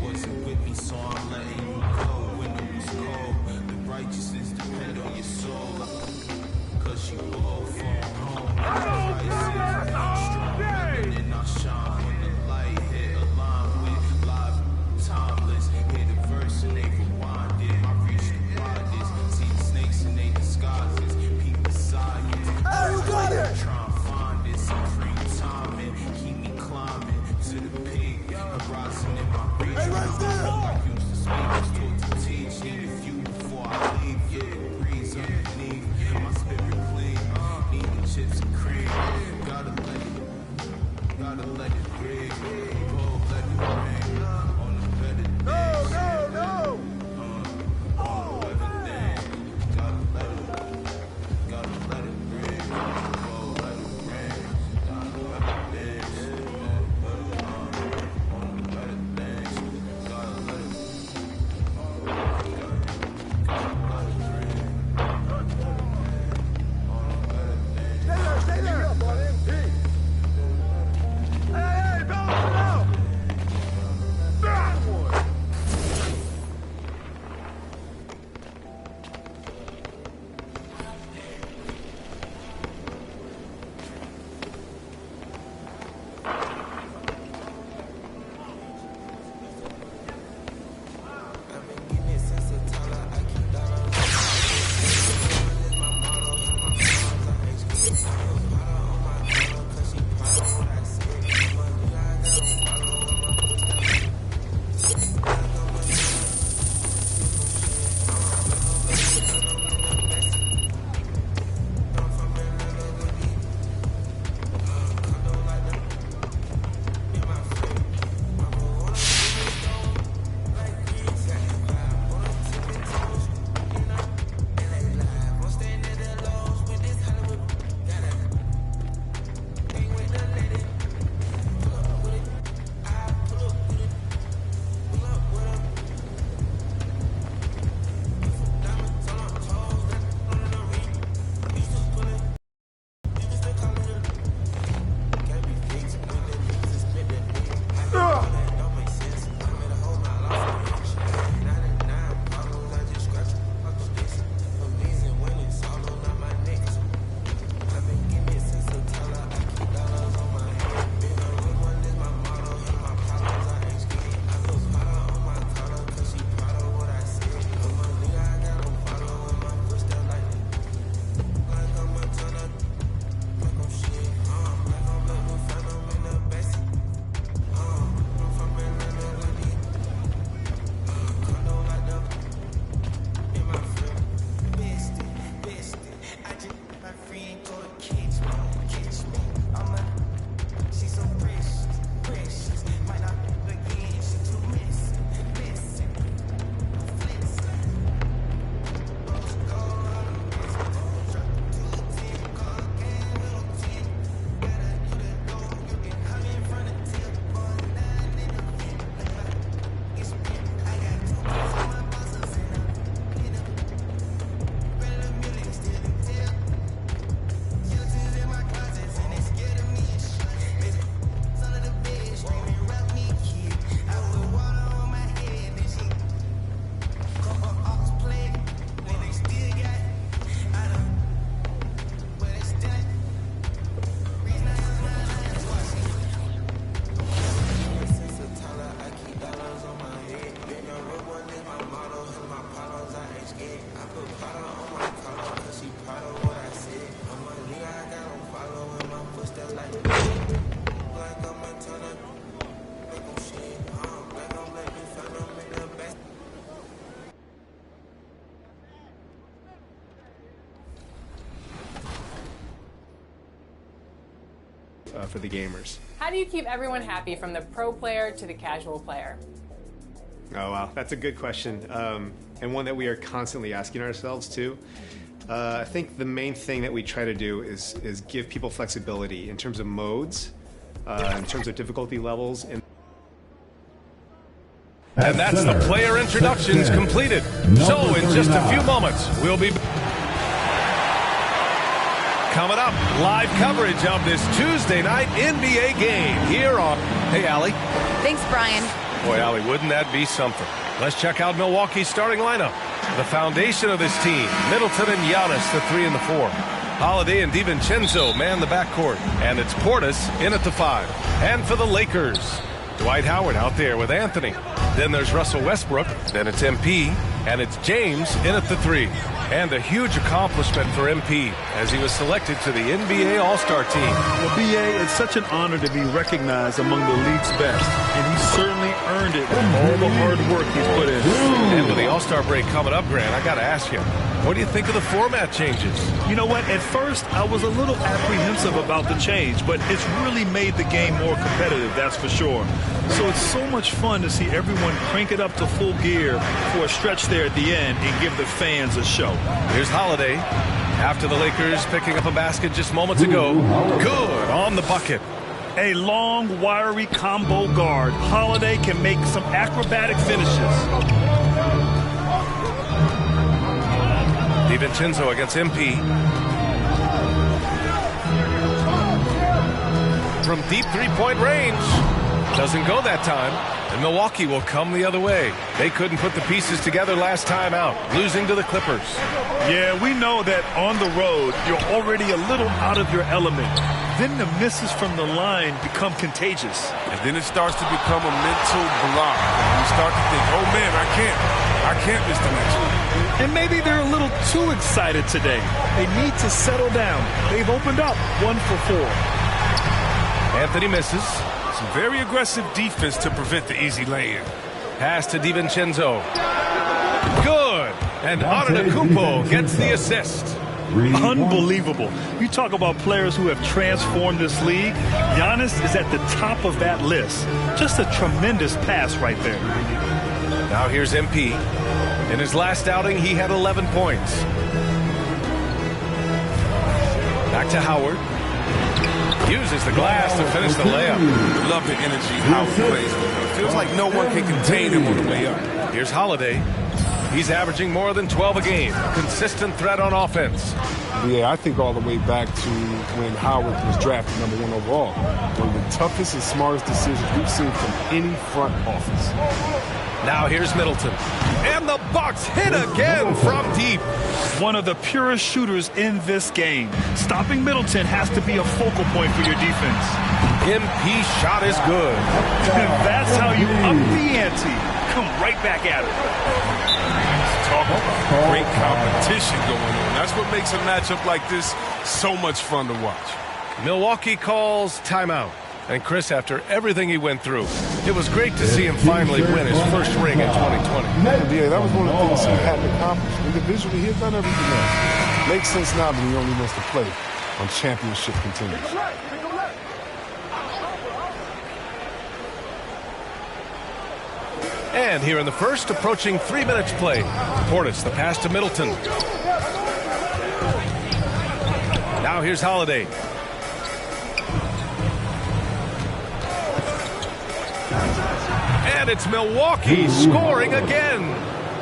Wasn't with me, so I'm letting you go. When it was cold, the righteousness, the for the gamers. How do you keep everyone happy, from the pro player to the casual player? Oh wow, that's a good question, and one that we are constantly asking ourselves too. I think the main thing that we try to do is give people flexibility in terms of modes, in terms of difficulty levels, and that's the player introductions completed. So in just a few moments, we'll be coming up, live coverage of this Tuesday night NBA game here on... Hey, Allie. Thanks, Brian. Boy, Allie, wouldn't that be something? Let's check out Milwaukee's starting lineup. The foundation of this team, Middleton and Giannis, the 3 and the 4. Holiday and DiVincenzo man the backcourt. And it's Portis in at the 5. And for the Lakers, Dwight Howard out there with Anthony. Then there's Russell Westbrook. Then it's MP. And it's James in at the 3. And a huge accomplishment for MP as he was selected to the NBA All-Star team. Well, B.A., it's such an honor to be recognized among the league's best, and he certainly earned it with all the hard work he's put in. And with the All-Star break coming up, Grant, I got to ask you, what do you think of the format changes? You know what? At first, I was a little apprehensive about the change, but it's really made the game more competitive, that's for sure. So it's so much fun to see everyone crank it up to full gear for a stretch there at the end and give the fans a show. Here's Holiday after the Lakers picking up a basket just moments ago. Good on the bucket. A long, wiry combo guard. Holiday can make some acrobatic finishes. DiVincenzo against MP. From deep three-point range. Doesn't go that time. And Milwaukee will come the other way. They couldn't put the pieces together last time out, losing to the Clippers. Yeah, we know that on the road, you're already a little out of your element. Then the misses from the line become contagious. And then it starts to become a mental block. You start to think, oh man, I can't miss the next one. And maybe they're a little too excited today. They need to settle down. They've opened up 1 for 4. Anthony misses. Some very aggressive defense to prevent the easy lay-in. Pass to DiVincenzo. Good. And Antetokounmpo gets the assist. Unbelievable. You talk about players who have transformed this league. Giannis is at the top of that list. Just a tremendous pass right there. Now here's MP. In his last outing, he had 11 points. Back to Howard. Uses the glass to finish the layup. Love the energy Howard plays. It feels like no one can contain him on the way up. Here's Holiday. He's averaging more than 12 a game. Consistent threat on offense. Yeah, I think all the way back to when Howard was drafted #1 overall. One of the toughest and smartest decisions we've seen from any front office. Now here's Middleton. And the Bucks hit again from deep. One of the purest shooters in this game. Stopping Middleton has to be a focal point for your defense. MP shot is good. And that's how you up the ante. Come right back at it. Talk about great competition going on. That's what makes a matchup like this so much fun to watch. Milwaukee calls timeout. And Chris, after everything he went through, it was great to see him finally win his first ring in 2020. Yeah, that was one of the things he hadn't accomplished. Individually, he had done everything else. Makes sense now, but he only wants to play on championship contenders. And here in the first, approaching 3 minutes play. Portis, the pass to Middleton. Now here's Holiday. And it's Milwaukee scoring again.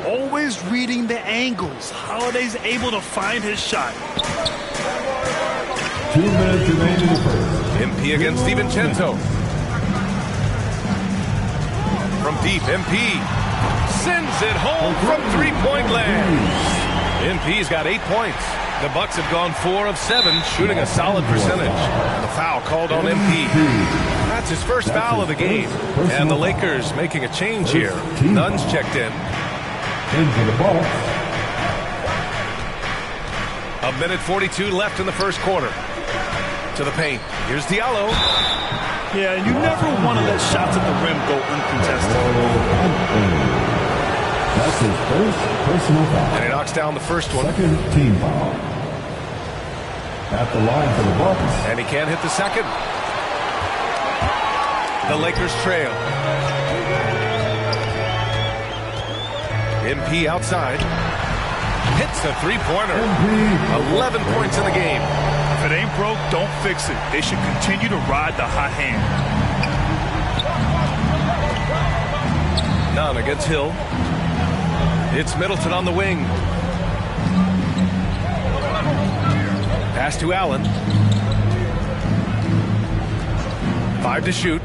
Always reading the angles. Holiday's able to find his shot. 2 minutes remaining in the first. MP against DiVincenzo. From deep, MP sends it home from three-point land. MP's got 8 points. The Bucks have gone 4 of 7, shooting a solid percentage. The foul called on MP. That's his first foul of the game. And the Lakers making a change here. Nunn's checked in. Into the Bucks. 1:42 left in the first quarter. To the paint. Here's Diallo. Yeah, you never want to let shots at the rim go uncontested. That's his first personal foul. And he knocks down the first one. Second team foul. At the line for the Bucks. And he can't hit the second. The Lakers trail. MP outside. Hits the three-pointer. 11 points in the game. If it ain't broke, don't fix it. They should continue to ride the hot hand. None against Hill. It's Middleton on the wing. Pass to Allen. 5 to shoot.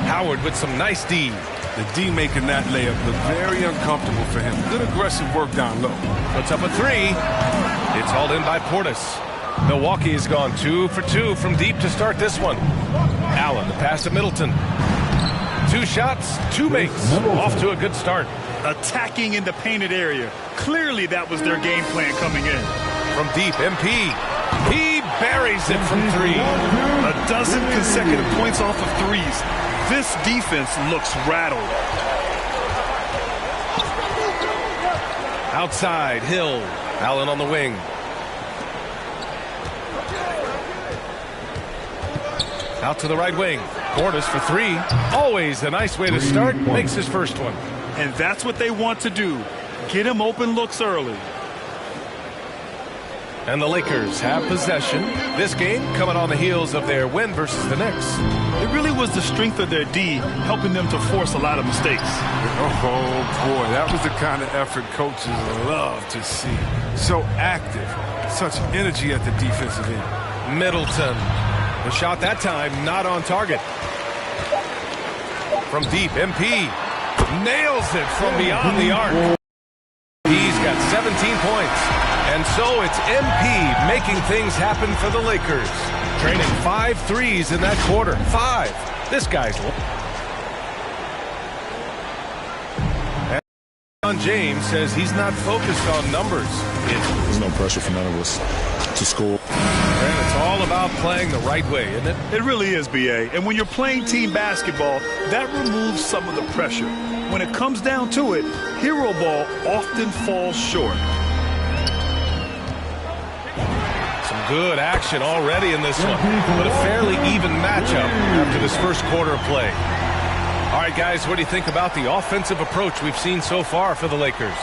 Howard with some nice D. The D making that layup look very uncomfortable for him. Good aggressive work down low. Puts up a three. It's hauled in by Portis. Milwaukee has gone 2 for 2 from deep to start this one. Allen, the pass to Middleton. 2 shots, 2 makes. Off to a good start. Attacking in the painted area. Clearly that was their game plan coming in. From deep, MP. He buries it from 3. A dozen consecutive points off of threes. This defense looks rattled. Outside, Hill. Allen on the wing. Out to the right wing. Portis for 3. Always a nice way to start. Makes his first one. And that's what they want to do. Get him open looks early. And the Lakers have possession. This game coming on the heels of their win versus the Knicks. It really was the strength of their D helping them to force a lot of mistakes. Oh, boy, that was the kind of effort coaches love to see. So active, such energy at the defensive end. Middleton. The shot that time not on target. From deep, MP. Nails it from beyond the arc. He's got 17 points. And so it's MP making things happen for the Lakers. Training 5 threes in that quarter. 5. This guy's... And LeBron James says he's not focused on numbers. There's no pressure for none of us to score. And it's all about playing the right way, isn't it? It really is, B.A. And when you're playing team basketball, that removes some of the pressure. When it comes down to it, hero ball often falls short. Some good action already in this one, but a fairly even matchup after this first quarter of play. All right, guys, what do you think about the offensive approach we've seen so far for the Lakers?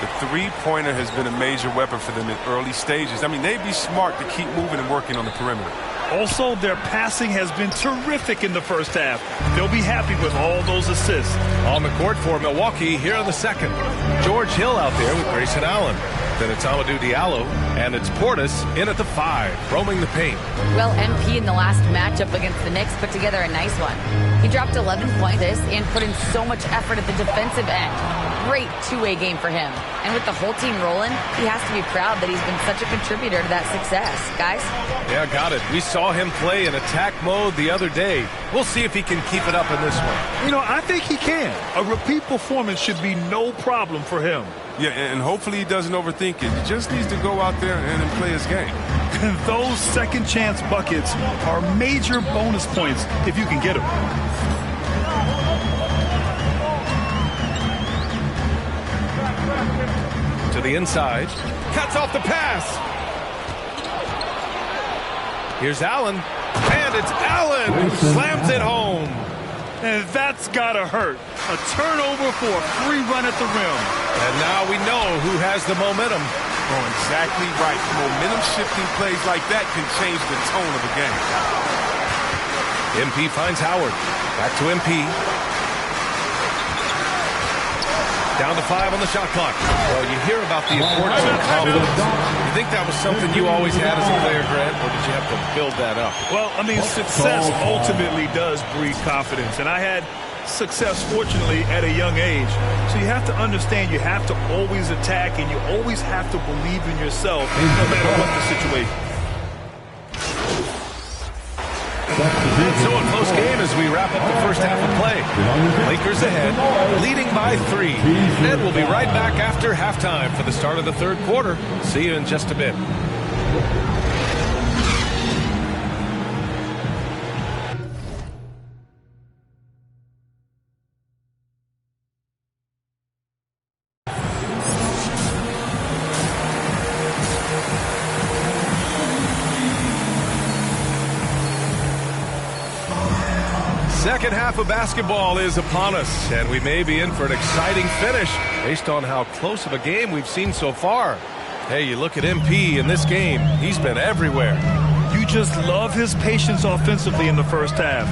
The three-pointer has been a major weapon for them in early stages. I mean, they'd be smart to keep moving and working on the perimeter. Also, their passing has been terrific in the first half. They'll be happy with all those assists. On the court for Milwaukee here in the second. George Hill out there with Grayson Allen. Then it's Amadou Diallo, and it's Portis in at the 5, roaming the paint. Well, MP in the last matchup against the Knicks put together a nice one. He dropped 11 points and put in so much effort at the defensive end. Great two-way game for him. And with the whole team rolling, he has to be proud that he's been such a contributor to that success. Guys? Yeah, got it. We saw him play in attack mode the other day. We'll see if he can keep it up in this one. You know, I think he can. A repeat performance should be no problem for him. Yeah, and hopefully he doesn't overthink it. He just needs to go out there and play his game. Those second chance buckets are major bonus points if you can get them. To the inside. Cuts off the pass. Here's Allen. And it's Allen who slams it home. And that's gotta hurt. A turnover for a free run at the rim. And now we know who has the momentum. Oh, exactly right. Momentum-shifting plays like that can change the tone of a game. MP finds Howard. Back to MP. Down to 5 on the shot clock. Well, you hear about the importance of confidence. You think that was something you always had as a player, Grant, or did you have to build that up? Well, I mean, success ultimately does breed confidence. And I had success, fortunately, at a young age. So you have to understand you have to always attack and you always have to believe in yourself no matter what the situation. So a close game as we wrap up the first half of play. Lakers ahead, leading by 3. And we'll be right back after halftime for the start of the third quarter. See you in just a bit. second half of basketball is upon us, and we may be in for an exciting finish based on how close of a game we've seen so far. Hey, you look at MP in this game, he's been everywhere. You just love his patience offensively in the first half.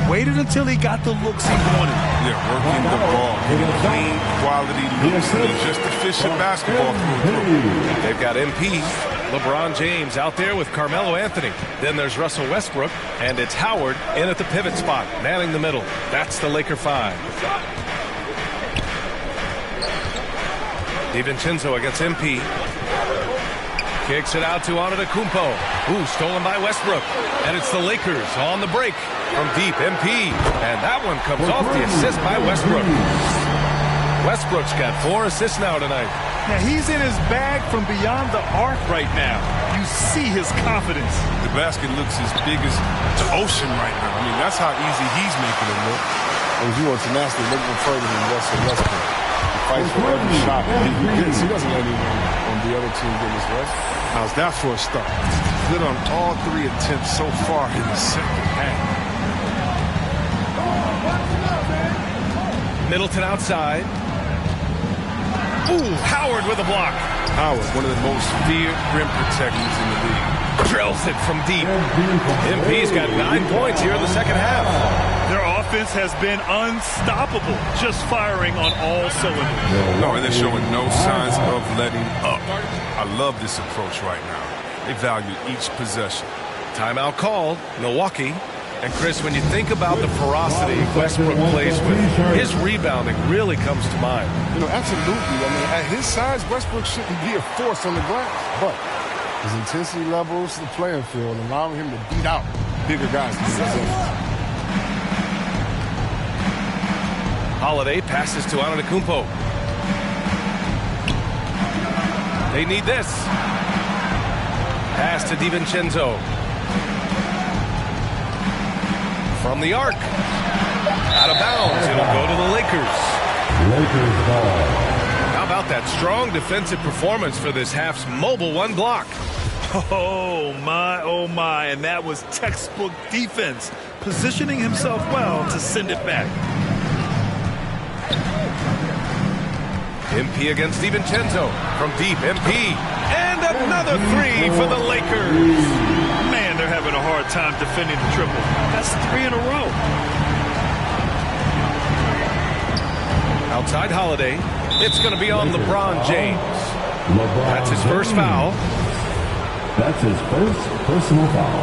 Waited until he got the looks he wanted. Yeah, working the ball, getting clean, quality looks, and just efficient basketball through. They've got MP, LeBron James out there with Carmelo Anthony. Then there's Russell Westbrook, and it's Howard in at the pivot spot, manning the middle. That's the Laker 5. DiVincenzo against MP. Kicks it out to Antetokounmpo. Ooh, stolen by Westbrook. And it's the Lakers on the break from deep. MP. And that one comes off the assist by Westbrook. Westbrook's got 4 assists now tonight. Now, he's in his bag from beyond the arc right now. You see his confidence. The basket looks as big as the ocean right now. I mean, that's how easy he's making it look. And if you want to nasty, look no further than Russell Westbrook. He fights for every shot. He doesn't let anyone on the other team get his rest. How's that for a start? Good on all 3 attempts so far in the second half. Middleton outside. Ooh, Howard with a block. Howard, one of the most feared rim protectors in the league. Drills it from deep. MP's got 9 points here in the second half. Their offense has been unstoppable, just firing on all cylinders. No, and they're showing no signs of letting up. I love this approach right now. They value each possession. Timeout called, Milwaukee. And Chris, when you think about the ferocity Westbrook plays with, his rebounding really comes to mind. You know, absolutely. I mean, at his size, Westbrook shouldn't be a force on the glass. But his intensity levels to the playing field, allowing him to beat out bigger guys. Holiday passes to Antetokounmpo. They need this. Pass to DiVincenzo. From the arc. Out of bounds. It'll go to the Lakers. Lakers ball. How about that strong defensive performance for this half's mobile 1 block? Oh, my. And that was textbook defense, positioning himself well to send it back. MP against DiVincenzo. From deep, MP. And another 3 for the Lakers. Man, they're having a hard time defending the triple. That's 3 in a row. Outside Holiday. It's going to be on LeBron James. That's his first foul. That's his first personal foul.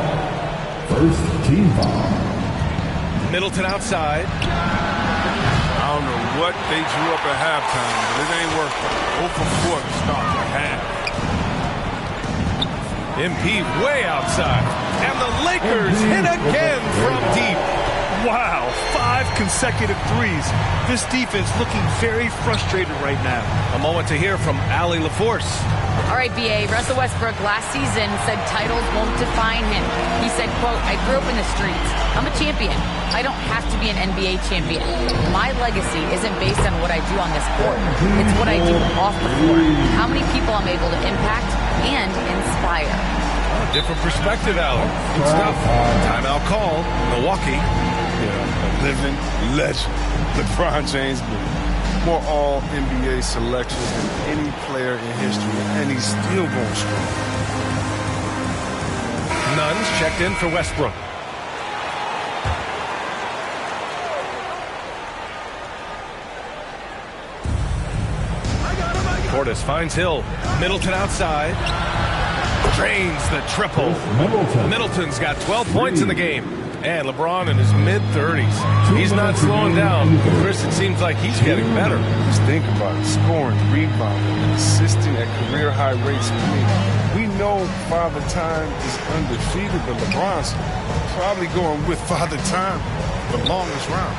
First team foul. Middleton outside. I don't know what they drew up at halftime, but it ain't working. 0 for 4 to start the half. MP way outside. And the Lakers hit again from deep. Wow, 5 consecutive threes. This defense looking very frustrated right now. A moment to hear from Allie LaForce. All right, B.A. Russell Westbrook last season said titles won't define him. He said, quote, I grew up in the streets. I'm a champion. I don't have to be an NBA champion. My legacy isn't based on what I do on this court. It's what I do off the court. How many people I'm able to impact and inspire. Different perspective, Allie. Good stuff. Timeout call. Milwaukee. Yeah, a living legend. LeBron James, more all-NBA selections than any player in history, and he's still going strong. Nuns checked in for Westbrook. Portis finds Hill. Middleton outside. Drains the triple. Middleton's got 12 points in the game. And LeBron in his mid-30s. He's not slowing down. Chris, it seems like he's getting better. Just think about it. Scoring, rebounding, assisting at career-high rates. I mean, we know Father Time is undefeated, but LeBron's probably going with Father Time the longest round.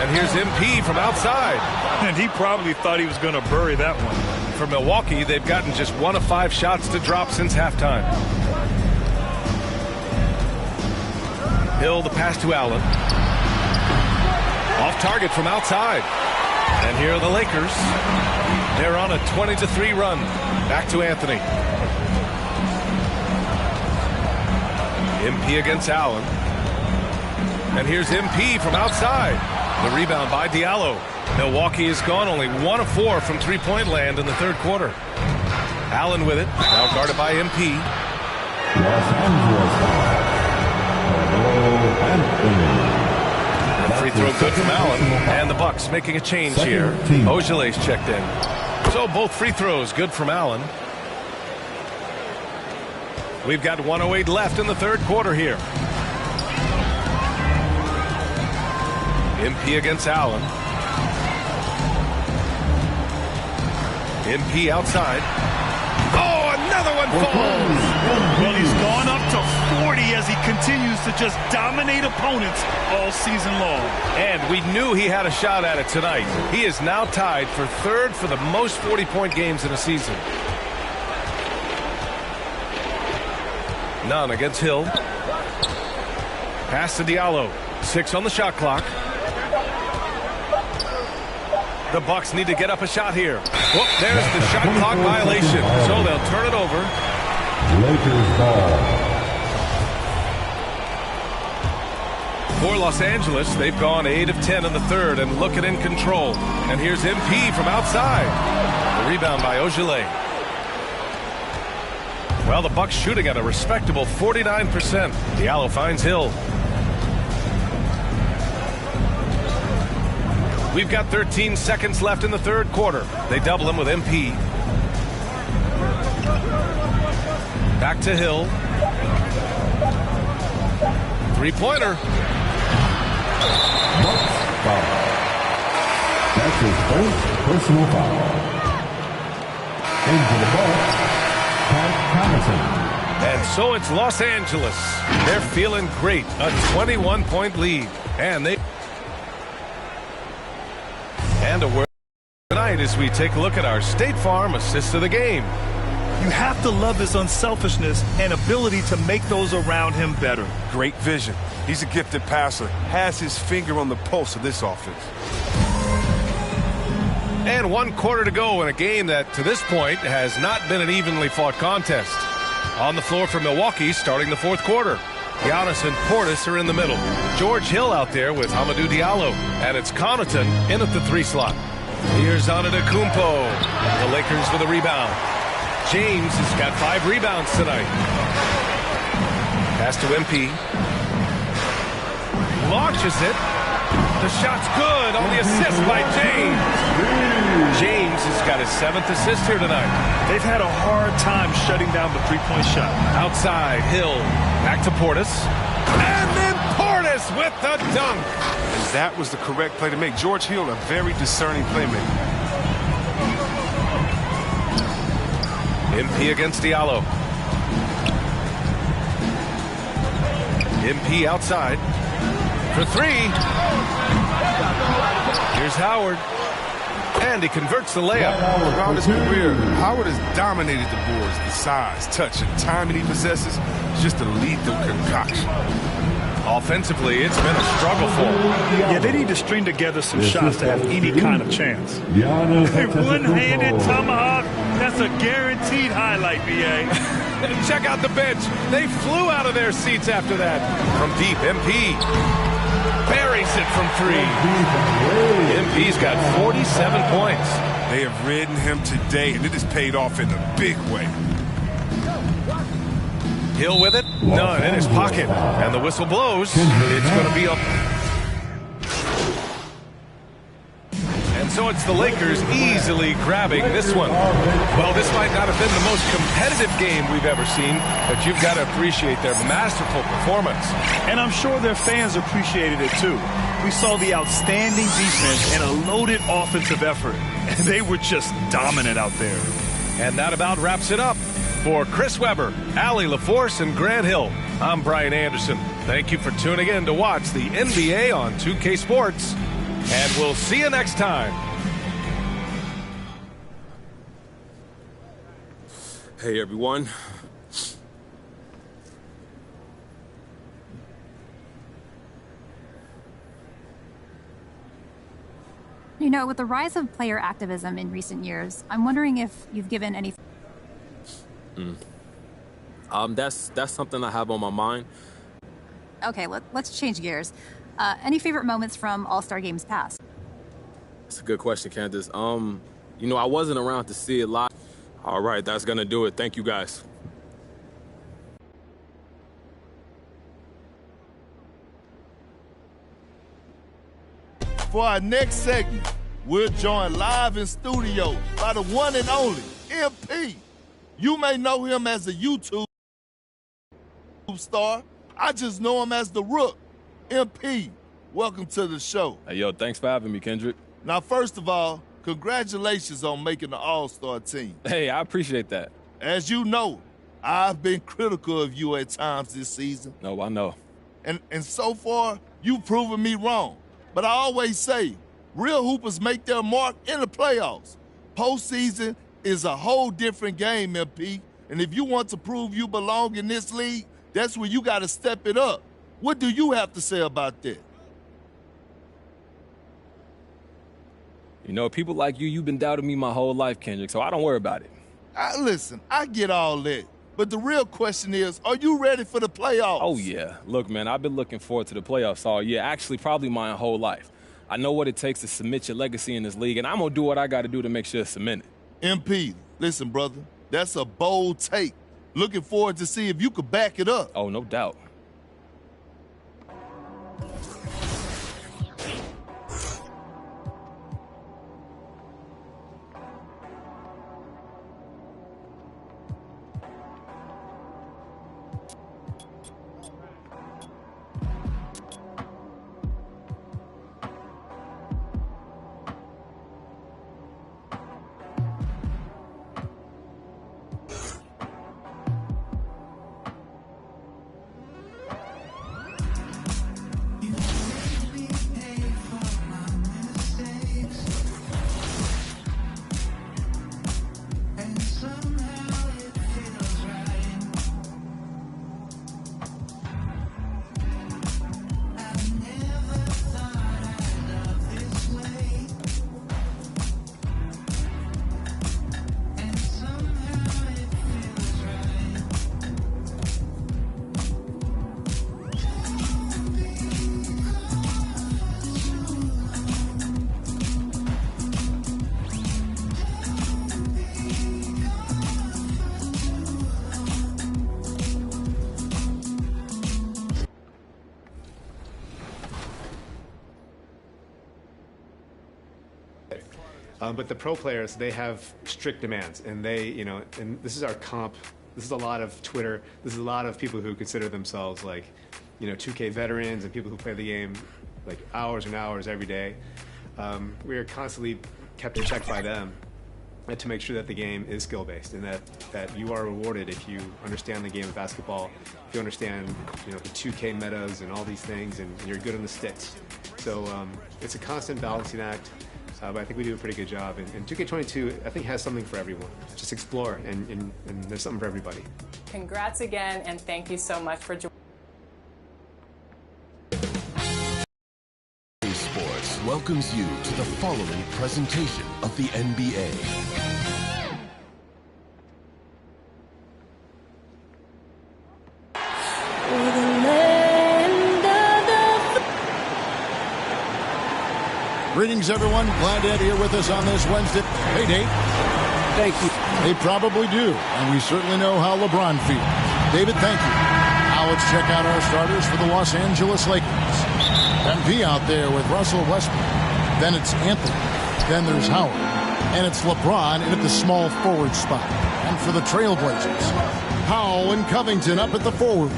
And here's MP from outside. And he probably thought he was going to bury that one. For Milwaukee, they've gotten just 1 of 5 shots to drop since halftime. Hill, the pass to Allen. Off target from outside. And here are the Lakers. They're on a 20-3 run. Back to Anthony. MP against Allen. And here's MP from outside. The rebound by Diallo. Milwaukee has gone only 1 of 4 from three-point land in the third quarter. Allen with it, now guarded by MP. Los Angeles Anthony. A free throw good from Allen, and the Bucks making a change here. Ogelay's checked in. So both free throws good from Allen. We've got 1:08 left in the third quarter here. MP against Allen. MP outside. Oh, another one falls. Well, he's gone up to 40 as he continues to just dominate opponents all season long. And we knew he had a shot at it tonight. He is now tied for third for the most 40-point games in a season. None against Hill. Pass to Diallo. 6 on the shot clock. The Bucks need to get up a shot here. Whoop, there's the shot clock violation. So they'll turn it over. Lakers ball. For Los Angeles, they've gone 8 of 10 in the third and looking in control. And here's MP from outside. The rebound by Ojeleye. Well, the Bucks shooting at a respectable 49%. Diallo finds Hill. We've got 13 seconds left in the third quarter. They double him with MP. Back to Hill. Three-pointer. That's his first personal foul. Into the ball, Pat Connaughton. And so it's Los Angeles. They're feeling great. A 21-point lead. And a word tonight as we take a look at our State Farm assist of the game. You have to love his unselfishness and ability to make those around him better. Great vision. He's a gifted passer. Has his finger on the pulse of this offense. And 1 quarter to go in a game that, to this point, has not been an evenly fought contest. On the floor for Milwaukee, starting the fourth quarter. Giannis and Portis are in the middle. George Hill out there with Hamidou Diallo. And it's Connaughton in at the 3 slot. Here's Antetokounmpo. The Lakers with a rebound. James has got 5 rebounds tonight. Pass to MP. Launches it. The shot's good on the assist by James. James has got his 7th assist here tonight. They've had a hard time shutting down the three-point shot. Outside, Hill. Back to Portis. And then Portis with the dunk. And that was the correct play to make. George Hill, a very discerning playmaker. MP against Diallo. MP outside. For 3. Here's Howard. And he converts the layup. Around his career, Howard has dominated the boards. The size, touch, and timing he possesses is just a lethal concoction. Offensively, it's been a struggle for him. Yeah, they need to string together some shots to have any kind of chance. A one-handed tomahawk, that's a guaranteed highlight, BA. Check out the bench. They flew out of their seats after that. From deep, MP. Buries it from 3. MP's got 47 points. They have ridden him today, and it has paid off in a big way. Hill with it. None in his pocket. And the whistle blows. It's going to be up. And so it's the Lakers easily grabbing this one. Well, this might not have been the most competitive game we've ever seen, but you've got to appreciate their masterful performance. And I'm sure their fans appreciated it too. We saw the outstanding defense and a loaded offensive effort. And they were just dominant out there. And that about wraps it up. For Chris Webber, Allie LaForce, and Grant Hill, I'm Brian Anderson. Thank you for tuning in to watch the NBA on 2K Sports. And we'll see you next time. Hey, everyone. You know, with the rise of player activism in recent years, I'm wondering if you've given any... That's something I have on my mind. Okay, let's change gears. Any favorite moments from All-Star games past? That's a good question, Candace. You know, I wasn't around to see it live. All right, that's going to do it. Thank you, guys. For our next segment, we're joined live in studio by the one and only MP. You may know him as a YouTube star. I just know him as the Rook. MP, welcome to the show. Hey, yo, thanks for having me, Kendrick. Now, first of all, congratulations on making the All-Star team. Hey, I appreciate that. As you know, I've been critical of you at times this season. No, I know. And so far, you've proven me wrong. But I always say, real hoopers make their mark in the playoffs. Postseason is a whole different game, MP. And if you want to prove you belong in this league, that's where you got to step it up. What do you have to say about that? You know, people like you've been doubting me my whole life, Kendrick, so I don't worry about it. Listen, I get all that. But the real question is, are you ready for the playoffs? Oh, yeah. Look, man, I've been looking forward to the playoffs all year. Actually, probably my whole life. I know what it takes to cement your legacy in this league, and I'm going to do what I got to do to make sure it's cemented. MP, listen, brother, that's a bold take. Looking forward to see if you could back it up. Oh, no doubt. But the pro players, they have strict demands, and they, you know, and this is our comp. This is a lot of Twitter. This is a lot of people who consider themselves like, you know, 2K veterans and people who play the game like hours and hours every day. We are constantly kept in check by them to make sure that the game is skill-based and that you are rewarded if you understand the game of basketball, if you understand, you know, the 2K metas and all these things, and you're good on the sticks. So it's a constant balancing act. But I think we do a pretty good job. And 2K22, I think, has something for everyone. Just explore, and there's something for everybody. Congrats again, and thank you so much for joining. Sports welcomes you to the following presentation of the NBA. Greetings, everyone. Glad to have you here with us on this Wednesday. Hey, Dave. Thank you. They probably do, and we certainly know how LeBron feels. David, thank you. Now let's check out our starters for the Los Angeles Lakers. MP out there with Russell Westbrook. Then it's Anthony. Then there's Howard. And it's LeBron in at the small forward spot. And for the Trailblazers, Powell and Covington up at the forward.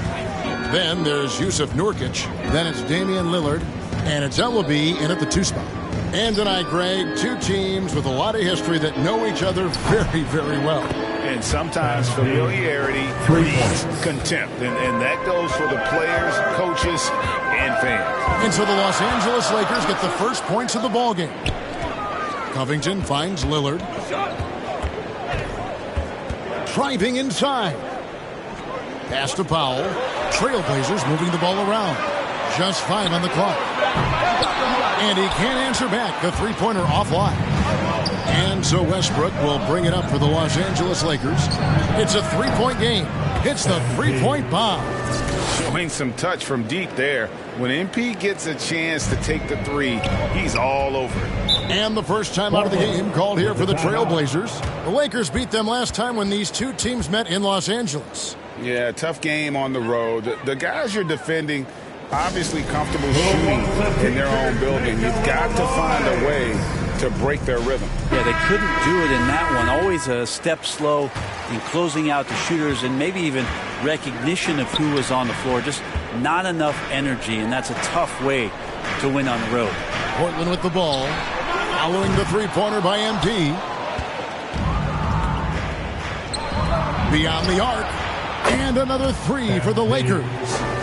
Then there's Yusuf Nurkic. Then it's Damian Lillard. And it's Ellaby in at the 2 spot. And tonight, Greg, 2 teams with a lot of history that know each other very, very well. And sometimes familiarity breeds contempt. And that goes for the players, coaches, and fans. And so the Los Angeles Lakers get the first points of the ballgame. Covington finds Lillard. Driving inside. Pass to Powell. Trailblazers moving the ball around. Just 5 on the clock. And he can't answer back. The 3-pointer offline. And so Westbrook will bring it up for the Los Angeles Lakers. It's a three-point game. It's the three-point bomb. Showing some touch from deep there. When MP gets a chance to take the three, he's all over it. And the first time out of the game called here for the Trailblazers. The Lakers beat them last time when these two teams met in Los Angeles. Yeah, tough game on the road. The guys you're defending, obviously comfortable shooting in their own building. You've got to find a way to break their rhythm. Yeah, they couldn't do it in that one. Always a step slow in closing out the shooters and maybe even recognition of who was on the floor. Just not enough energy, and that's a tough way to win on the road. Portland with the ball. Following the three-pointer by MP. Beyond the arc. And another three for the Lakers.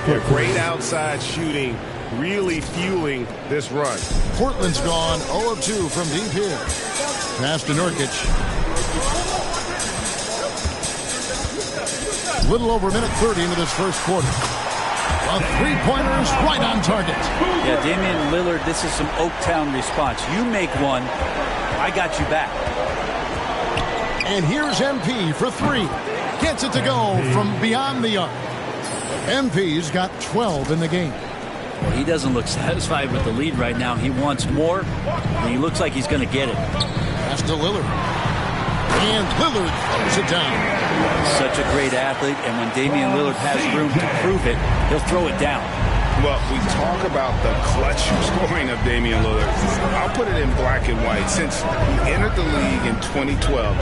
Yeah, great outside shooting, really fueling this run. Portland's gone 0 of 2 from deep here. Pass to Nurkic. Little over a minute 30 into this first quarter. A three-pointer is right on target. Yeah, Damian Lillard, this is some Oaktown response. You make one, I got you back. And here's MP for three. Gets it to go from beyond the arc. MP's got 12 in the game. Well, he doesn't look satisfied with the lead right now. He wants more, and he looks like he's going to get it. Pass to Lillard. And Lillard throws it down. Such a great athlete, and when Damian Lillard has room to prove it, he'll throw it down. Well, we talk about the clutch scoring of Damian Lillard. I'll put it in black and white. Since he entered the league in 2012,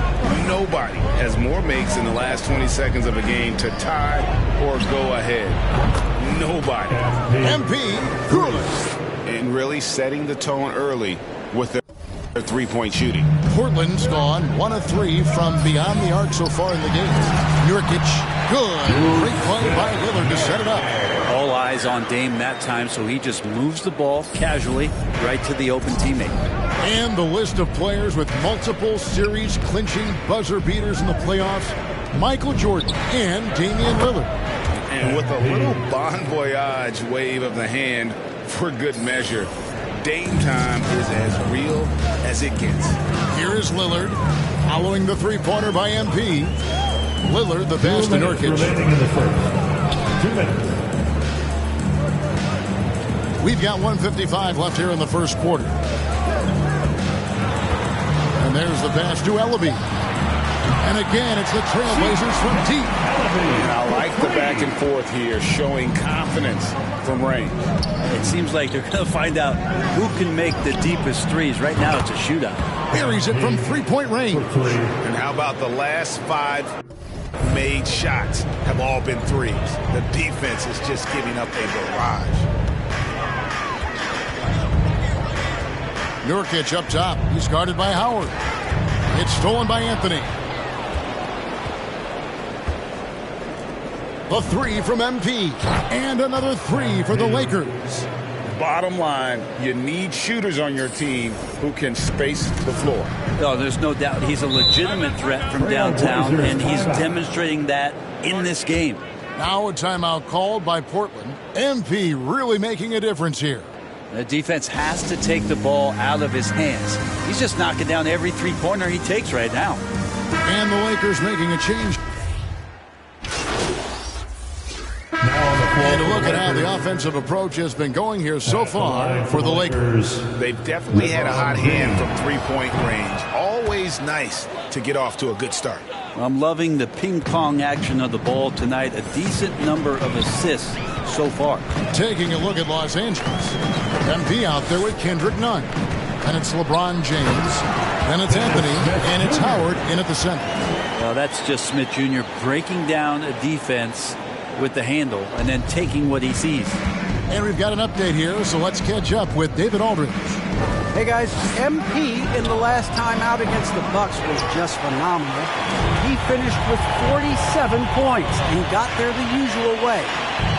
nobody has more makes in the last 20 seconds of a game to tie or go ahead. Nobody. MP Curley. And really setting the tone early with their three-point shooting. Portland's gone 1 of 3 from beyond the arc so far in the game. Nurkic, good. Great play by Lillard to set it up. All eyes on Dame that time, so he just moves the ball casually right to the open teammate. And the list of players with multiple series clinching buzzer beaters in the playoffs: Michael Jordan and Damian Lillard. And with a little bon voyage wave of the hand for good measure, Dame time is as real as it gets. Here is Lillard, following the three-pointer by MP. Lillard, the pass to Nurkic. Remaining in the first. 2 minutes. We've got 1:55 left here in the first quarter. And there's the pass to Ellaby. And again, it's the Trailblazers from deep. And I like the back and forth here, showing confidence from range. It seems like they're going to find out who can make the deepest threes. Right now, it's a shootout. Buries it from three-point range. And how about the last 5 made shots have all been threes? The defense is just giving up a barrage. Nurkic up top. He's guarded by Howard. It's stolen by Anthony. The three from MP. And another three for the Lakers. Bottom line, you need shooters on your team who can space the floor. Oh, there's no doubt he's a legitimate threat from downtown, and he's demonstrating that in this game. Now a timeout called by Portland. MP really making a difference here. The defense has to take the ball out of his hands. He's just knocking down every three-pointer he takes right now. And the Lakers making a change. And a look at how the offensive approach has been going here so far for the Lakers. They've definitely had a hot hand from three-point range. Always nice to get off to a good start. I'm loving the ping-pong action of the ball tonight. A decent number of assists so far. Taking a look at Los Angeles. MP out there with Kendrick Nunn. And it's LeBron James. Then it's Anthony. And it's Howard in at the center. Well, that's just Smith Jr. breaking down a defense with the handle and then taking what he sees. And we've got an update here, so let's catch up with David Aldridge. Hey guys, MP in the last time out against the Bucks was just phenomenal. He finished with 47 points and got there the usual way.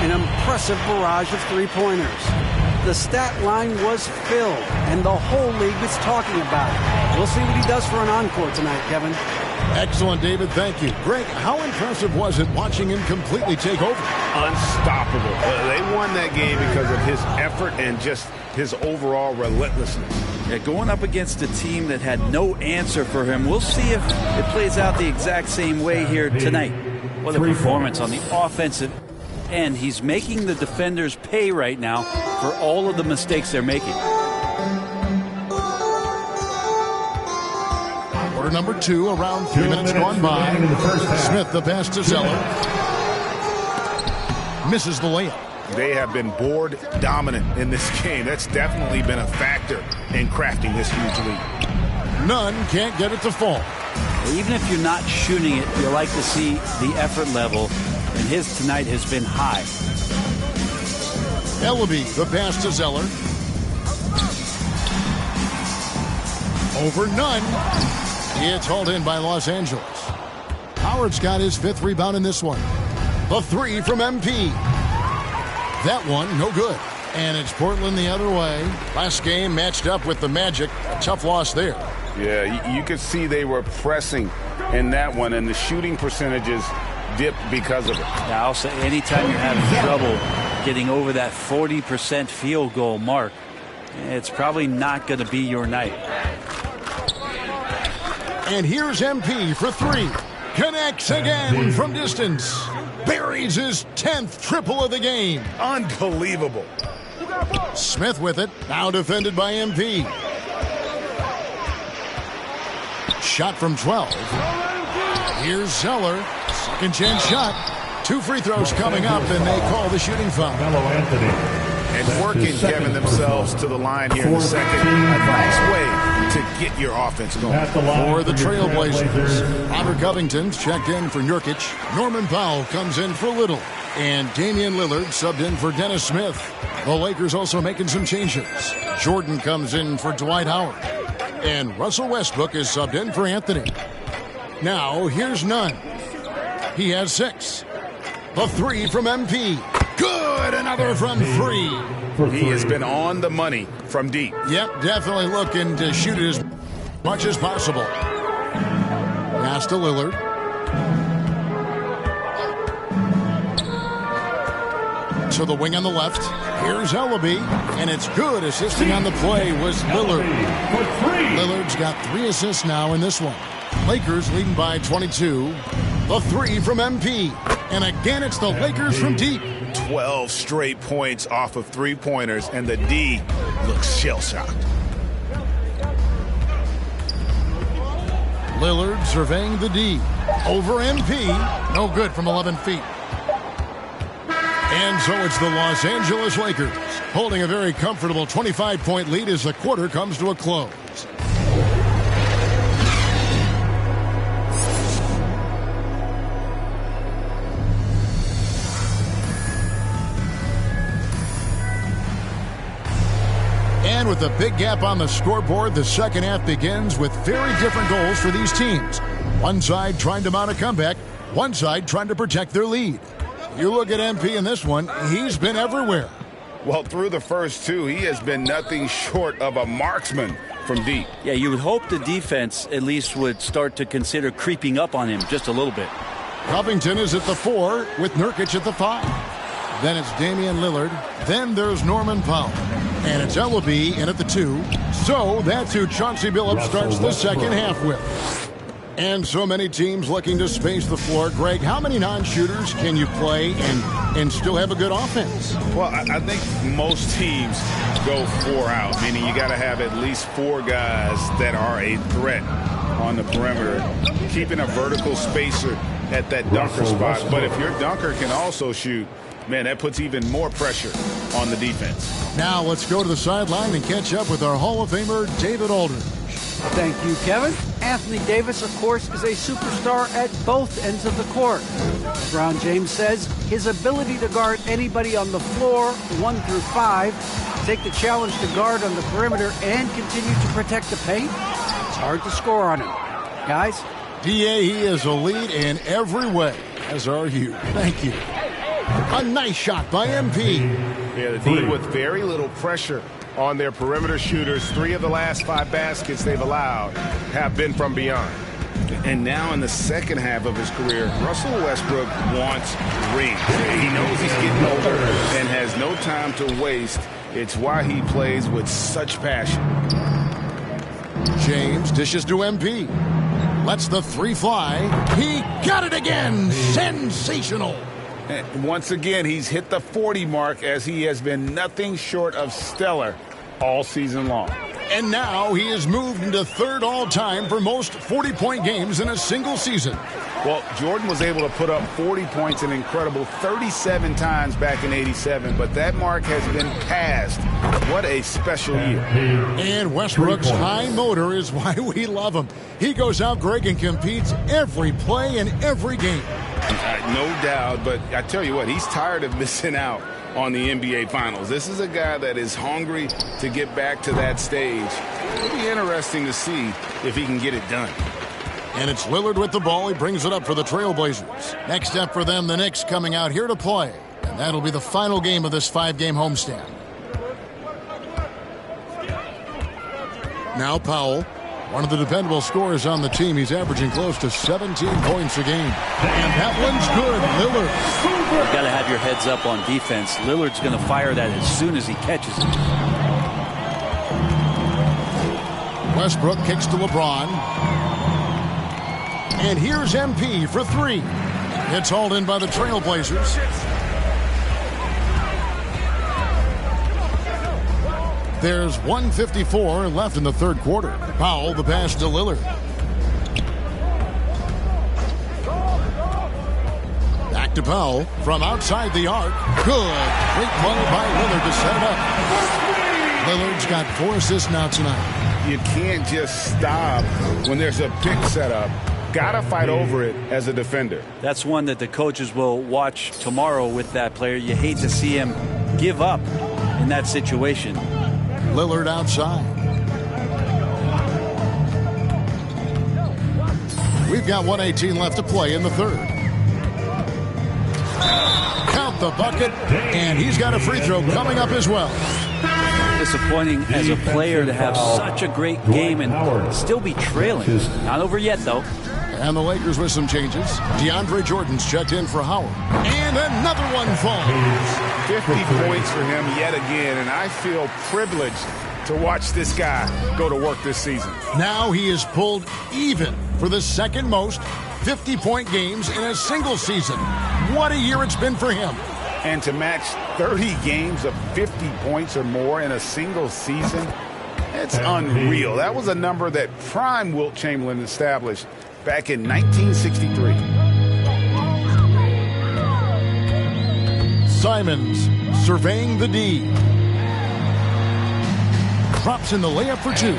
An impressive barrage of three-pointers. The stat line was filled, and the whole league is talking about it. We'll see what he does for an encore tonight, Kevin. Excellent, David. Thank you. Greg, how impressive was it watching him completely take over? Unstoppable. They won that game because of his effort and just his overall relentlessness. Going up against a team that had no answer for him. We'll see if it plays out the exact same way here tonight. What a performance on the offensive end. He's making the defenders pay right now for all of the mistakes they're making. Quarter number 2, around 3 minutes gone by. Smith, the pass to Zeller. Misses the layup. They have been board dominant in this game. That's definitely been a factor in crafting this huge lead. None can't get it to fall. Even if you're not shooting it, you like to see the effort level, and his tonight has been high. Ellaby, the pass to Zeller. Over Nunn. It's hauled in by Los Angeles. Howard's got his 5th rebound in this one. The 3 from MP. That one, no good. And it's Portland the other way. Last game matched up with the Magic. A tough loss there. Yeah, you could see they were pressing in that one, and the shooting percentages dipped because of it. Yeah, I'll say anytime you're having trouble getting over that 40% field goal mark, it's probably not going to be your night. And here's MP for 3. Connects again from distance. Buries his 10th triple of the game. Unbelievable. Smith with it. Now defended by MP. Shot from 12. Here's Zeller. Second chance shot. 2 free throws coming up, and they call the shooting foul. And working, Kevin, themselves to the line here in the second. A nice way to get your offense going. For the Trailblazers, Robert Covington's checked in for Nurkic. Norman Powell comes in for Little. And Damian Lillard subbed in for Dennis Smith. The Lakers also making some changes. Jordan comes in for Dwight Howard. And Russell Westbrook is subbed in for Anthony. Now, here's Nunn. He has 6. The 3 from MP. Good, another from 3. He has been on the money from deep. Yep, definitely looking to shoot it as much as possible. Pass to Lillard. To the wing on the left. Here's Ellaby, and it's good. Assisting on the play was Lillard. Lillard's got 3 assists now in this one. Lakers leading by 22. The 3 from MP. And again, it's the Lakers from deep. 12 straight points off of 3-pointers, and the D looks shell-shocked. Lillard surveying the D. Over MP. No good from 11 feet. And so it's the Los Angeles Lakers holding a very comfortable 25-point lead as the quarter comes to a close. And with a big gap on the scoreboard, the second half begins with very different goals for these teams. One side trying to mount a comeback, one side trying to protect their lead. You look at MP in this one, he's been everywhere. Well, through the first 2, he has been nothing short of a marksman from deep. Yeah, you would hope the defense at least would start to consider creeping up on him just a little bit. Covington is at the 4 with Nurkic at the 5. Then it's Damian Lillard. Then there's Norman Powell. And it's Ellaby in at the 2. So that's who Chauncey Billups starts the second half with. And so many teams looking to space the floor. Greg, how many non-shooters can you play and still have a good offense? Well, I think most teams go 4 out, meaning you got to have at least 4 guys that are a threat on the perimeter, keeping a vertical spacer at that dunker spot. But if your dunker can also shoot, man, that puts even more pressure on the defense. Now let's go to the sideline and catch up with our Hall of Famer, David Aldridge. Thank you, Kevin. Anthony Davis, of course, is a superstar at both ends of the court. LeBron James says his ability to guard anybody on the floor, 1 through 5, take the challenge to guard on the perimeter, and continue to protect the paint, it's hard to score on him. Guys? DA, he is a lead in every way, as are you. Thank you. A nice shot by MP. Yeah, the D with very little pressure on their perimeter shooters. 3 of the last 5 baskets they've allowed have been from beyond. And now in the second half of his career, Russell Westbrook wants rings. He knows he's getting older and has no time to waste. It's why he plays with such passion. James dishes to MP. Lets the three fly. He got it again. Sensational. And once again, he's hit the 40 mark as he has been nothing short of stellar all season long. And now he is moved into third all-time for most 40-point games in a single season. Well, Jordan was able to put up 40 points an incredible 37 times back in '87, but that mark has been passed. What a special year. And Westbrook's high motor is why we love him. He goes out, Greg, and competes every play in every game. No doubt, but I tell you what, he's tired of missing out on the NBA Finals. This is a guy that is hungry to get back to that stage. It'll be interesting to see if he can get it done. And it's Lillard with the ball. He brings it up for the Trailblazers. Next up for them, the Knicks coming out here to play. And that'll be the final game of this 5-game homestand. Now Powell, one of the dependable scorers on the team. He's averaging close to 17 points a game. And that one's good. Lillard. You've got to have your heads up on defense. Lillard's going to fire that as soon as he catches it. Westbrook kicks to LeBron. And here's MP for three. It's hauled in by the Trailblazers. There's 1:54 left in the third quarter. Powell, the pass to Lillard. Back to Powell from outside the arc. Good. Great play by Lillard to set it up. Lillard's got 4 assists now tonight. You can't just stop when there's a pick set up. Gotta fight over it as a defender. That's one that the coaches will watch tomorrow with that player. You hate to see him give up in that situation. Lillard outside. We've got 1:18 left to play in the third. Count the bucket, and he's got a free throw coming up as well. Disappointing as a player to have such a great game and still be trailing. Not over yet, though. And the Lakers with some changes. DeAndre Jordan's checked in for Howard. And another one falls. 50 points for him yet again, and I feel privileged to watch this guy go to work this season. Now he is pulled even for the second most 50-point games in a single season. What a year it's been for him. And to match 30 games of 50 points or more in a single season, it's unreal. That was a number that prime Wilt Chamberlain established back in 1963. Simons surveying the D. Drops in the layup for 2.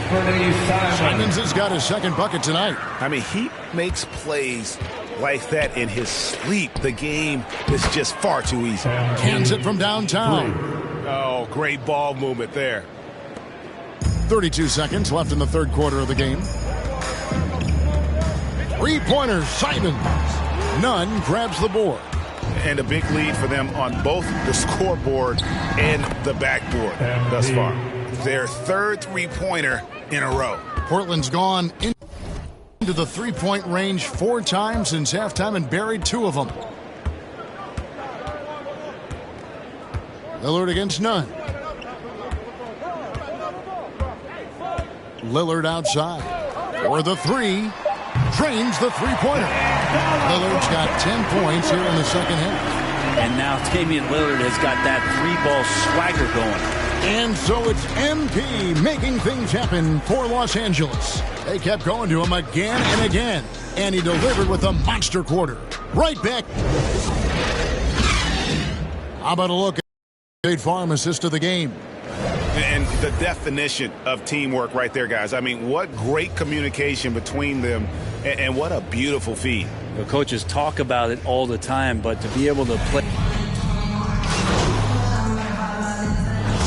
Simons has got his second bucket tonight. I mean, he makes plays like that in his sleep. The game is just far too easy. Cans it from downtown. Oh, great ball movement there. 32 seconds left in the third quarter of the game. Three-pointer, Simons. Nunn grabs the board. And a big lead for them on both the scoreboard and the backboard thus far. Their third three-pointer in a row. Portland's gone into the three-point range 4 times since halftime and buried 2 of them. Lillard against Nunn. Lillard outside. For the 3. Drains the three-pointer. Lillard's got 10 points here in the second half. And now Damian Lillard has got that 3-ball swagger going. And so it's MP making things happen for Los Angeles. They kept going to him again and again. And he delivered with a monster quarter. Right back. How about a look at State Farm assist of the game? And the definition of teamwork right there, guys. I mean, what great communication between them, and what a beautiful feed. The coaches talk about it all the time, but to be able to play.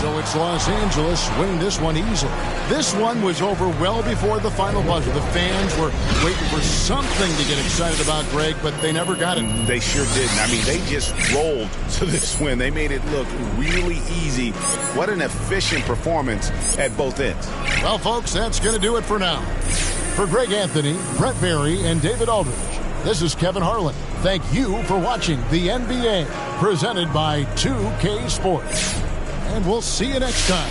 So it's Los Angeles winning this one easily. This one was over well before the final buzzer. The fans were waiting for something to get excited about, Greg, but they never got it. They sure didn't. I mean, they just rolled to this win. They made it look really easy. What an efficient performance at both ends. Well, folks, that's going to do it for now. For Greg Anthony, Brett Berry, and David Aldridge, this is Kevin Harlan. Thank you for watching the NBA, presented by 2K Sports. And we'll see you next time.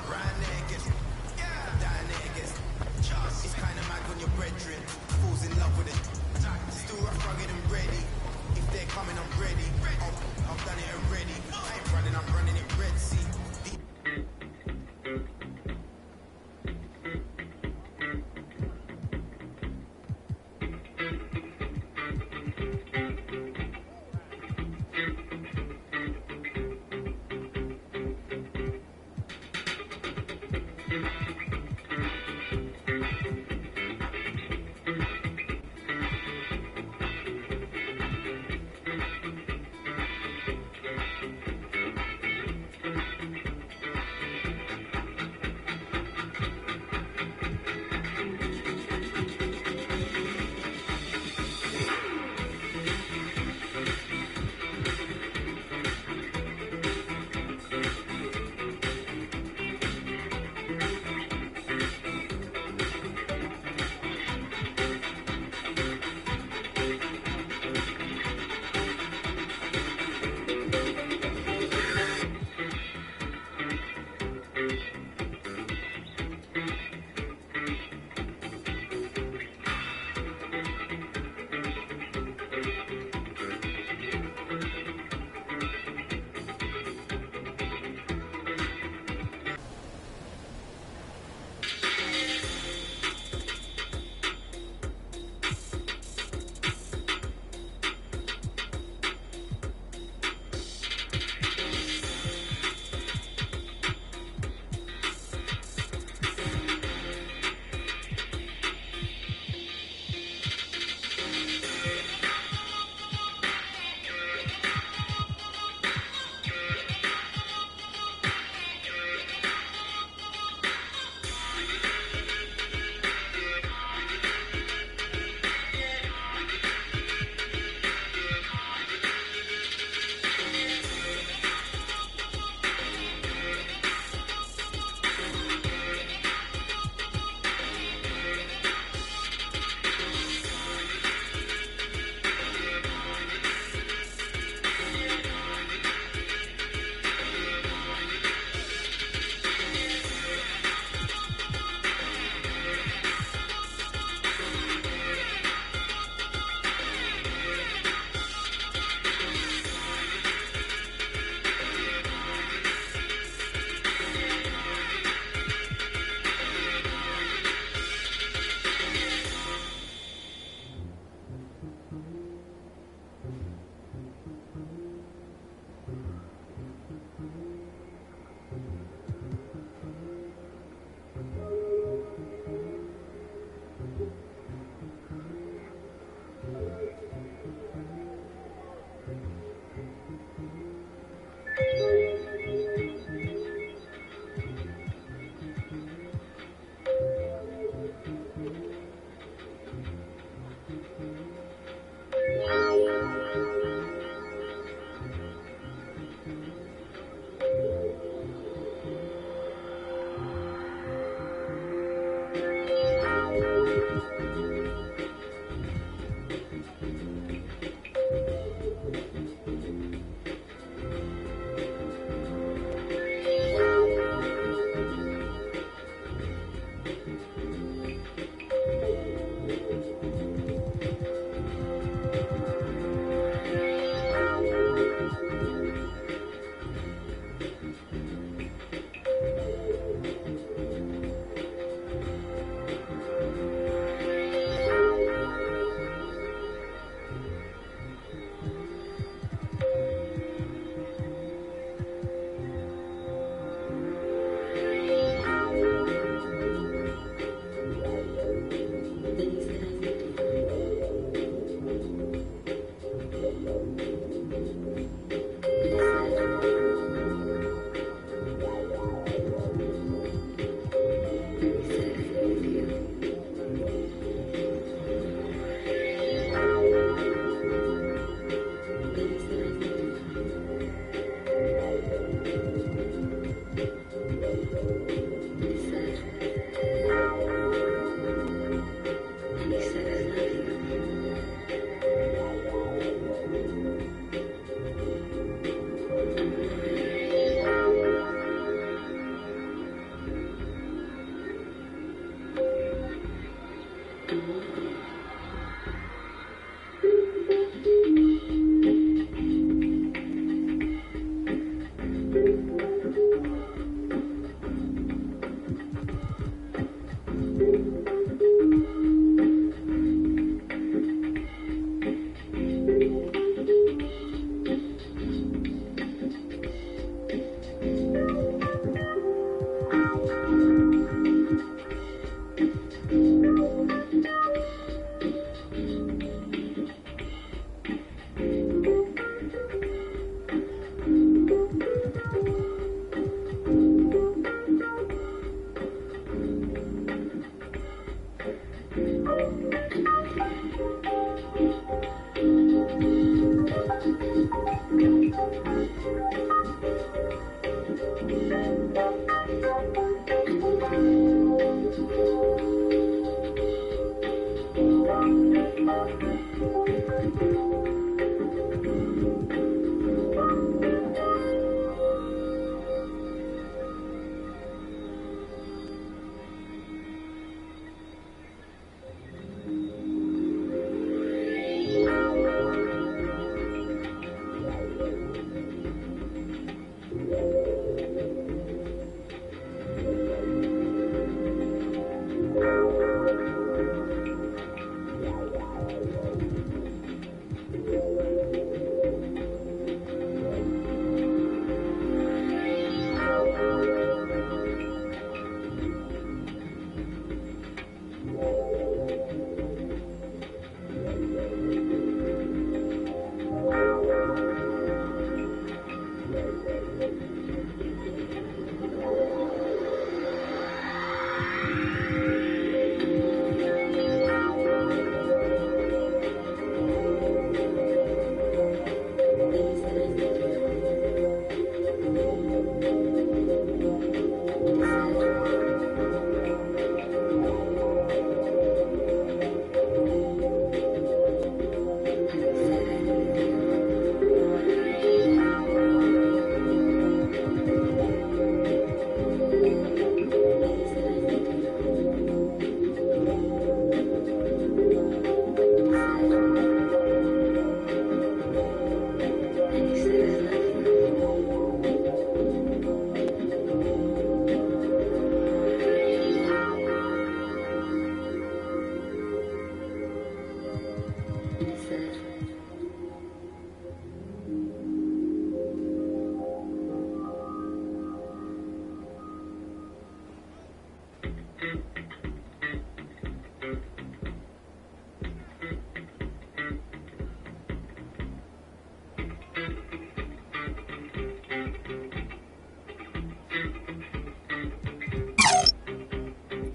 Right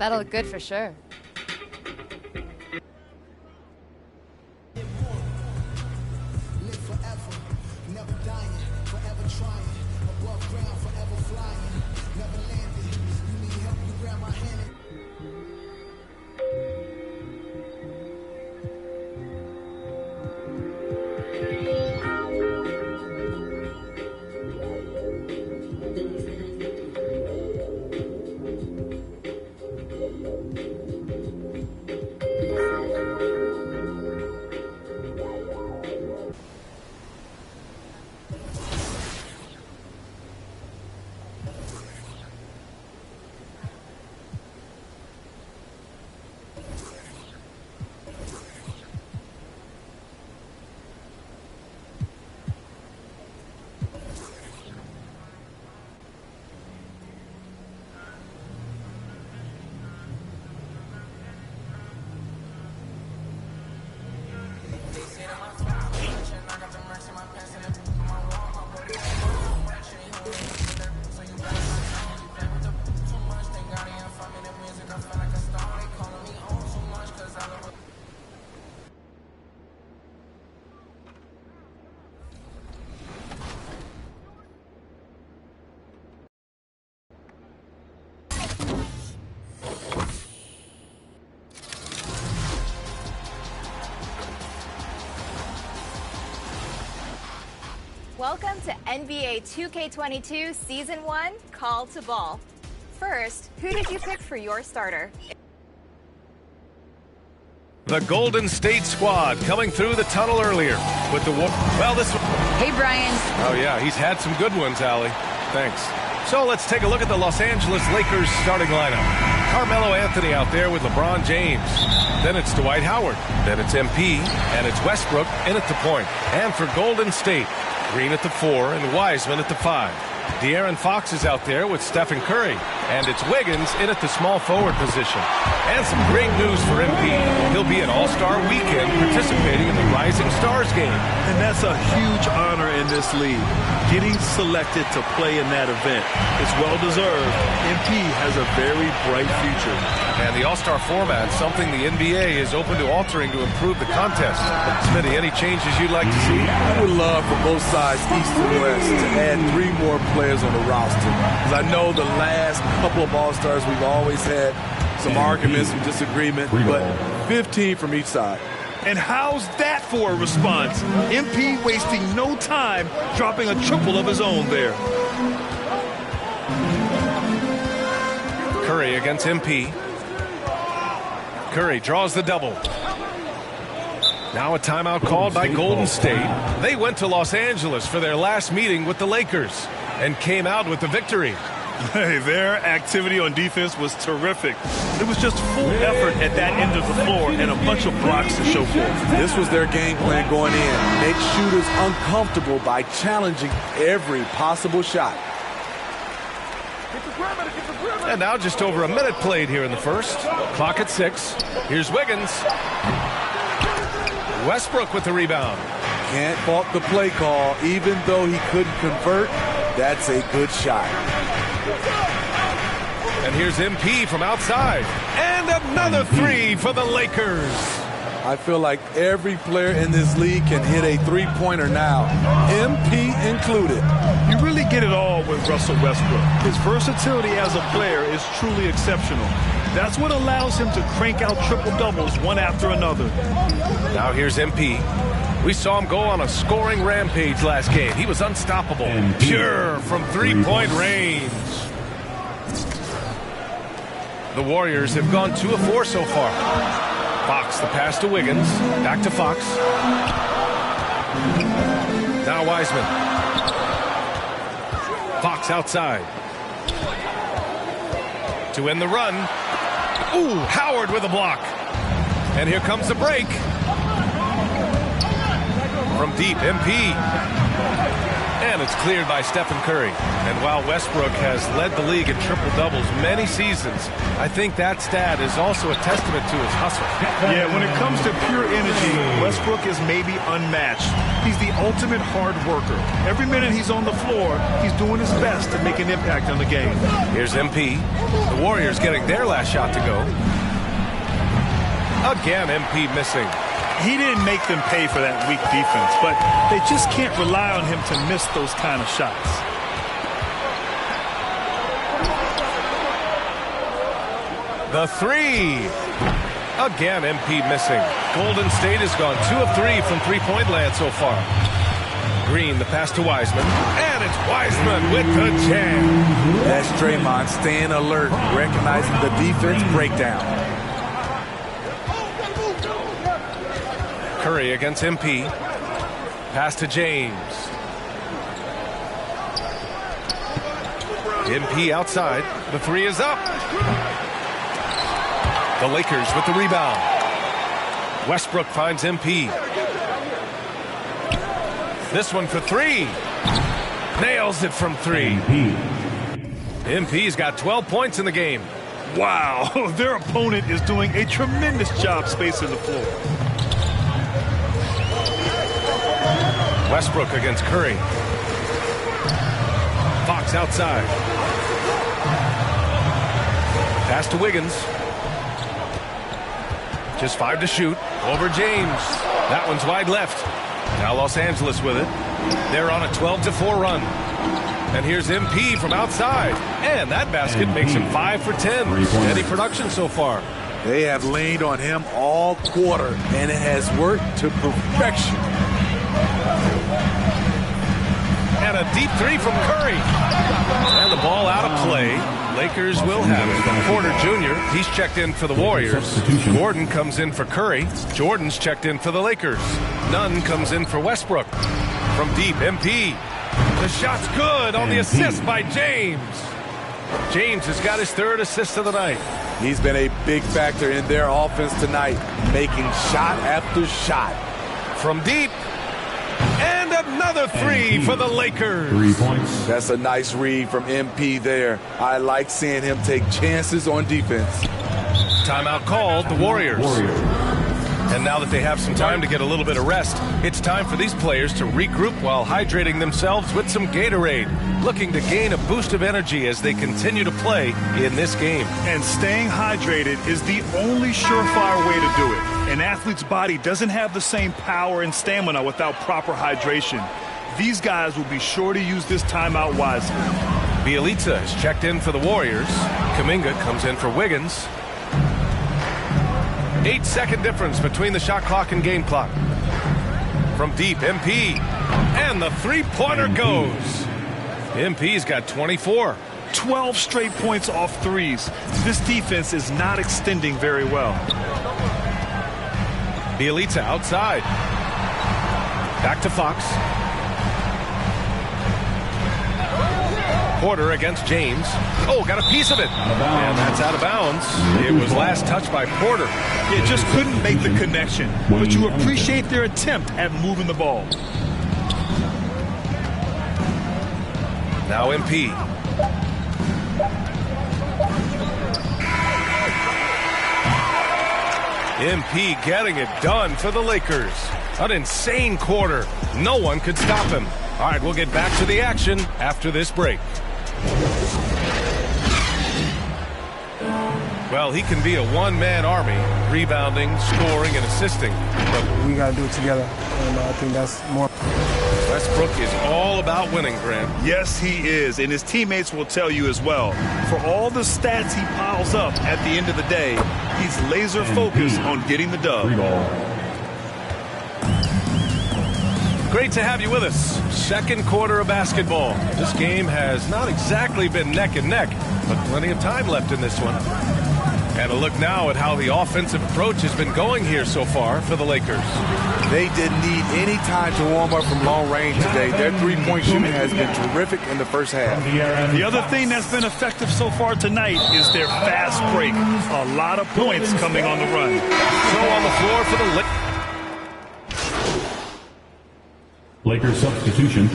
That'll look good for sure. Welcome to NBA 2K22 Season 1 Call to Ball. First, who did you pick for your starter? The Golden State squad coming through the tunnel earlier with the Hey, Brian. Oh, yeah, he's had some good ones, Allie. Thanks. So let's take a look at the Los Angeles Lakers starting lineup. Carmelo Anthony out there with LeBron James. Then it's Dwight Howard. Then it's MP. And it's Westbrook in at the point. And for Golden State, Green at the 4 and Wiseman at the 5. De'Aaron Fox is out there with Stephen Curry. And it's Wiggins in at the small forward position. And some great news for MP. He'll be an All-Star Weekend participating in the Rising Stars game. And that's a huge honor in this league. Getting selected to play in that event is well-deserved. MP has a very bright future. And the All-Star format, something the NBA is open to altering to improve the contest. Smitty, any changes you'd like to see? I would love for both sides, East and West, to add 3 more players on the roster. Because I know the last couple of All-Stars we've always had some arguments, some disagreement, but 15 from each side. And how's that for a response? MP wasting no time dropping a triple of his own there. Curry against MP. Curry draws the double. Now a timeout called by Golden State. They went to Los Angeles for their last meeting with the Lakers and came out with the victory. Hey, their activity on defense was terrific. It was just full effort at that end of the floor and a bunch of blocks to show for it. This was their game plan going in. Make shooters uncomfortable by challenging every possible shot. And now just over a minute played here in the first. Clock at 6. Here's Wiggins. Westbrook with the rebound. Can't fault the play call. Even though he couldn't convert, that's a good shot. And here's MP from outside. And another 3 for the Lakers. I feel like every player in this league can hit a three-pointer now, MP included. You really get it all with Russell Westbrook. His versatility as a player is truly exceptional. That's what allows him to crank out triple-doubles one after another. Now here's MP. We saw him go on a scoring rampage last game. He was unstoppable. Pure from three-point range. The Warriors have gone 2 of 4 so far. Fox, the pass to Wiggins. Back to Fox. Now Wiseman. Fox outside. To end the run. Ooh, Howard with a block. And here comes the break. From deep, MP. And it's cleared by Stephen Curry. And while Westbrook has led the league in triple-doubles many seasons, I think that stat is also a testament to his hustle. Yeah, when it comes to pure energy, Westbrook is maybe unmatched. He's the ultimate hard worker. Every minute he's on the floor, he's doing his best to make an impact on the game. Here's MP. The Warriors getting their last shot to go. Again, MP missing. He didn't make them pay for that weak defense, but they just can't rely on him to miss those kind of shots. The 3. Again, MP missing. Golden State has gone 2 of 3 from three-point land so far. Green, the pass to Wiseman. And it's Wiseman with the jam. That's Draymond staying alert, recognizing the defense breakdown. Curry against MP. Pass to James. MP outside. The 3 is up. The Lakers with the rebound. Westbrook finds MP. This one for 3. Nails it from 3. MP's got 12 points in the game. Wow, their opponent is doing a tremendous job spacing the floor. Westbrook against Curry. Fox outside. Pass to Wiggins. Just 5 to shoot. Over James. That one's wide left. Now Los Angeles with it. They're on a 12-4 run. And here's MP from outside. And that basket makes him 5 for 10. Steady production so far. They have leaned on him all quarter, and it has worked to perfection. deep three from Curry. And the ball out of play. Lakers will have it. Porter Jr., he's checked in for the Warriors. Gordon comes in for Curry. Jordan's checked in for the Lakers. Nunn comes in for Westbrook. From deep, MP. The shot's good on the assist by James. James has got his 3rd assist of the night. He's been a big factor in their offense tonight, making shot after shot. From deep. And another 3 for the Lakers. 3 points. That's a nice read from MP there. I like seeing him take chances on defense. Timeout called, the Warriors. And now that they have some time to get a little bit of rest, it's time for these players to regroup while hydrating themselves with some Gatorade, looking to gain a boost of energy as they continue to play in this game. And staying hydrated is the only surefire way to do it. An athlete's body doesn't have the same power and stamina without proper hydration. These guys will be sure to use this timeout wisely. Bielitsa is checked in for the Warriors. Kuminga comes in for Wiggins. 8-second difference between the shot clock and game clock. From deep, MP. And the three-pointer goes. MP's got 24. 12 straight points off threes. This defense is not extending very well. Bielitsa outside. Back to Fox. Porter against James. Oh, got a piece of it. And that's out of bounds. It was last touched by Porter. It just couldn't make the connection. But you appreciate their attempt at moving the ball. Now MP. MP getting it done for the Lakers. An insane quarter. No one could stop him. All right, we'll get back to the action after this break. Well, he can be a one-man army, rebounding, scoring, and assisting. But we got to do it together, and I think that's more. Westbrook is all about winning, Grant. Yes, he is, and his teammates will tell you as well. For all the stats he piles up at the end of the day, he's laser focused on getting the dub. Great to have you with us. Second quarter of basketball. This game has not exactly been neck and neck, but plenty of time left in this one. And a look now at how the offensive approach has been going here so far for the Lakers. They didn't need any time to warm up from long range today. Their three-point shooting has been terrific in the first half. The other thing that's been effective so far tonight is their fast break. A lot of points coming on the run. So on the floor for the Lakers substitution.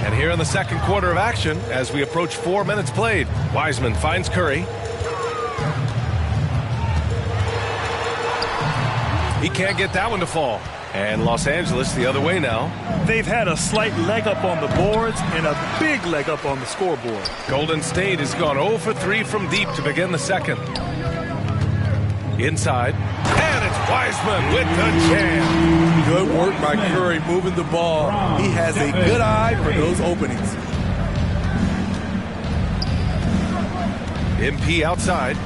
And here in the second quarter of action, as we approach 4 minutes played, Wiseman finds Curry. He can't get that one to fall. And Los Angeles the other way now. They've had a slight leg up on the boards and a big leg up on the scoreboard. Golden State has gone 0 for 3 from deep to begin the second. Inside, and it's Wiseman with the jam. Good work by Curry moving the ball. He has a good eye for those openings. MP outside.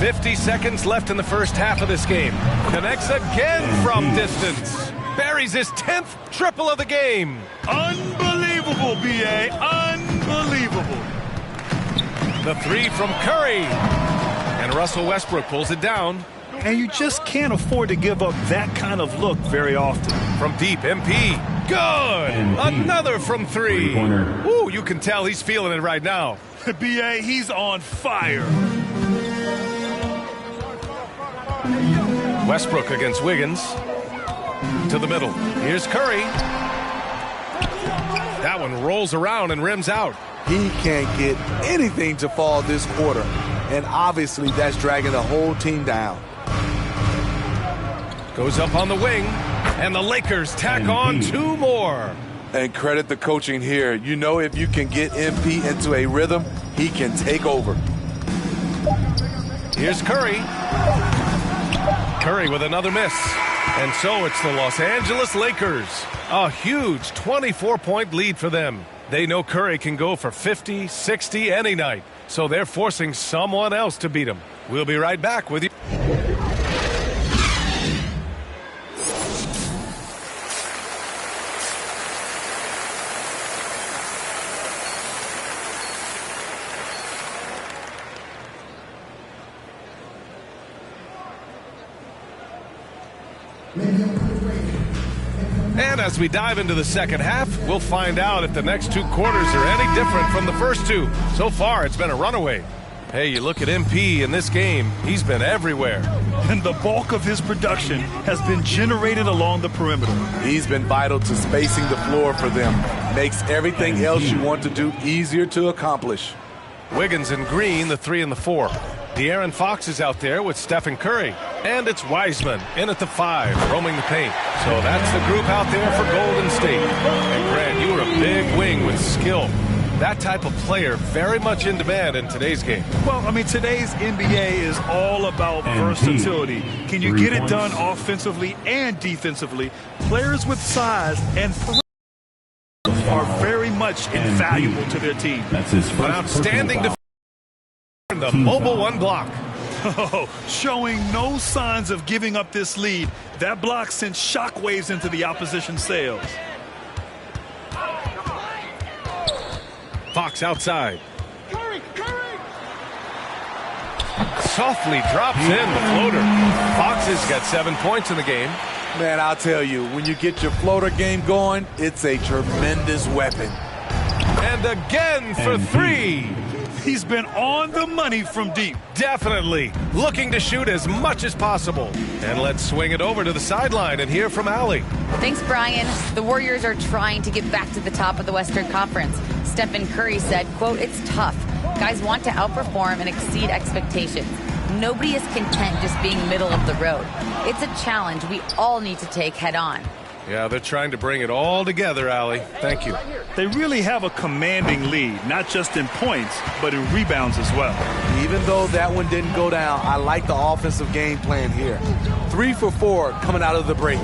50 seconds left in the first half of this game. Connects again from distance. Buries his 10th triple of the game. Unbelievable, B.A. Unbelievable. The three from Curry. And Russell Westbrook pulls it down. And you just can't afford to give up that kind of look very often. From deep, MP. Good. Another from three. Ooh, you can tell he's feeling it right now. B.A., he's on fire. Westbrook against Wiggins. To the middle. Here's Curry. That one rolls around and rims out. He can't get anything to fall this quarter. And obviously that's dragging the whole team down. Goes up on the wing. And the Lakers tack on two more. And credit the coaching here. You know, if you can get MP into a rhythm, he can take over. Here's Curry. Curry with another miss. And so it's the Los Angeles Lakers. A huge 24-point lead for them. They know Curry can go for 50, 60 any night. So they're forcing someone else to beat him. We'll be right back with you. And as we dive into the second half, we'll find out if the next two quarters are any different from the first two. So far, it's been a runaway. Hey, you look at MP in this game, he's been everywhere. And the bulk of his production has been generated along the perimeter. He's been vital to spacing the floor for them. Makes everything else you want to do easier to accomplish. Wiggins and Green, the 3 and the 4. De'Aaron Fox is out there with Stephen Curry. And it's Wiseman in at the 5, roaming the paint. So that's the group out there for Golden State. And Grant, you were a big wing with skill. That type of player very much in demand in today's game. Well, I mean, today's NBA is all about versatility. Can you get it done offensively and defensively? Players with size and are very much invaluable to their team. That's his first outstanding defense. The mobile one block. Oh, showing no signs of giving up this lead. That block sent shockwaves into the opposition sails. Fox outside. Curry. Softly drops in the floater. Fox has got 7 points in the game. Man, I'll tell you, when you get your floater game going, it's a tremendous weapon. And again for 3. He's been on the money from deep. Definitely. Looking to shoot as much as possible. And let's swing it over to the sideline and hear from Allie. Thanks, Brian. The Warriors are trying to get back to the top of the Western Conference. Stephen Curry said, quote, "It's tough. Guys want to outperform and exceed expectations. Nobody is content just being middle of the road. It's a challenge we all need to take head on." Yeah, they're trying to bring it all together, Allie. Thank you. They really have a commanding lead, not just in points, but in rebounds as well. Even though that one didn't go down, I like the offensive game plan here. 3 for 4 coming out of the break.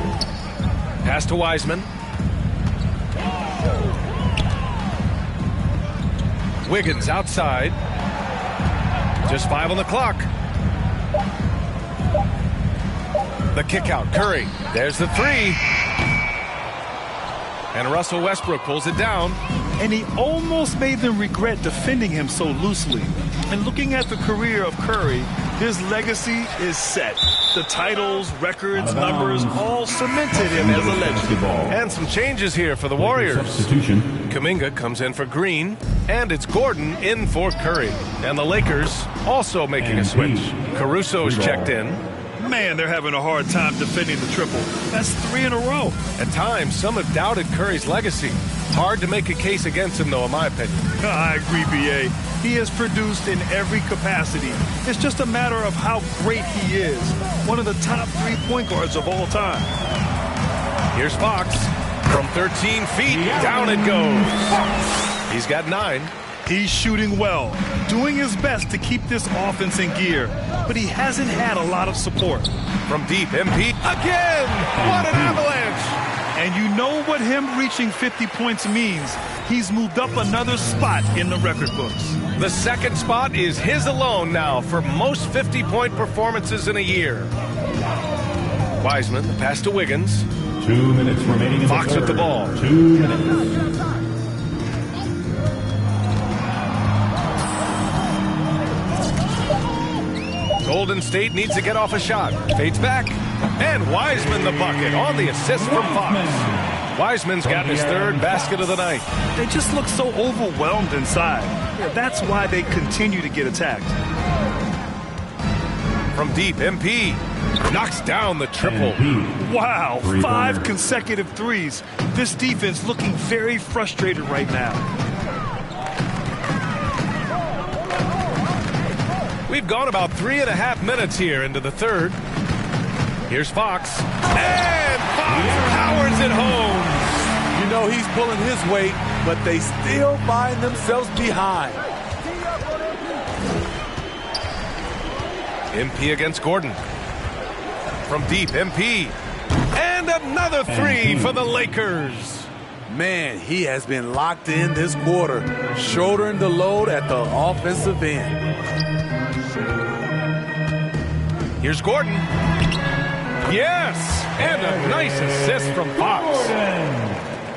Pass to Wiseman. Wiggins outside. Just 5 on the clock. The kick out. Curry. There's the 3. And Russell Westbrook pulls it down. And he almost made them regret defending him so loosely. And looking at the career of Curry, his legacy is set. The titles, records, numbers all cemented him as a legend. And some changes here for the Warriors. Substitution. Kuminga comes in for Green. And it's Gordon in for Curry. And the Lakers also making a switch. Caruso's checked in. Man, they're having a hard time defending the triple. That's 3 in a row. At times, some have doubted Curry's legacy. Hard to make a case against him, though, in my opinion. I agree, B.A. He has produced in every capacity. It's just a matter of how great he is. One of the top 3 point guards of all time. Here's Fox. From 13 feet, down it goes. He's got 9. He's shooting well, doing his best to keep this offense in gear, but he hasn't had a lot of support. From deep, MP again! What an avalanche! And you know what him reaching 50 points means. He's moved up another spot in the record books. The second spot is his alone now for most 50-point performances in a year. Wiseman, the pass to Wiggins. 2 minutes remaining in Fox the with the ball. 2 minutes. Golden State needs to get off a shot. Fades back. And Wiseman the bucket on the assist from Fox. Wiseman's got his 3rd basket of the night. They just look so overwhelmed inside. That's why they continue to get attacked. From deep, MP knocks down the triple. Wow, 5 consecutive threes. This defense looking very frustrated right now. We've gone about 3.5 minutes here into the 3rd. Here's Fox. And Fox powers it home. You know he's pulling his weight, but they still find themselves behind. MP against Gordon. From deep, MP. And another 3 for the Lakers. Man, he has been locked in this quarter, shouldering the load at the offensive end. Here's Gordon. Yes! And a nice assist from Fox.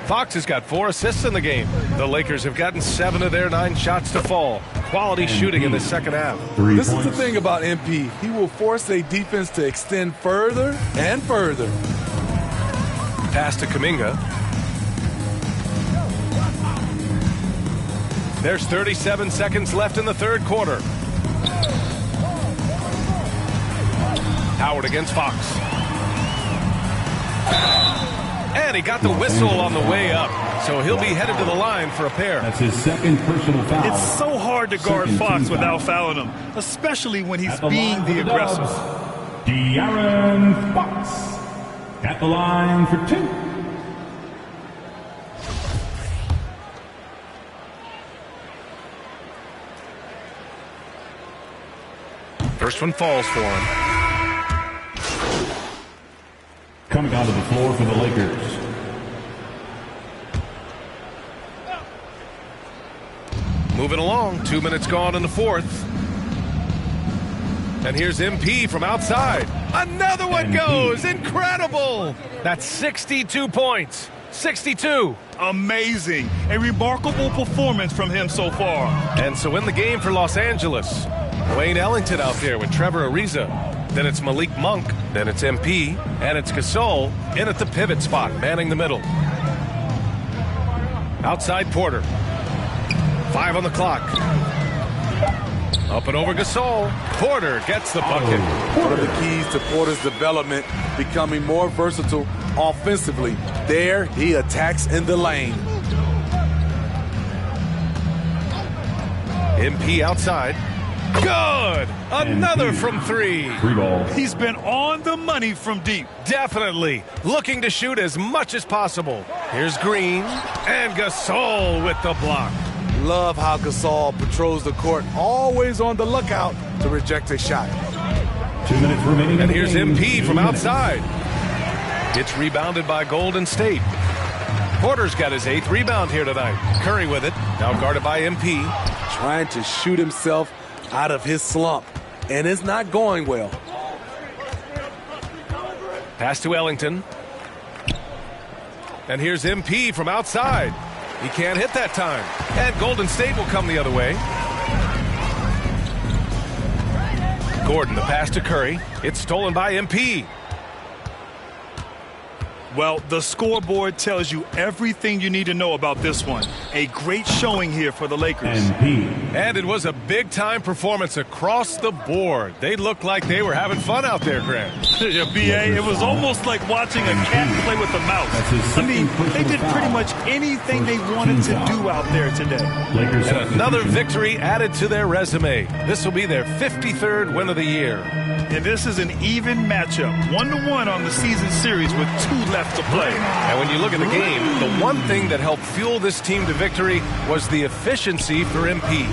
Fox has got 4 assists in the game. The Lakers have gotten 7 of their 9 shots to fall. Quality shooting in the second half. This is the thing about MP. He will force a defense to extend further and further. Pass to Kuminga. There's 37 seconds left in the third quarter. Howard against Fox. And he got the whistle on the way up, so he'll be headed to the line for a pair. That's his second personal foul. It's so hard to guard Fox without fouling him, especially when he's being the aggressor. De'Aaron Fox at the line for 2. First one falls for him. Coming onto the floor for the Lakers. Moving along, 2 minutes gone in the fourth. And here's MP from outside. Another one goes! Incredible! That's 62 points. 62. Amazing. A remarkable performance from him so far. And so in the game for Los Angeles, Wayne Ellington out there with Trevor Ariza. Then it's Malik Monk. Then it's MP. And it's Gasol in at the pivot spot, manning the middle. Outside Porter. 5 on the clock. Up and over Gasol. Porter gets the bucket. One of the keys to Porter's development, becoming more versatile offensively. There, he attacks in the lane. MP outside. Good! Another from 3. Free ball. He's been on the money from deep. Definitely. Looking to shoot as much as possible. Here's Green. And Gasol with the block. Love how Gasol patrols the court, always on the lookout to reject a shot. 2 minutes remaining. And here's MP from outside. It's rebounded by Golden State. Porter's got his 8th rebound here tonight. Curry with it. Now guarded by MP. Trying to shoot himself out of his slump, and it's not going well. Pass to Ellington. And here's MP from outside. He can't hit that time. And Golden State will come the other way. Gordon, the pass to Curry. It's stolen by MP. Well, the scoreboard tells you everything you need to know about this one. A great showing here for the Lakers. And it was a big-time performance across the board. They looked like they were having fun out there, Grant. Yeah, B.A., it was almost like watching a cat play with a mouse. I mean, they did pretty much anything they wanted to do out there today. And another victory added to their resume. This will be their 53rd win of the year. And this is an even matchup, 1-1 on the season series with 2 left to play. And when you look at the game, the one thing that helped fuel this team to victory was the efficiency for MP.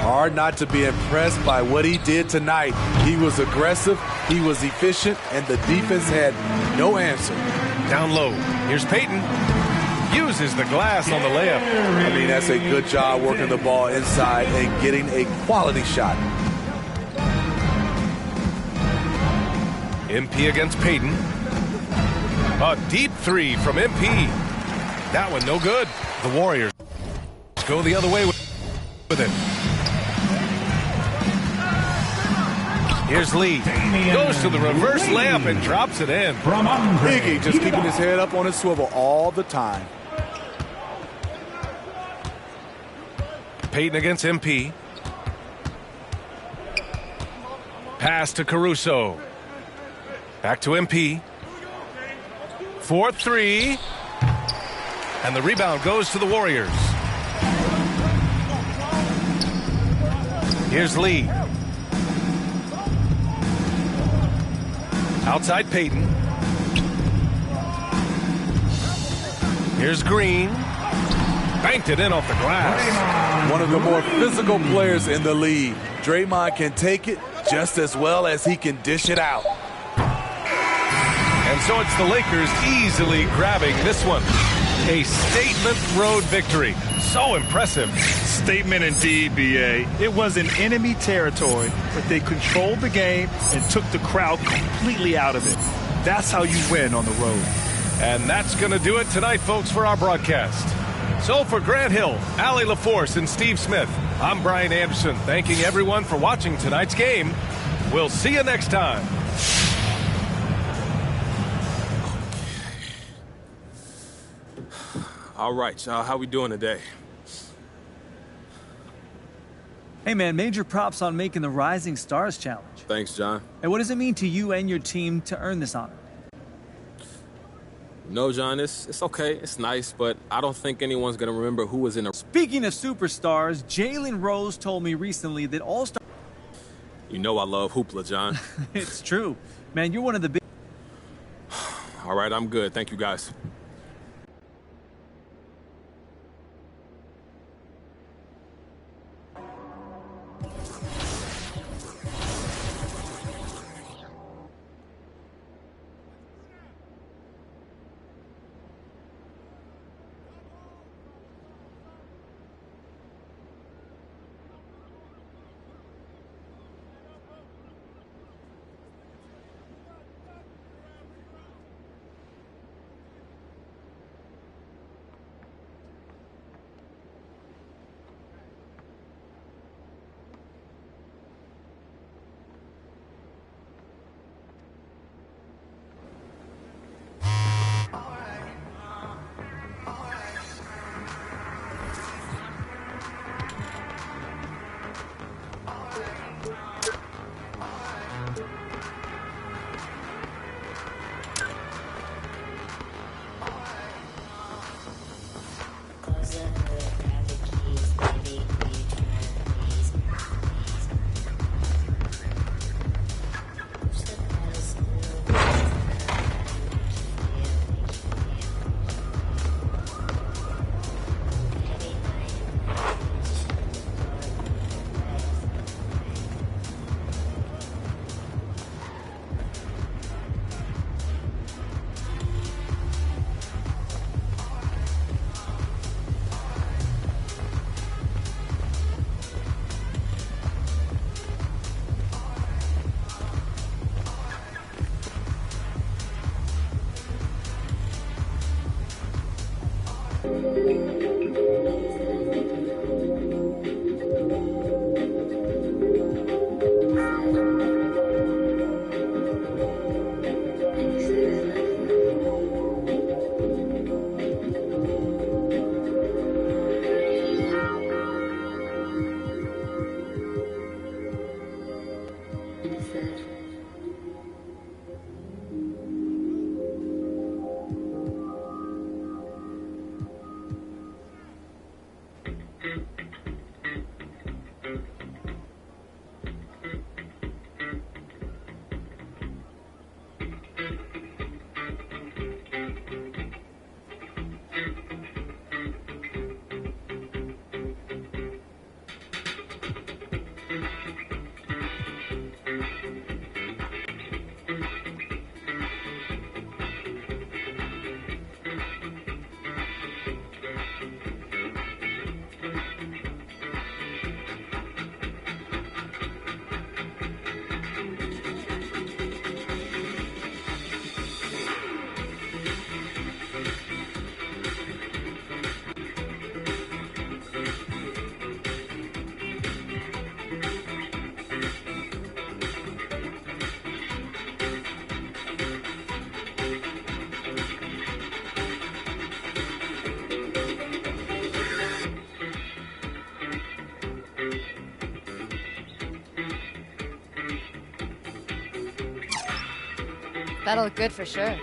Hard not to be impressed by what he did tonight. He was aggressive, he was efficient, and the defense had no answer. Down low, here's Payton. Uses the glass on the layup. I mean, that's a good job working the ball inside and getting a quality shot. MP against Payton. A deep 3 from MP. That one no good. The Warriors go the other way with it. Here's Lee. Goes to the reverse layup and drops it in. Iggy just keeping his head up on his swivel all the time. Payton against MP. Pass to Caruso. Back to MP. 4-3. And the rebound goes to the Warriors. Here's Lee. Outside Payton. Here's Green. Banked it in off the glass. One of the more physical players in the league. Draymond can take it just as well as he can dish it out. And so it's the Lakers easily grabbing this one. A statement road victory. So impressive. Statement indeed, B.A. It was in enemy territory, but they controlled the game and took the crowd completely out of it. That's how you win on the road. And that's going to do it tonight, folks, for our broadcast. So for Grant Hill, Allie LaForce, and Steve Smith, I'm Brian Anderson, thanking everyone for watching tonight's game. We'll see you next time. All right, y'all, how we doing today? Hey, man, major props on making the Rising Stars Challenge. Thanks, John. And what does it mean to you and your team to earn this honor? No, John, it's okay. It's nice, but I don't think anyone's going to remember who was in a... Speaking of superstars, Jalen Rose told me recently that All-Star... You know I love hoopla, John. It's true. Man, you're one of the big... All right, I'm good. Thank you, guys. That'll look good for sure.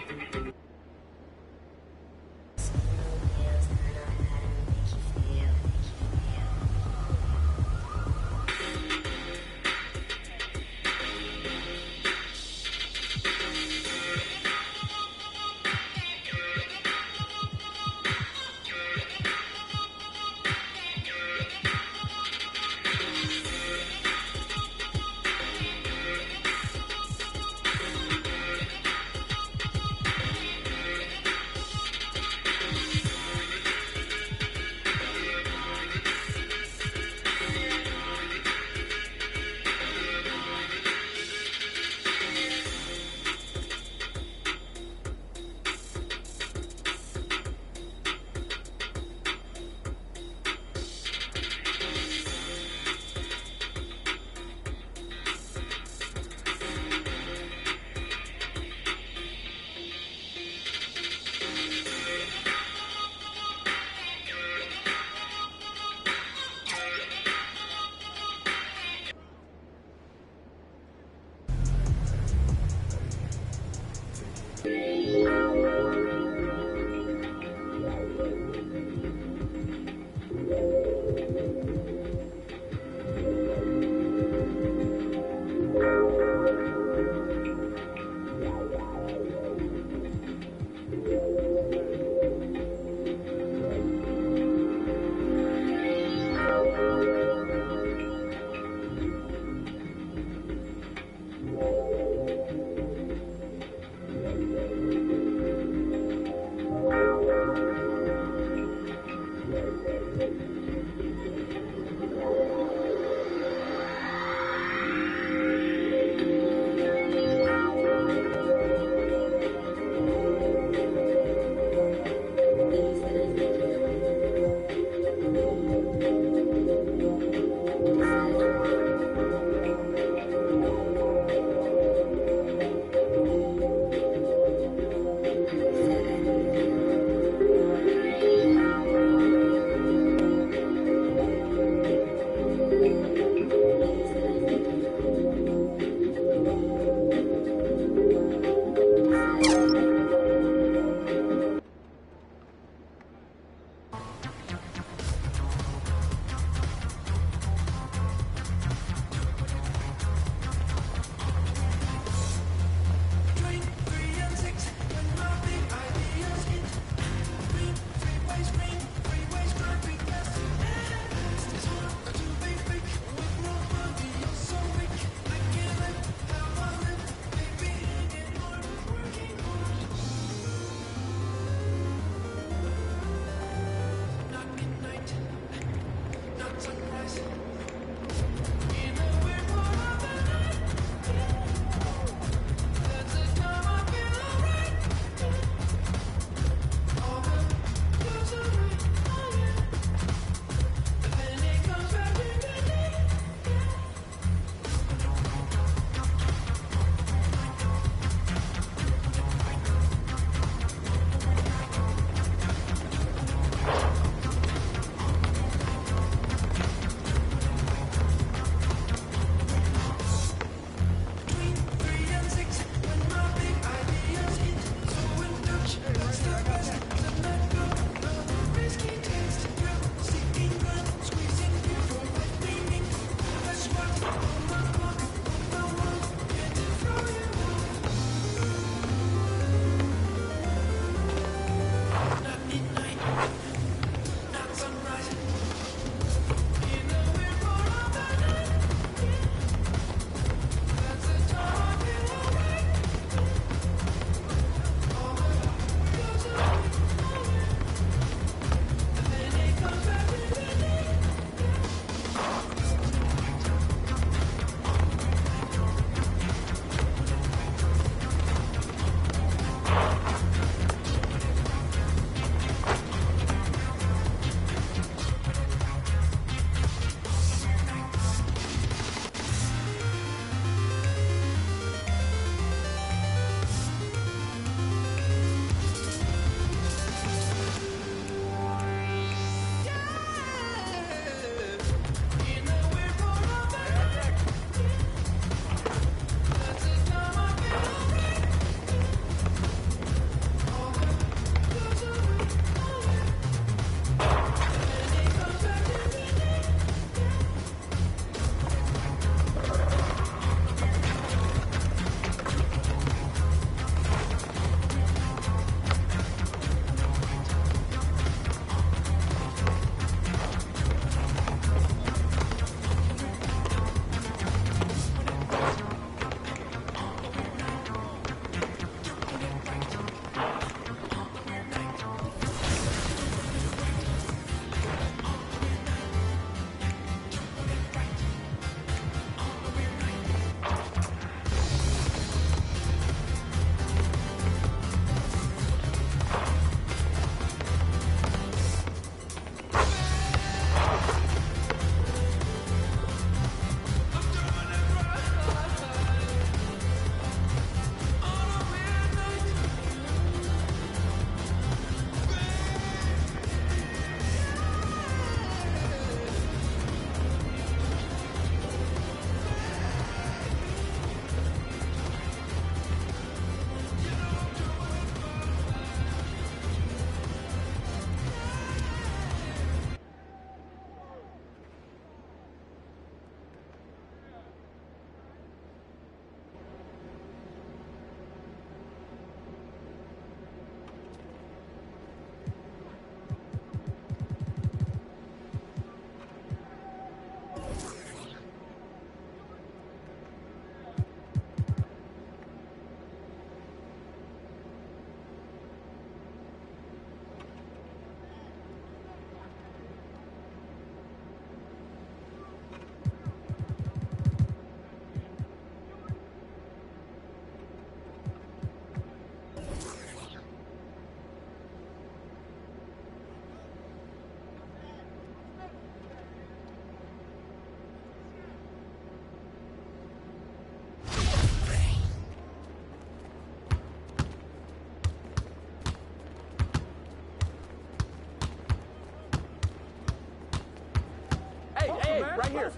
here.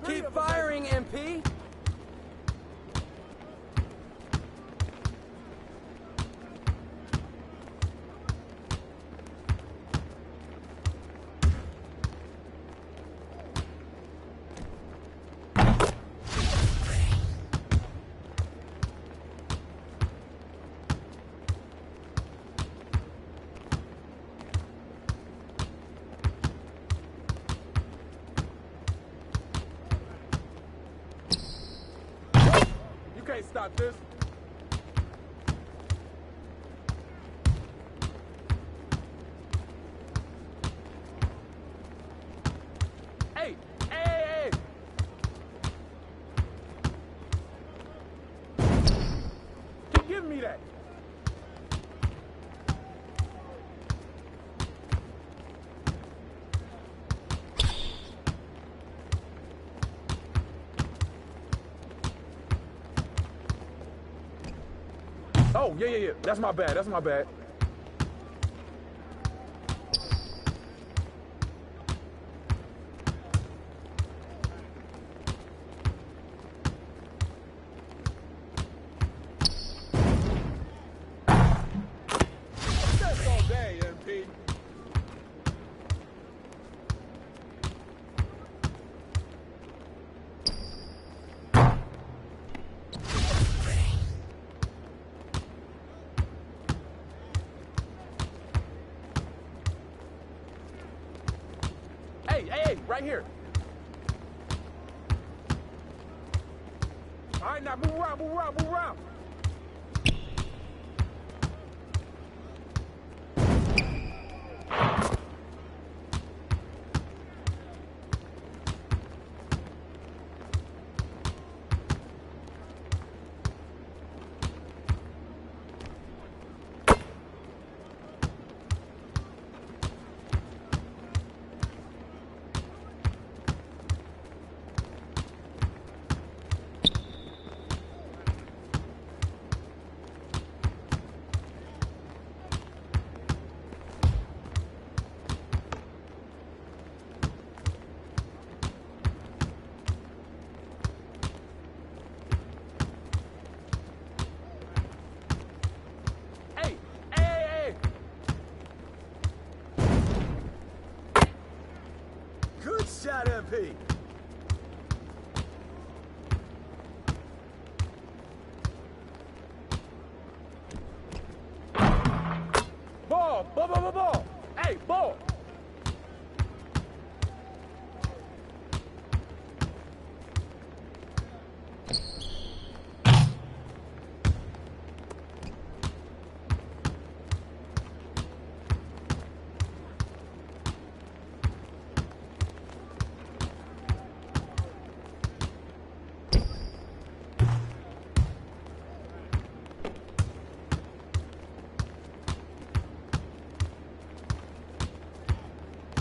Keep firing, MP. You can't stop this. Hey, hey, hey, hey. Keep giving me that. Oh, yeah. That's my bad. That's my bad. That's all day, MP. Hey, right here. All right, now move around. Good shot, MP. Ball. Hey, ball.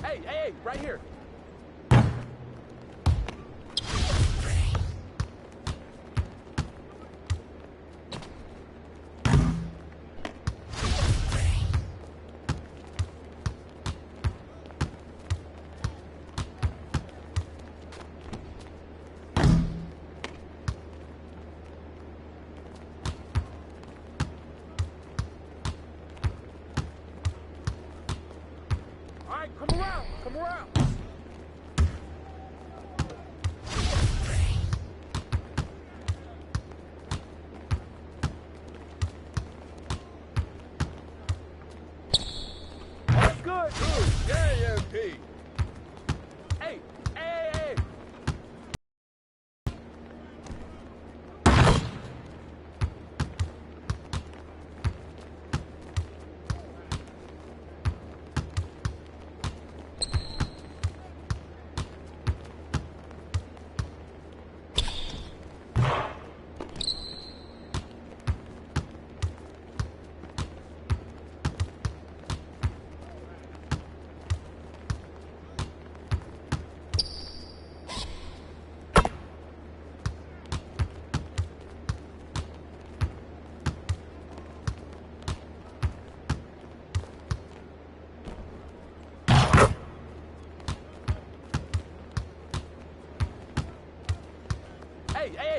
Hey, right here. All right, come around. That's good. Yeah, MP. Hey.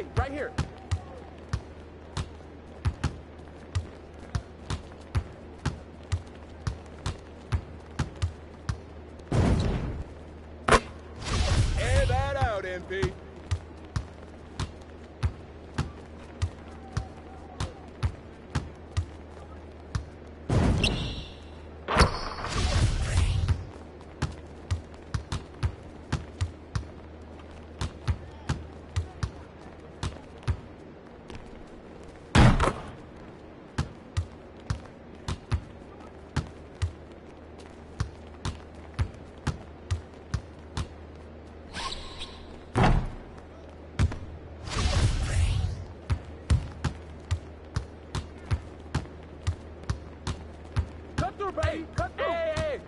hey, right here. Air that out, MP. Cut through, baby. Cut through. Hey, hey.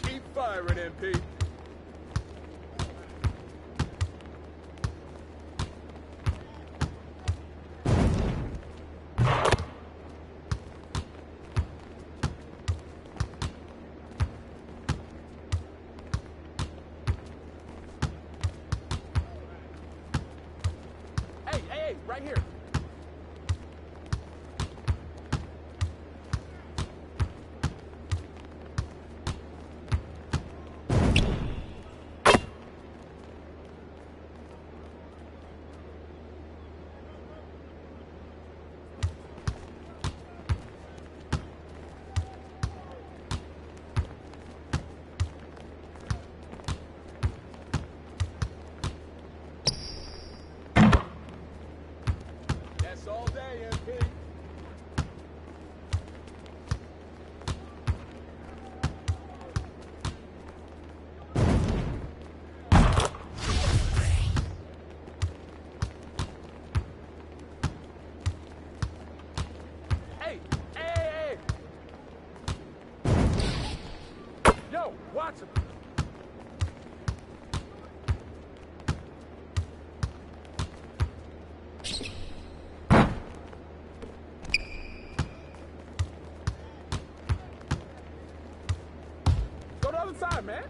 Keep firing, MP. Hey, hey, hey, right here. That's all day, MP. Hey, hey, hey. Yo, watch him. Go to the other side, man.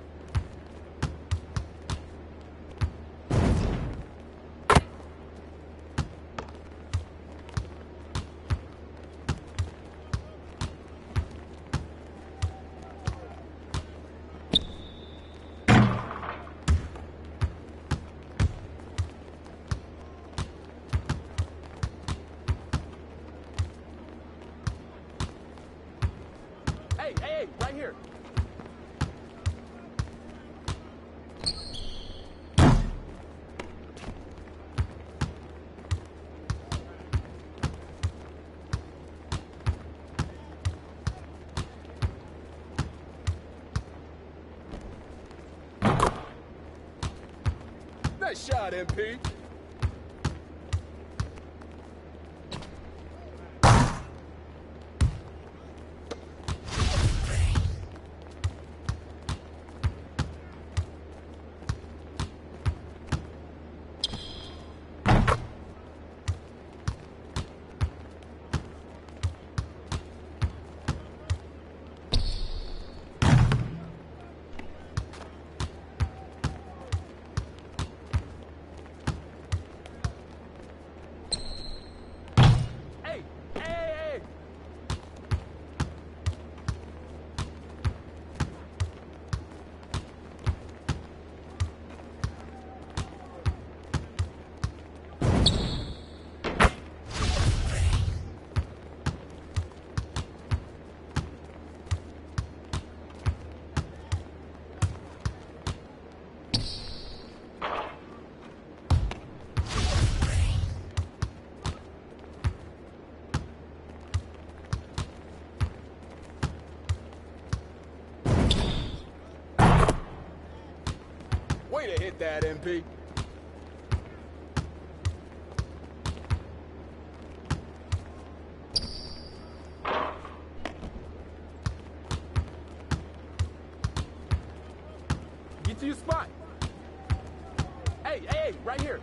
Hey, hey, hey, right here. Nice shot, MP. Hey, hey, hey. Way to hit that, MP. to your spot. Hey, right here.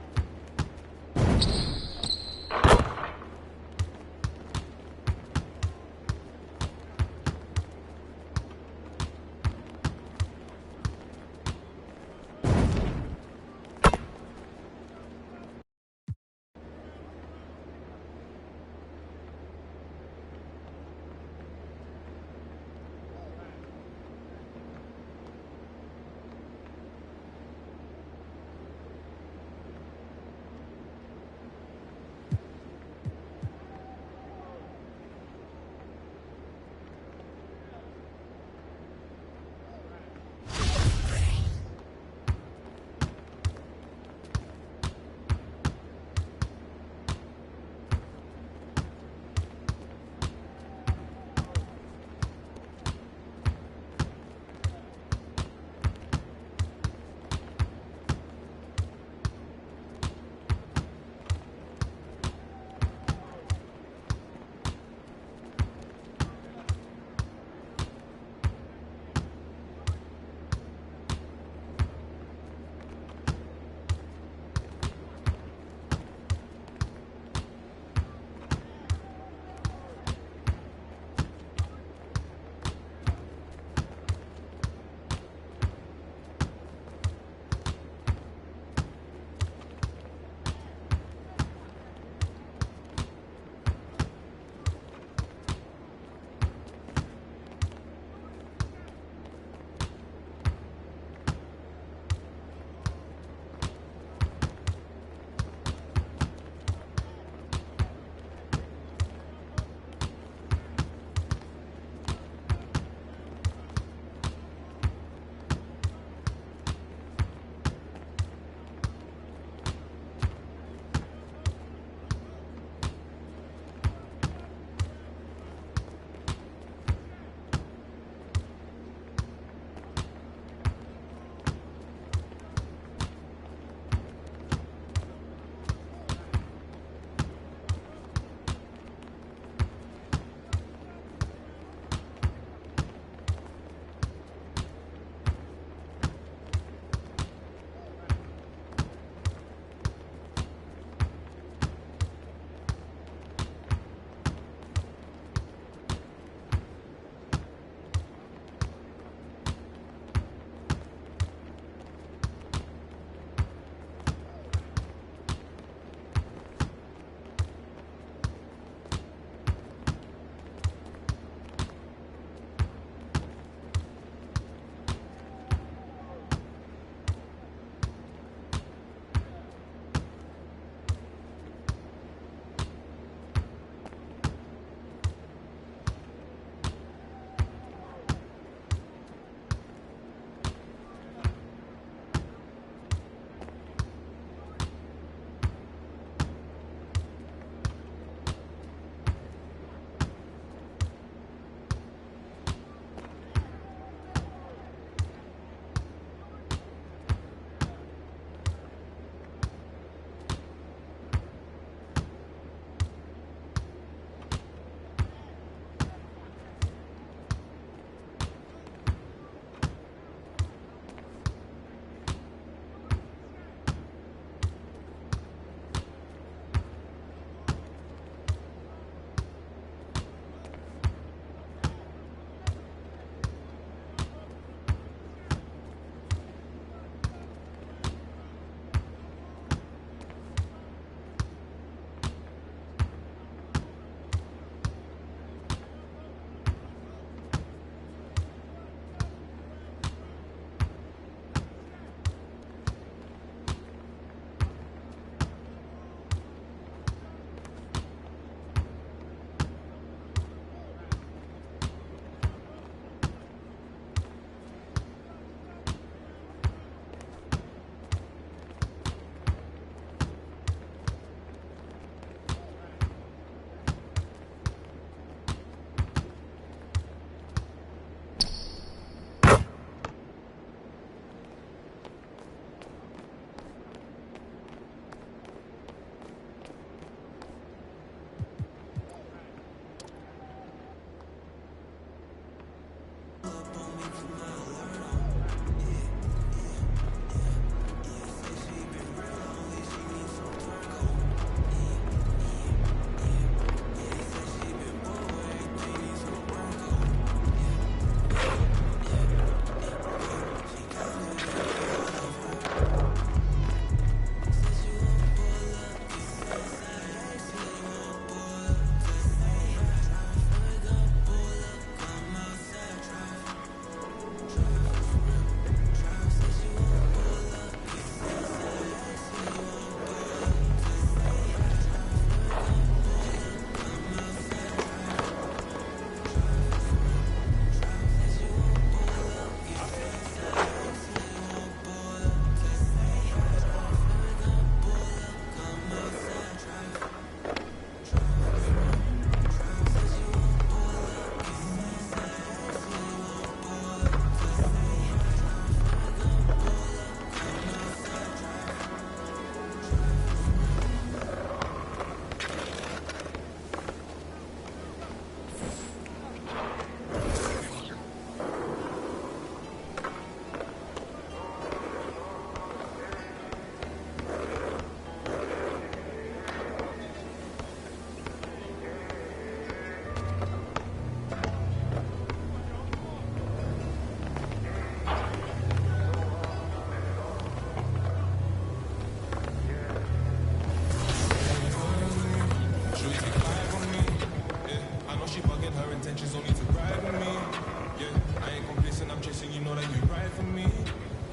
ride for me.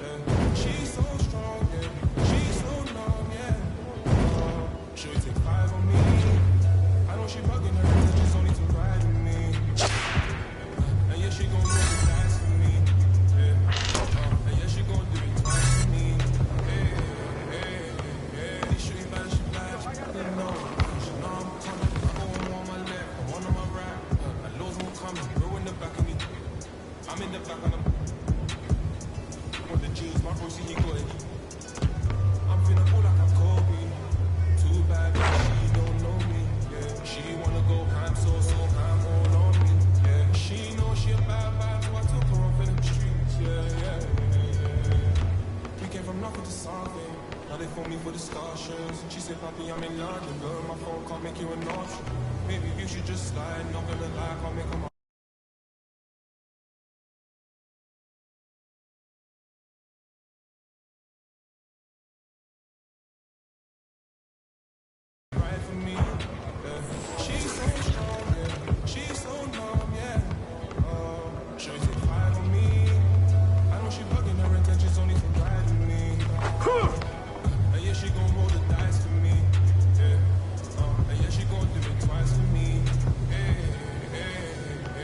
Yeah. She's so strong, yeah. She's so numb, yeah. She'll take 5 on me. I know she bugging her intentions only to ride with me. And yeah, she gon' do the dice for me. Yeah. And yeah, she gon' do it twice for me. Hey, hey, hey. She shooting bad, she bad, she didn't know. She know I'm coming. I go on my left, I'm on my right. I lose won't come, bro in the back of me. I'm in the back of them. With the jeans, my bro, see he got it. I'm feeling cool like I'm Kobe. Too bad, but she don't know me. Yeah, she wanna go ham, so ham all on me. Yeah, she know she a bad, so I took her off in the streets. Yeah. We came from nothing to something. Now they phone me for discussions. She said, Papi, I'm in London, girl. My phone can't make you an option. Maybe you should just slide. Not gonna lie, I'll make them. Right for me. Yeah. She's so strong, yeah. She's so numb, yeah. She'll take 5 on me. I know she bugging her intentions only to ride with me. And yeah, she gon' roll the dice for me. Yeah. And yeah, she gon' do it twice for me. Hey, hey.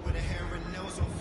With a hair and nails on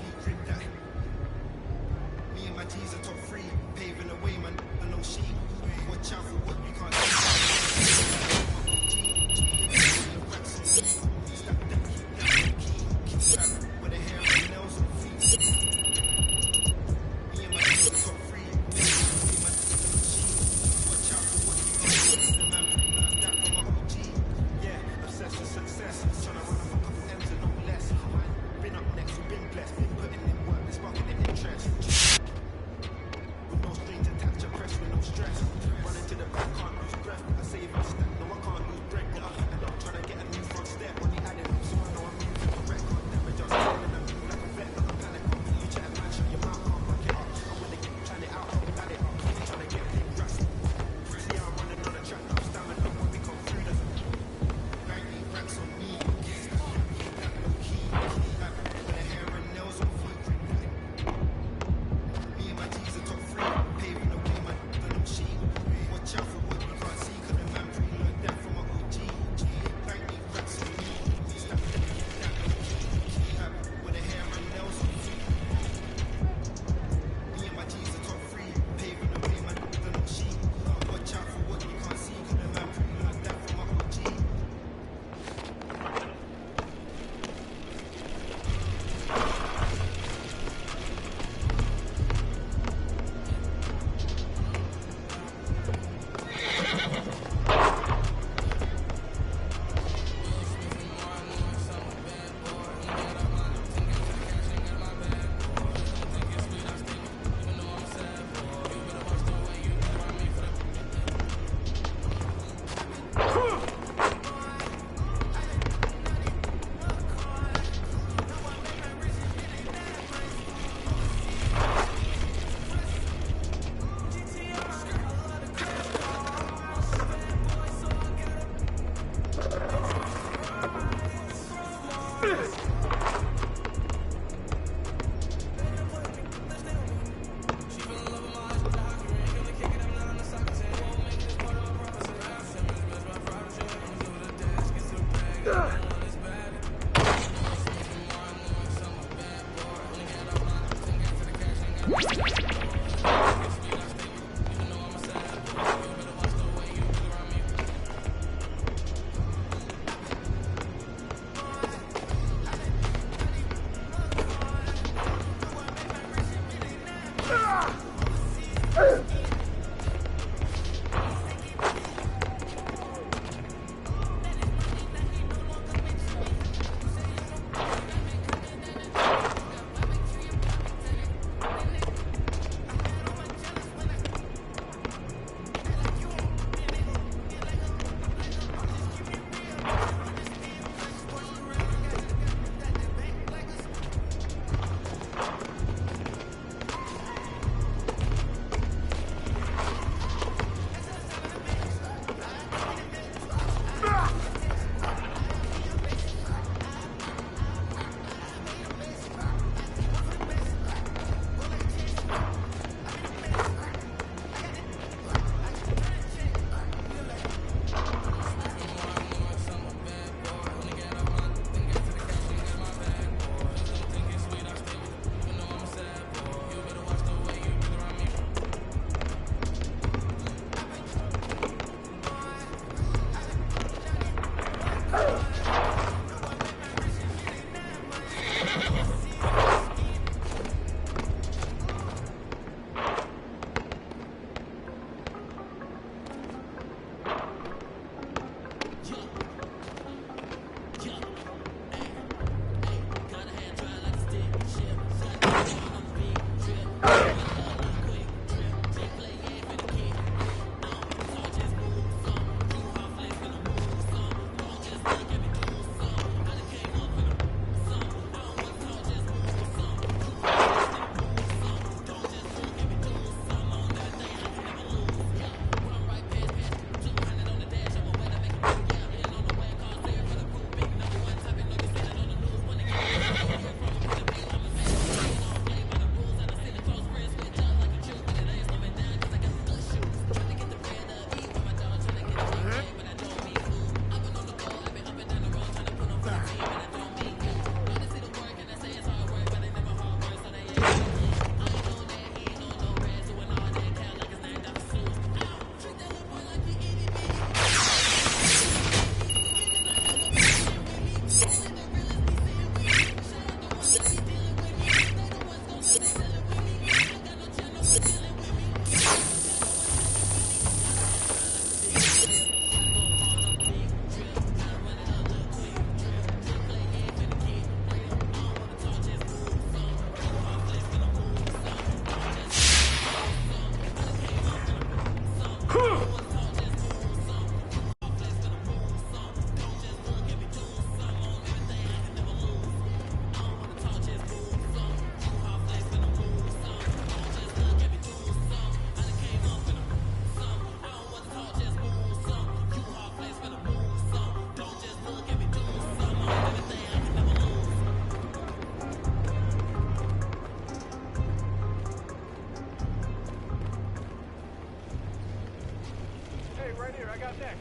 right here. I got next.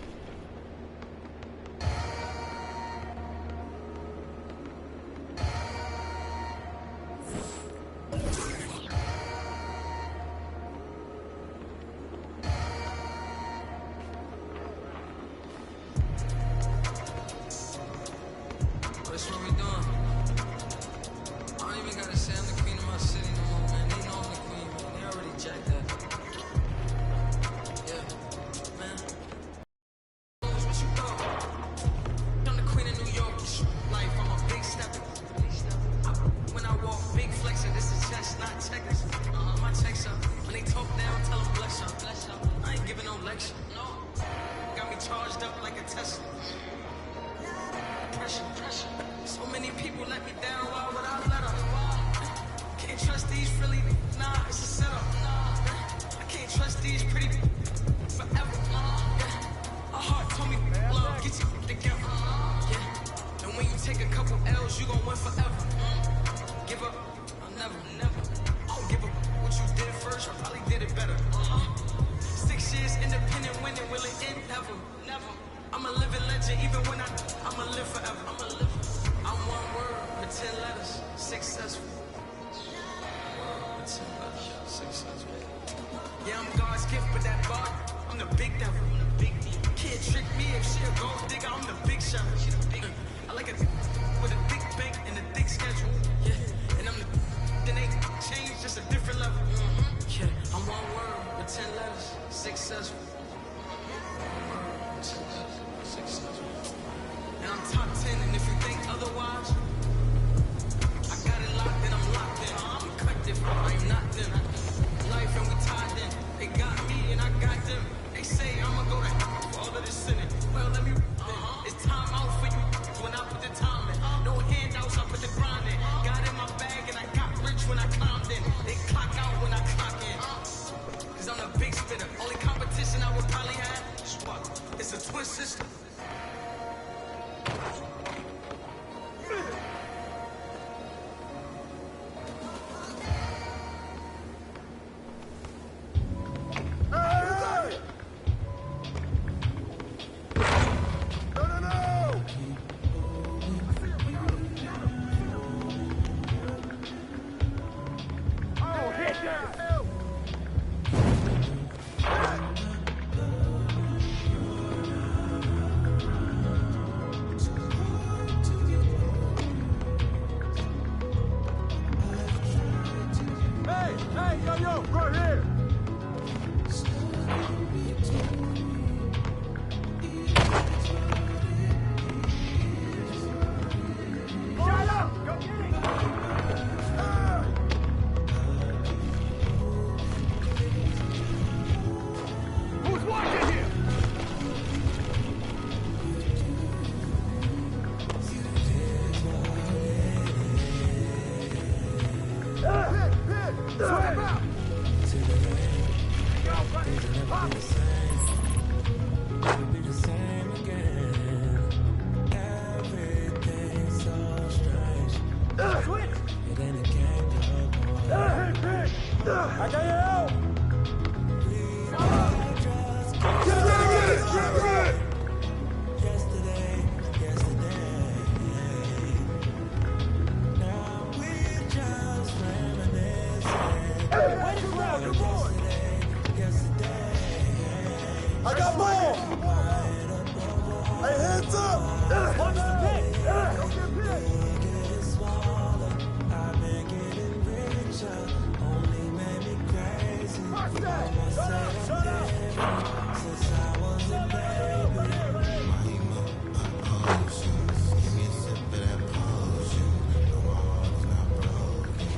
That's what we doing. I don't even gotta say I'm the queen of my city no more, man. They know I'm the queen, man. They already jacked that. Yeah, man. What you thought? I'm the queen of New York. Life, I'm a big stepper. When I walk, big flexer. This is chess, not checkers. My checks up. When they talk down, tell them bless up. I ain't giving no lecture. No. Got me charged up like a Tesla. Pressure. So many people let me down, why would I let up? Can't trust these Philly, nah, it's a setup. I can't trust these pretty forever. My heart told me, love, get you together. Yeah. And when you take a couple L's, you gon' win forever. Give up, I'll never. I don't give up what you did first, I probably did it better. 6 years independent, winning, will it end? Never. I'm a living legend, even when I'ma live forever. I'm one word with 10 letters, successful. With 10 letters, successful. Yeah, I'm God's gift, but that bar, I'm the big devil. Can't trick me if she a gold digger, I'm the big shot. I like a with a big bank and a thick schedule. Yeah, and I'm the then they change, just a different level. Yeah, I'm one word with 10 letters, successful. And I'm top 10, and if you think otherwise, I got it locked and I'm locked in. I'm cut different, I am not them. Life and we tied in. They got me and I got them. They say I'ma go to for all of this sinning. Well, let me it's time out for you when I put the time in. No handouts, I put the grind in. Got in my bag and I got rich when I climbed in. They clock out when I clock in. Cause I'm the big spinner. Only competition I would probably have is what? It's a twin sister. I got more! Hey, hands up! Watch the pick! Watch that! Shut up! Since I was a baby, give me a sip of that potion. No, my heart is not broken,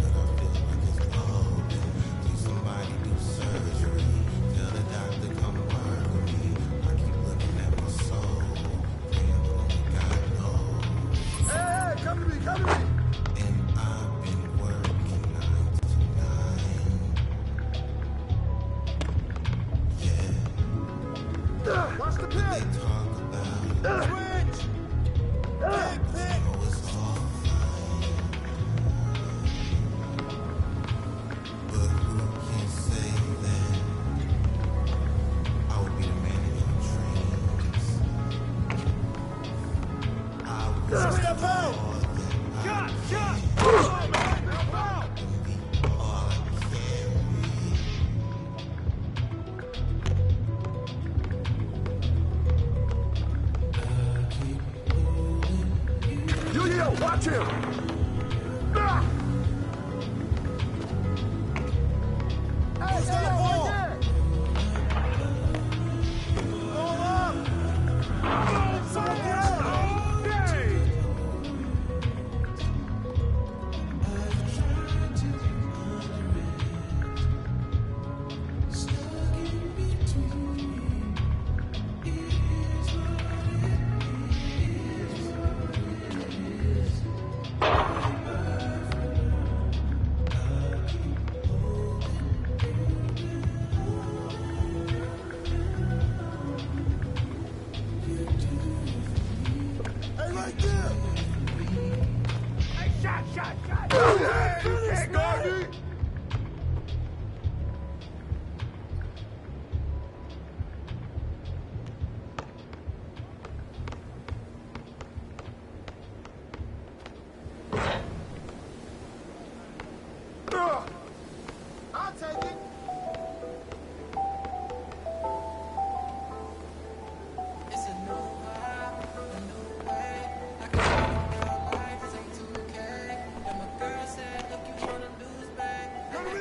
but I feel like it's broken. Need somebody do surgery. Tell the doctor come work with me. I keep looking at my soul, praying but only God knows. Hey, come to me, come to me. And I've been working 9 to 9. Yeah. Watch the pick. They talk about switch. Pick, pick. Oh, it's all fine. But who can say that I would be the man in your Watch him. Ah! Hey, stay the ball. Roll up. I'll take it. It's a new vibe, a new way. I can see real life, this ain't 2K. And my girl said, look, you wanna lose, babe. Come to me,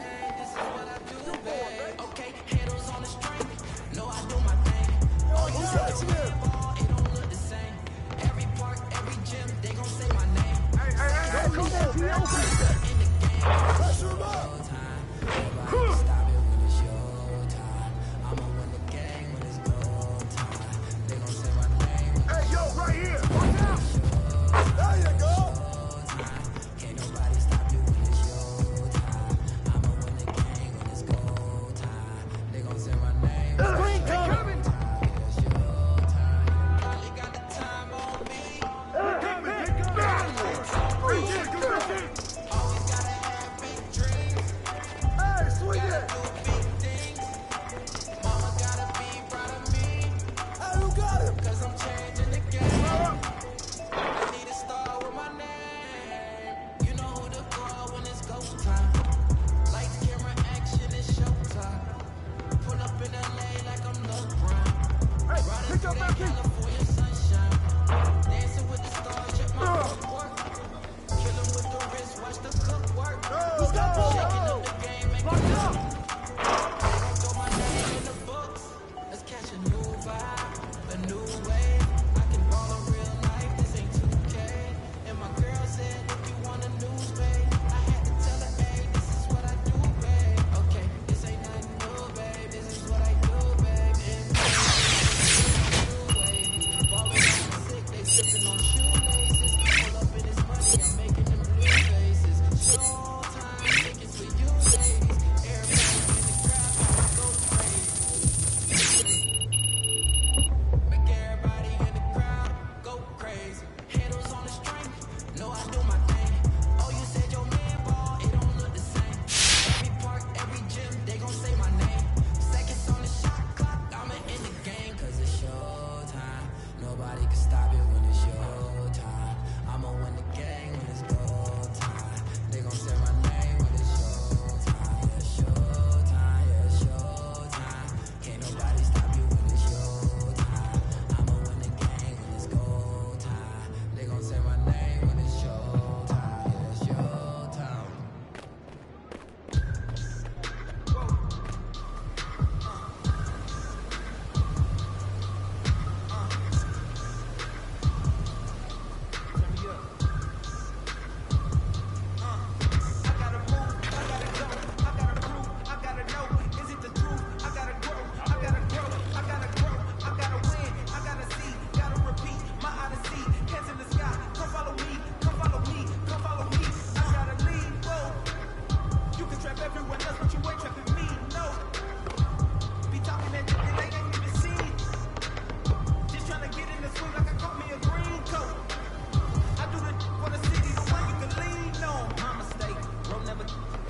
hey, this is what I do, babe. Okay, handles on the string. No, I do my thing. Oh, you said ball, it don't look the same. Every park, every gym, they gon' say my name. Hey, come on, T.O. In the game, pressure him up. nobody stop it when it's your time. I'ma win the game when it's go time. They gon' say my name. Hey, yo, right here. Watch out. There you go. Can't nobody stop you when it's your time. I'ma win the game when it's go time. They gon' say my name. Screen coming. It's your time. Probably got the time on me. Always gotta have big dreams. Hey, swing it. Do big things. Mama gotta be proud of me. Hey, who got him? Cause I'm changing the game. I need a star with my name. You know who to call when it's go time. Lights, camera, action, it's showtime. Pull up in LA like I'm LeBron. Hey, Riding pick through up that that key. California sunshine. Dancing with the stars, check my footwork. Killing with the wrist, watch the cook work. Who's got ball? Shaking up the game, make Lock it it up. they gon' throw my name in the books. Let's catch a new vibe, a new wave. I can ball in real life, this ain't 2K. And my girl said, if you want a new babe, I had to tell her, hey, this is what I do, babe. Okay, this ain't nothing new, babe. This is what I do, babe. And ballin' on the sick, they sippin' on shoelaces. Pull up in this money, I'm making them blue faces. Showtime, tickets for you, ladies. Everybody in the crowd, go crazy. Make everybody in the crowd go crazy. Handles on the string, know I do my thing. Oh, you said your man ball, it don't look the same. Every park, every gym, they gon' say my name. Seconds on the shot clock, I'm in the game. Cause it's showtime, nobody can stop it when it's your time. I'ma win the game when it's go time. They gon' say my name when it's showtime. Yeah, showtime, yeah, showtime. Can't nobody stop you when it's your time. I'ma win the game when it's go time. They gon' say my name when it's showtime. Yeah, it's your time. Everyone else, but you ain't trapping me, no. Be talking that shit that they ain't even seen. Just tryna get in the swing like I caught me a green coat. I do the for the city, the one you can lean on. My mistake, bro, never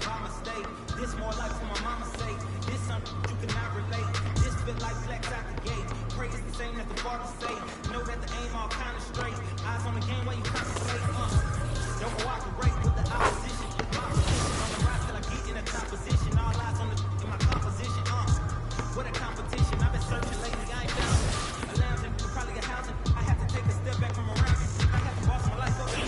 my mistake. This more life for my mama's sake. This something you cannot relate. This feel like flex out the gate. Pray it's the same as the father say. Know that the aim all kinda straight. Eyes on the game while you contemplate. Don't cooperate with the opposition. My position on the rise till I get in the top position. All eyes on the in my composition. What a competition. I've been searching lately. I ain't found it. A lounging, probably a housing. I have to take a step back from around it. I got to boss my life up.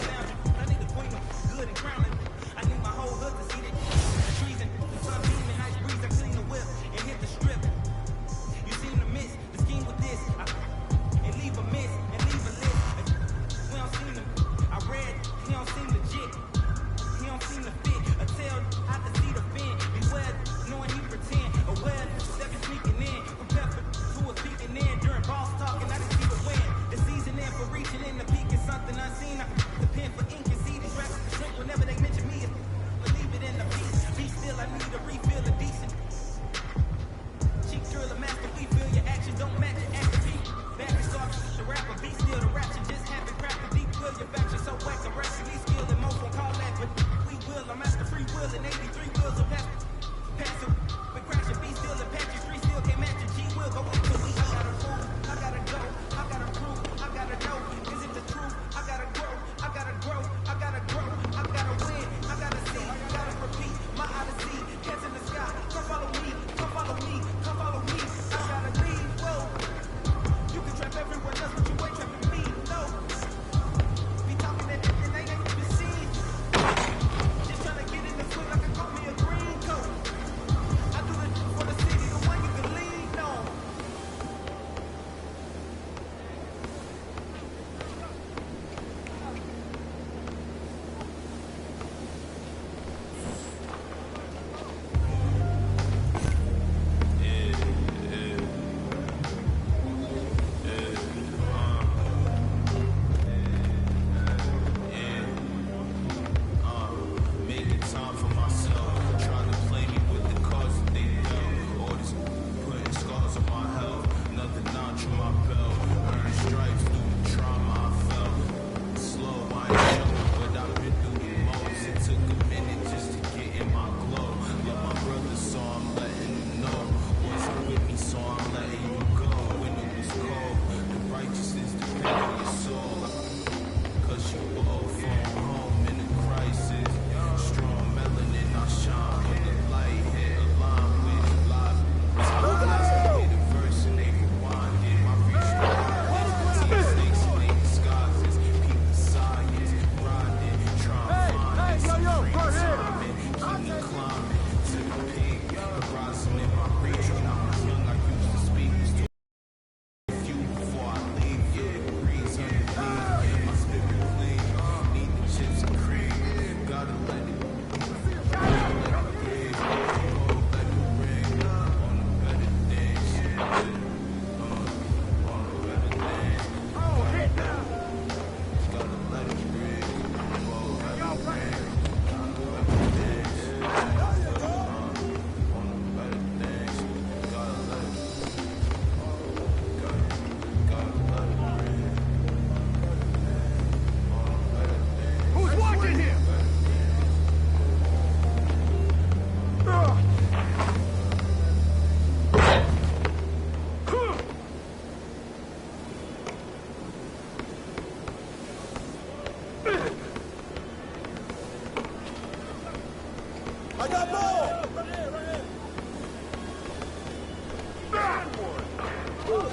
Good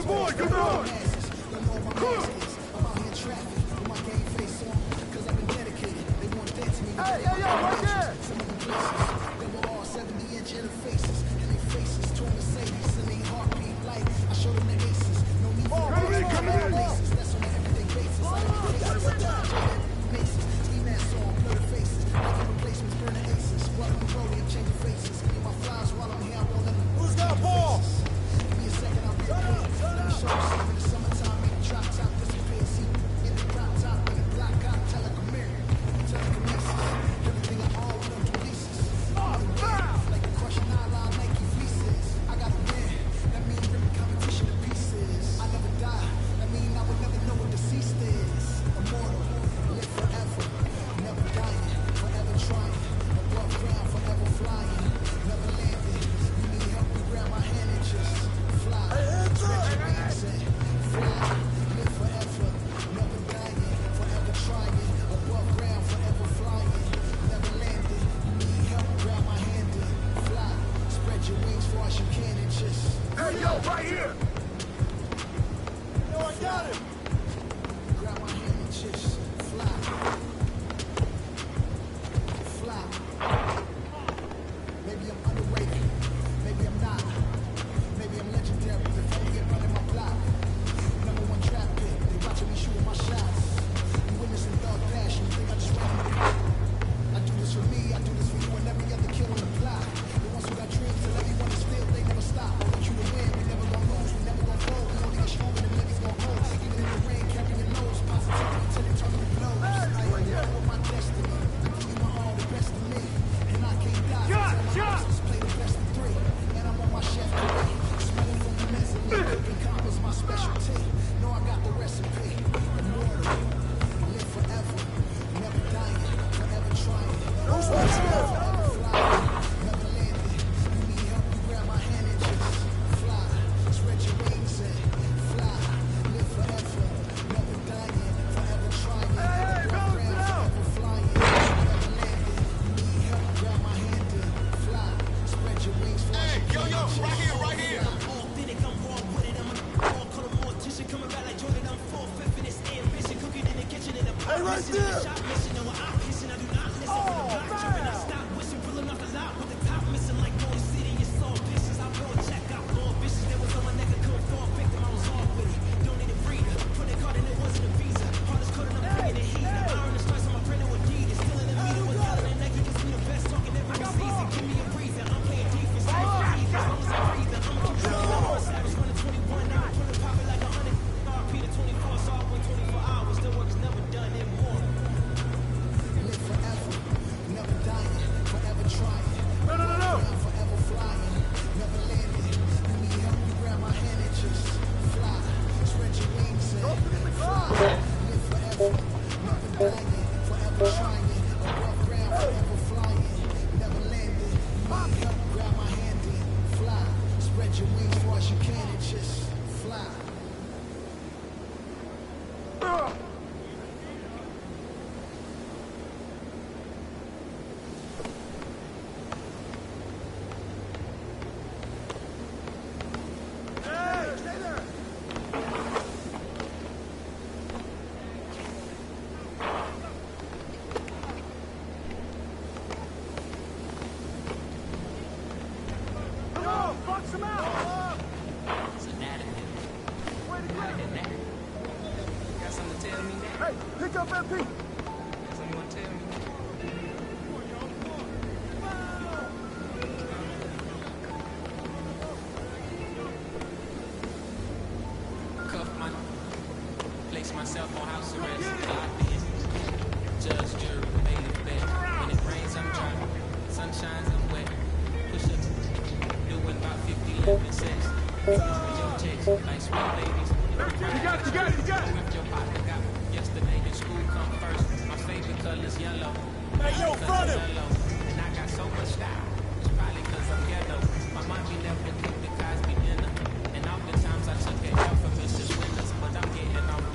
boy, good boy. Hey, hey, yo, right there. They were all 70-inch interfaces, and their faces torn Mercedes, and they heartbeat like I showed them the aces. No need for laces. That's on an everyday basis. I don't Maces, ski masks on, blurred faces. Making replacements, burning aces. While I'm rolling, changing faces. Give me my flies while I'm here. I roll in the who's got ball? Give me a second, I'll replay. Let me show you something in the summertime. Make a drop top, disappear. See, in the drop top, in the block, got telecommute. Telekinesis. Everything I own, we don't do leases. Like a crushing nylon Nike fleeces. I gotta win. That means ripping competition to pieces. I never die. That means I will never know what deceased is. Immortal. Live forever. Never dying. Forever trying. Above ground. Forever flying. Never landing. You need help, you grab my hand and just fly. Stretch your wings and fly. Live forever. Never dying. Forever trying. Above ground. Forever flying. Never landing. You need help, grab my hand and fly. Spread your wings far as you can and just. Hey, yo, right here! Yo, I got him! Grab my hand and just fly. Fly. Maybe I'm underrated. Maybe I'm not. Maybe I'm legendary. If I get running my block. Number one trap pick. They watching me shooting my shots. You witnessing thug passion. You think I just ran with it? I do this for me. I do this for you and every other kid on the block. The ones who got dreams till everyone is still. They never stop. I want you to win. We never gonna lose. We never gonna fold. We only get stronger than niggas gon' hold. Even in the rain, carrying loads. Positivity till it turns to blows. I am with my destiny. I give you my all, the best of me. And I can't die. Let's play the best of three. And I'm on my chef today. Smelling from the mezzanine. Cooking combos my specialty. Know I got the recipe. Immortal. Live forever. Never dying. Forever trying. Forever flying. Never landing. You need help, you grab my hand and just fly. Spread your wings and fly. Live forever. Never dying. Forever trying. Forever flying. Never landing. You need help, grab my hand and fly. Spread your wings, fly. Hey, yo, right here, right here. Authentic, I'm raw with it. I'm a color mortician coming back like Jordan. I'm full fifth in this ambition. Cooking in the kitchen in the pot. Right there. Shot mission, no, I'm kissing. I do not listen for the block tripping. I stop wishing, pulling off the lot with the top missing like Boy City. It's all vicious. I blow a check out, blow vicious. That was on my neck, I couldn't fall victim. I was off with it. Don't need a breather. Put that card in, it wasn't a visa. Hardest code, I'm bringing the heat. I'm iron the stress on my printer with deed. It's still in the meter with yelling and neck. He gets me the best talking every season. Give me a reason. I'm playing defense. As long as I'm breathing, I'm gonna keep running. I'm a savage running 21 now. Put it popping like 100. RP to 24, so I went 24 hours. The work is never done anymore. Live forever, never dying, forever trying. No. Forever flying, never landing. You need help, you grab my hand and just fly. Spread your wings and fly. Live forever, never dying, forever trying. Above ground, forever flying, never landing. You need help, grab my hand and fly. Spread your wings far as you can and just fly.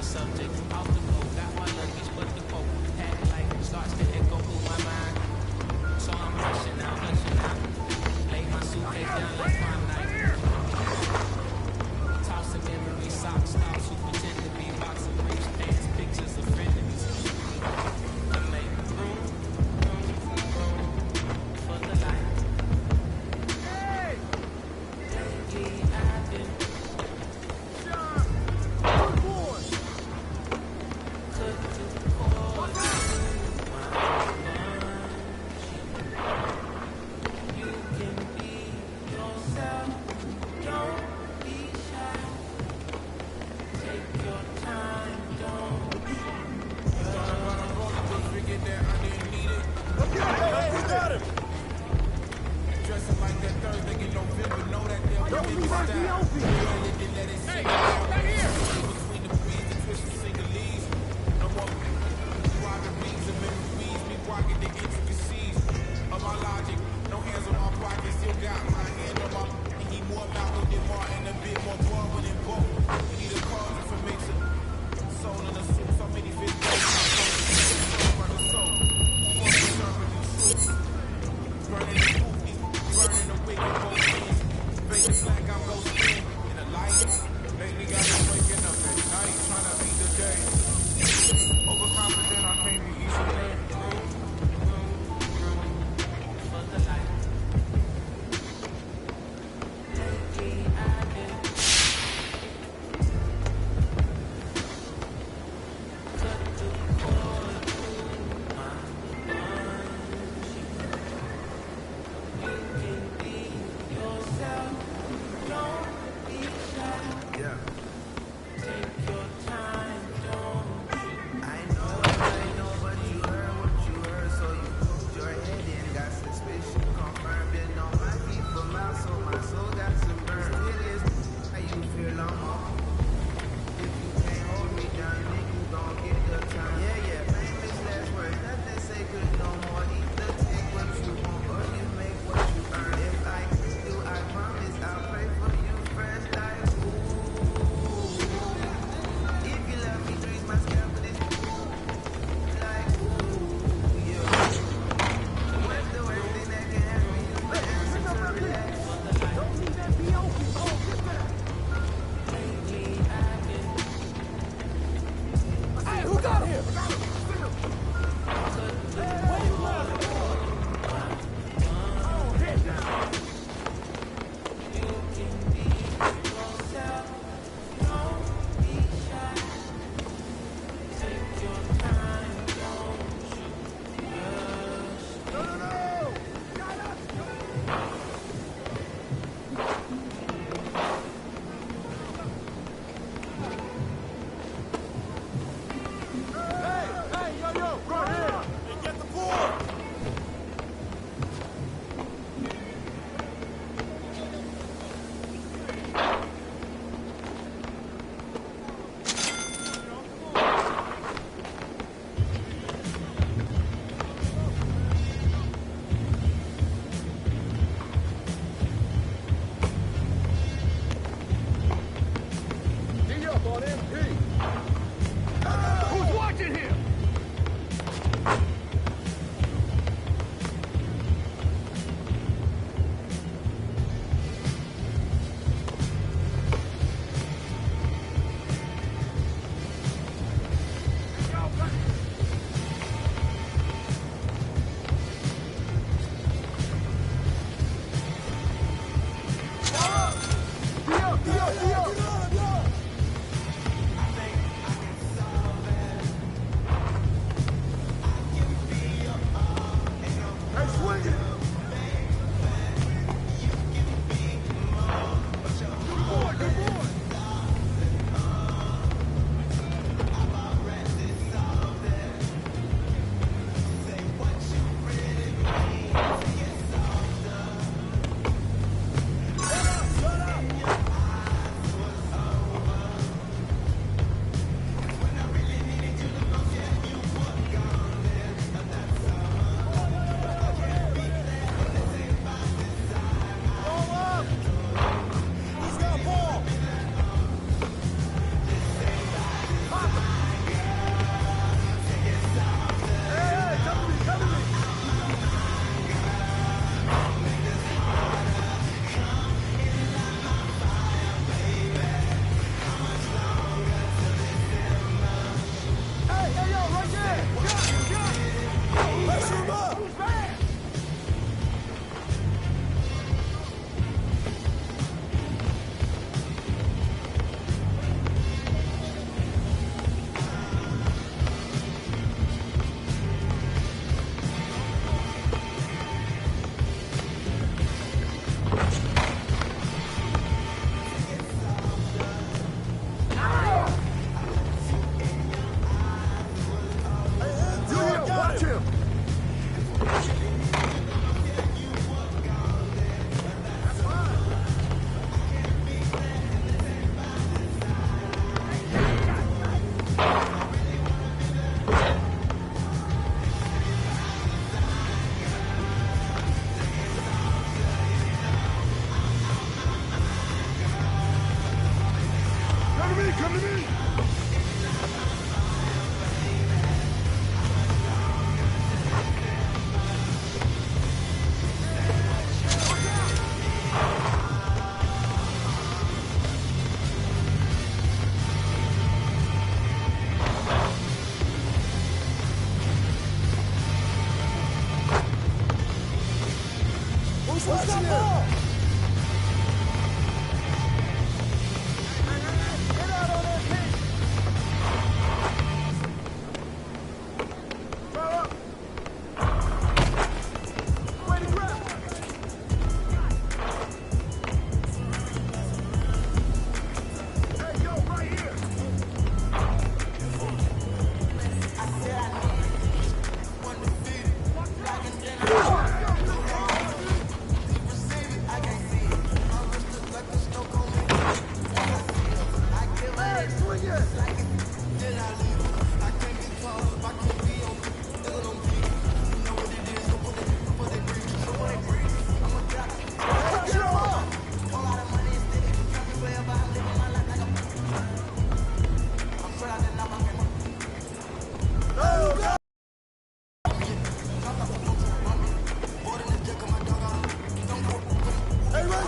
Some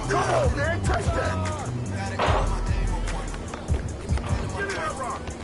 Come on, man, touch that! Give me that rock.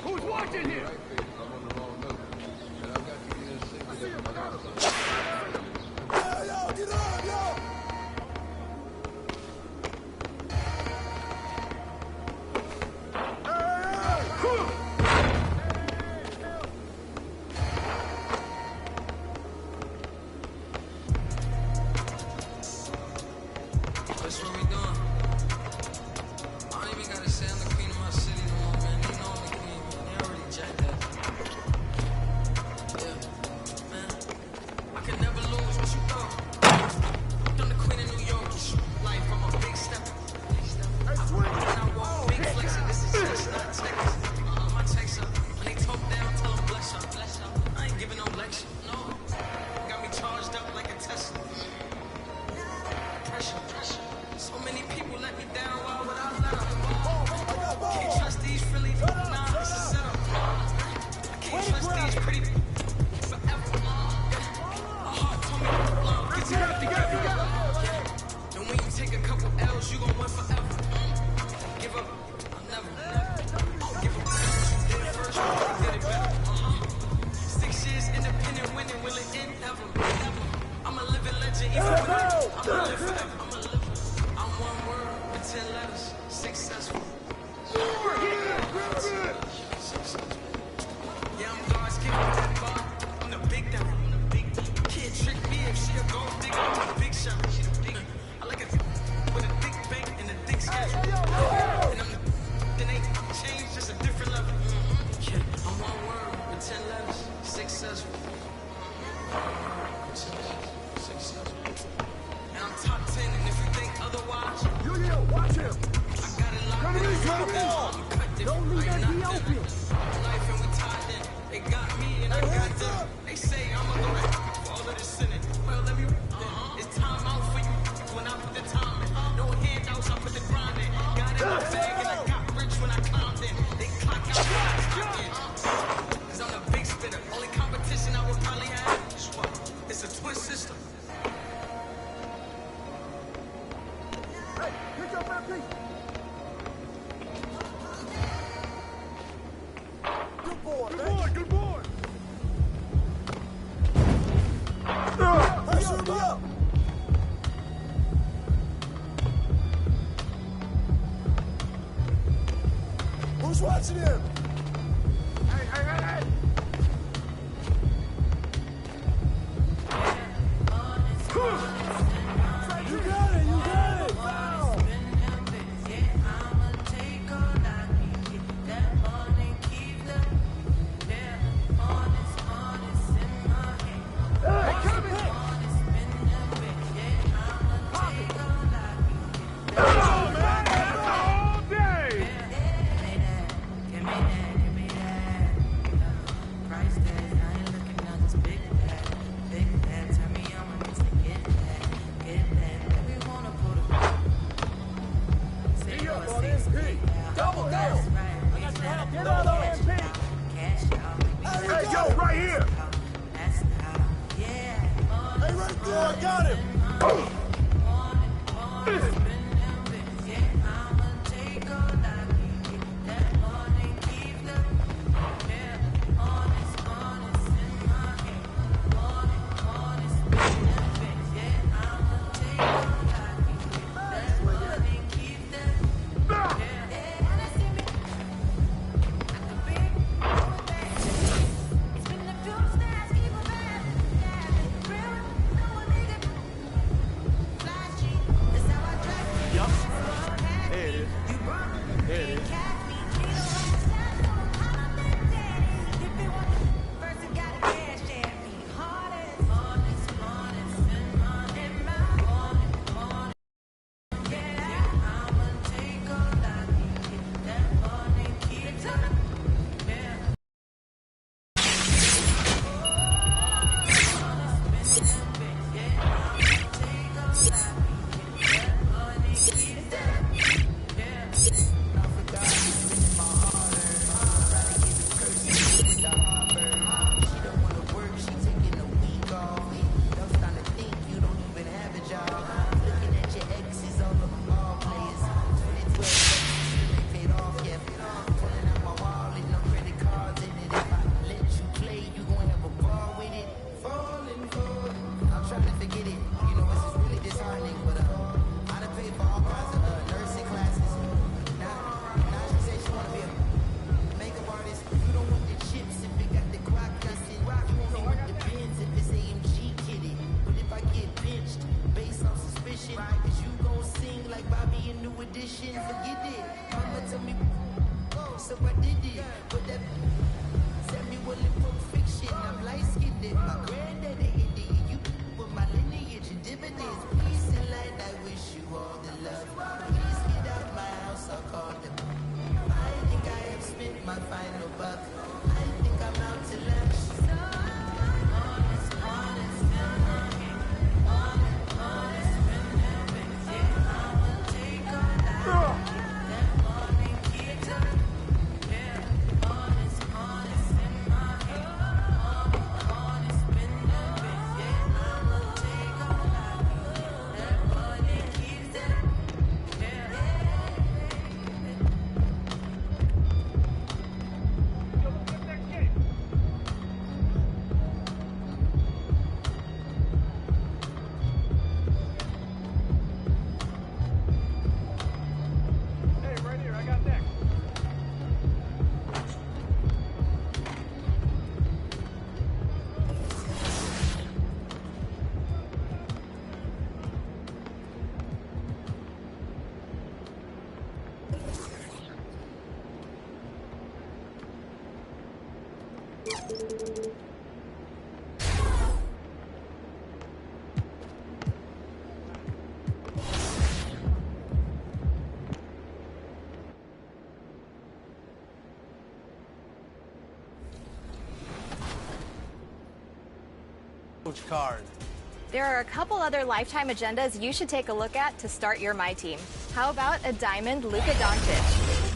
Who's watching here? That's what we doing. I don't even gotta say I'm the queen of my city no more, man. They know I'm the queen, man. They already jacked that. Yeah, man. I can never lose. What you thought? I'm the queen of New York. It's life. I'm a big stepper. I walk big flexing. This is just not Texas. My texts up. When they talk down, tell them bless up. I ain't giving no lecture. No. Got me charged up like a Tesla. Pressure. So many people let me down, why would I let them? Can't trust these Philly, nah, it's a setup. I can't trust these pretty forever. My heart told me, get together. And when you take a couple L's, you gon' win forever. Give up, I'll never. I'll give up. Did it first, you did it better. 6 years independent, winning, will it end ever? I'm a living legend, even when I'm gonna live forever. I'm one word with 10 letters, successful. Yeah, I'm God's gift with that bar. I'm the big devil. Can't trick me if she a gold digger. I'm a big shot. I like it with a thick bank and a thick schedule. And I'm the then they change, just a different level. Yeah, I'm one word with 10 letters, successful. And I'm top 10, and if you think otherwise, watch him. I got it locked in. I'm cut different. Don't leave that open. Life and we tied in. They got me and I got them. They say I'm a threat for all of this sinning. Well, let me it's time out for you when I put the time in. No handouts, I put the grind in. Got it in my bag and I got rich when I climbed in. They clock out when I clock in. Cause I'm the big spitter. Only competition I would probably have is what? It's a twin system. Hey, pick up that piece. Good boy, man. Good boy. Pressure me up. Who's watching him? Hey. You got it. Wow. got him. Card. There are a couple other lifetime agendas you should take a look at to start your My Team. How about a diamond Luka Doncic?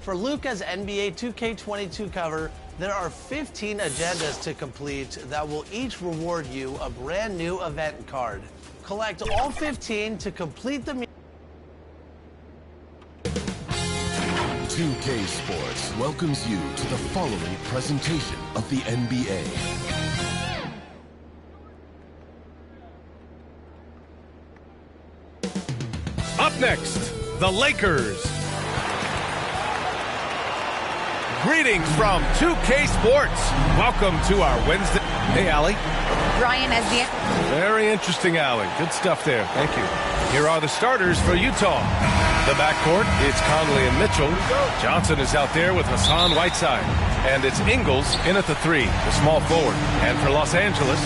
For Luka's NBA 2K22 cover, there are 15 agendas to complete that will each reward you a brand new event card. Collect all 15 to complete the 2K Sports welcomes you to the following presentation of the NBA. Up next, the Lakers. Greetings from 2K Sports. Welcome to our Wednesday. Hey, Allie. Brian, as the... Very interesting, Allie. Good stuff there. Thank you. Here are the starters for Utah. The backcourt, it's Conley and Mitchell. Johnson is out there with Hassan Whiteside. And it's Ingles in at the 3, the small forward. And for Los Angeles,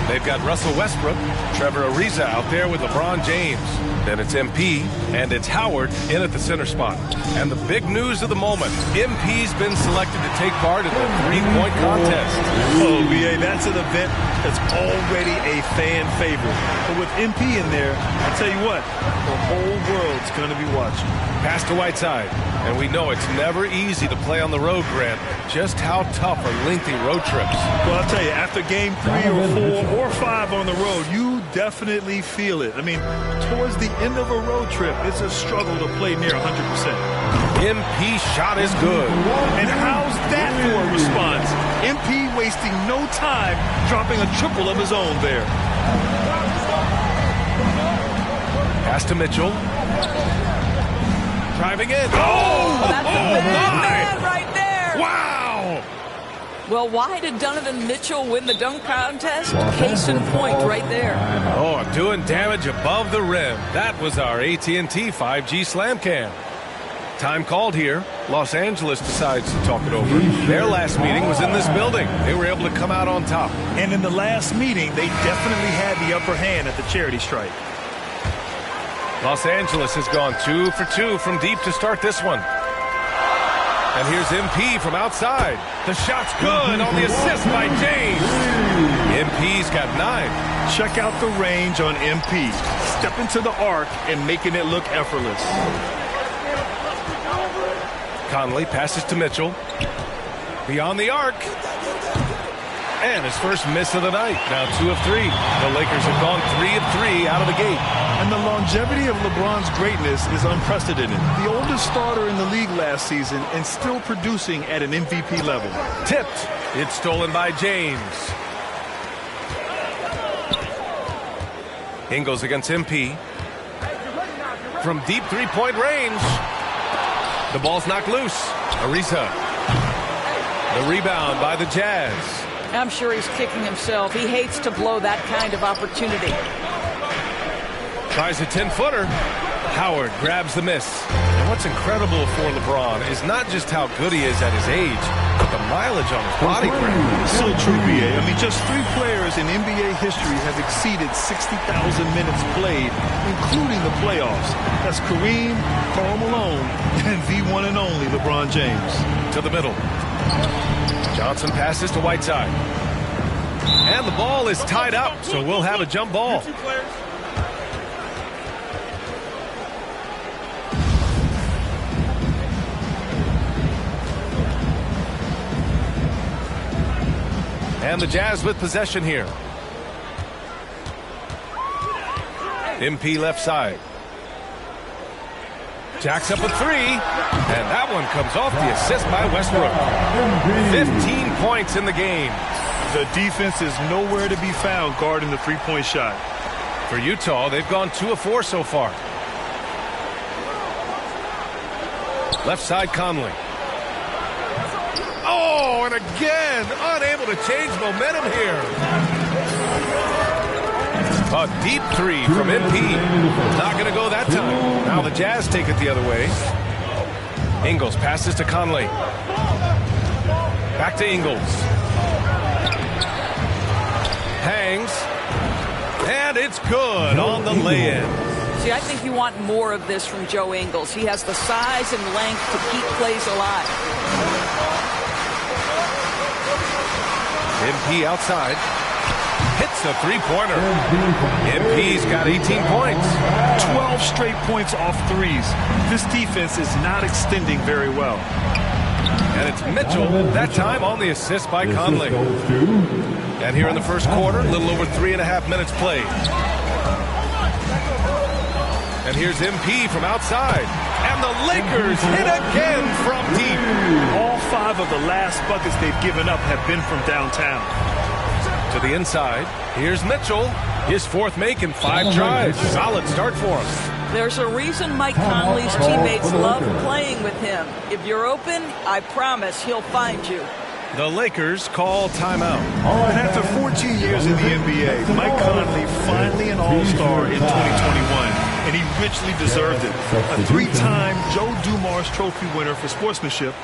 they've got Russell Westbrook, Trevor Ariza out there with LeBron James. Then it's MP, and it's Howard in at the center spot. And the big news of the moment, MP's been selected to take part in the three-point contest. Oh, BA, that's an event that's already a fan favorite. But with MP in there, I'll tell you what, the whole world's going to be watching. Pass to Whiteside. And we know it's never easy to play on the road, Grant. Just how tough are lengthy road trips? Well, I'll tell you, after game 3 or 4 or 5 on the road, you definitely feel it. I mean, towards the end of a road trip, it's a struggle to play near 100%. MP shot is good. And how's that for a response? MP wasting no time, dropping a triple of his own there. Pass to Mitchell. Driving in. That's a bad man right there. Wow. Well, why did Donovan Mitchell win the dunk contest? Case in point right there. Oh, doing damage above the rim. That was our AT&T 5G Slam Cam. Time called here. Los Angeles decides to talk it over. Their last meeting was in this building. They were able to come out on top. And in the last meeting, they definitely had the upper hand at the charity stripe. Los Angeles has gone 2 for 2 from deep to start this one. And here's MP from outside. The shot's good on the assist by James. MP's got 9. Check out the range on MP. Step into the arc and making it look effortless. Conley passes to Mitchell. Beyond the arc. And his first miss of the night. Now 2 of 3. The Lakers have gone 3 of 3 out of the gate. And the longevity of LeBron's greatness is unprecedented. The oldest starter in the league last season and still producing at an MVP level. Tipped. It's stolen by James. Ingles against MP. From deep three-point range. The ball's knocked loose. Ariza. The rebound by the Jazz. I'm sure he's kicking himself. He hates to blow that kind of opportunity. Tries a 10-footer. Howard grabs the miss. And what's incredible for LeBron is not just how good he is at his age, but the mileage on his body frame. So true, BA. I mean, just 3 players in NBA history have exceeded 60,000 minutes played, including the playoffs. That's Kareem, Karl Malone, and the one and only LeBron James. To the middle. Johnson passes to Whiteside. And the ball is tied up, so we'll have a jump ball. And the Jazz with possession here. MP left side. Jacks up a 3. And that one comes off the assist by Westbrook. 15 points in the game. The defense is nowhere to be found guarding the three-point shot. For Utah, they've gone 2 of 4 so far. Left side, Conley. Oh, and again, unable to change momentum here. A deep 3 from MP. Not going to go that time. Now the Jazz take it the other way. Ingles passes to Conley. Back to Ingles. Hangs. And it's good on the lay-in. See, I think you want more of this from Joe Ingles. He has the size and length to keep plays alive. MP outside. Hits the three-pointer. MP's got 18 points. 12 straight points off threes. This defense is not extending very well. And it's Mitchell, that time on the assist by Conley. And here in the first quarter, a little over 3.5 minutes played. And here's MP from outside. And the Lakers hit again from deep. All 5 of the last buckets they've given up have been from downtown. To the inside, here's Mitchell. His 4th make in 5 tries. Solid start for him. There's a reason Mike Conley's teammates love playing with him. If you're open, I promise he'll find you. The Lakers call timeout. And after 14 years in the NBA, Mike Conley finally an all-star in 2021. And he richly deserved it. A 3-time Joe Dumars Trophy winner for sportsmanship,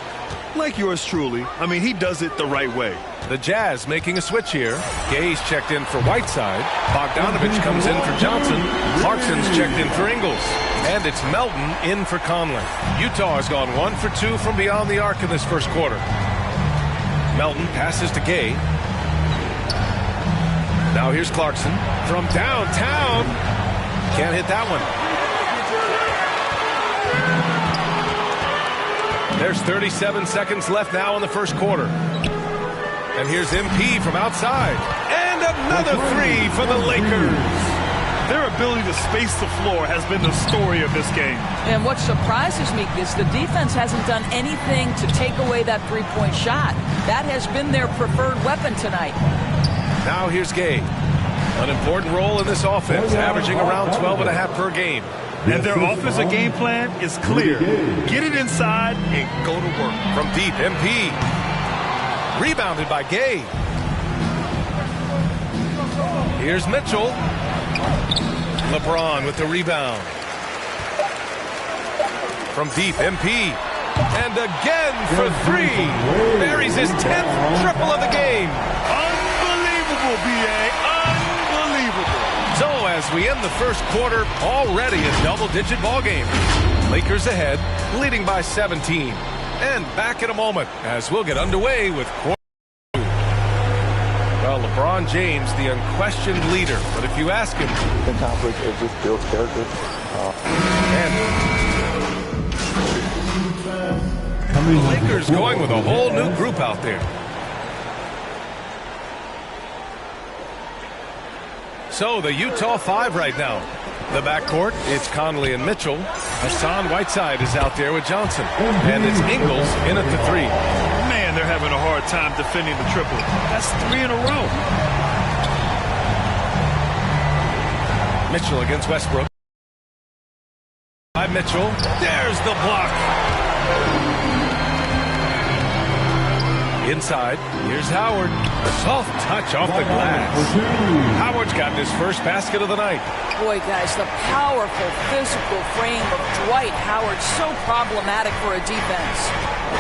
like yours truly. I mean, he does it the right way. The Jazz making a switch here. Gay's checked in for Whiteside. Bogdanovich comes in for Johnson. Clarkson's checked in for Ingles. And it's Melton in for Conley. Utah has gone 1 for 2 from beyond the arc in this first quarter. Melton passes to Gay. Now here's Clarkson from downtown. Can't hit that one. There's 37 seconds left now in the first quarter. And here's MP from outside. And another 3 for the Lakers. Their ability to space the floor has been the story of this game. And what surprises me is the defense hasn't done anything to take away that three-point shot. That has been their preferred weapon tonight. Now here's Gay. An important role in this offense, averaging around 12.5 per game. And their offensive game plan is clear. Get it inside and go to work. From deep, MP. Rebounded by Gay. Here's Mitchell. LeBron with the rebound. From deep, MP. And again for three. Buries his 10th triple of the game. Unbelievable, B.A. Unbelievable. So as we end the first quarter, already a double-digit ball game. Lakers ahead, leading by 17. And back in a moment as we'll get underway with quarter two. Well, LeBron James, the unquestioned leader. But if you ask him... In conflict, it just builds character. The Lakers going with a whole new group out there. So the Utah 5 right now. The backcourt, it's Conley and Mitchell. Hassan Whiteside is out there with Johnson. And it's Ingles in at the 3. Man, they're having a hard time defending the triple. That's 3 in a row. Mitchell against Westbrook. By Mitchell. There's the block. Inside, here's Howard. A soft touch off the glass. Howard's gotten his first basket of the night. Boy, guys, the powerful physical frame of Dwight Howard, so problematic for a defense.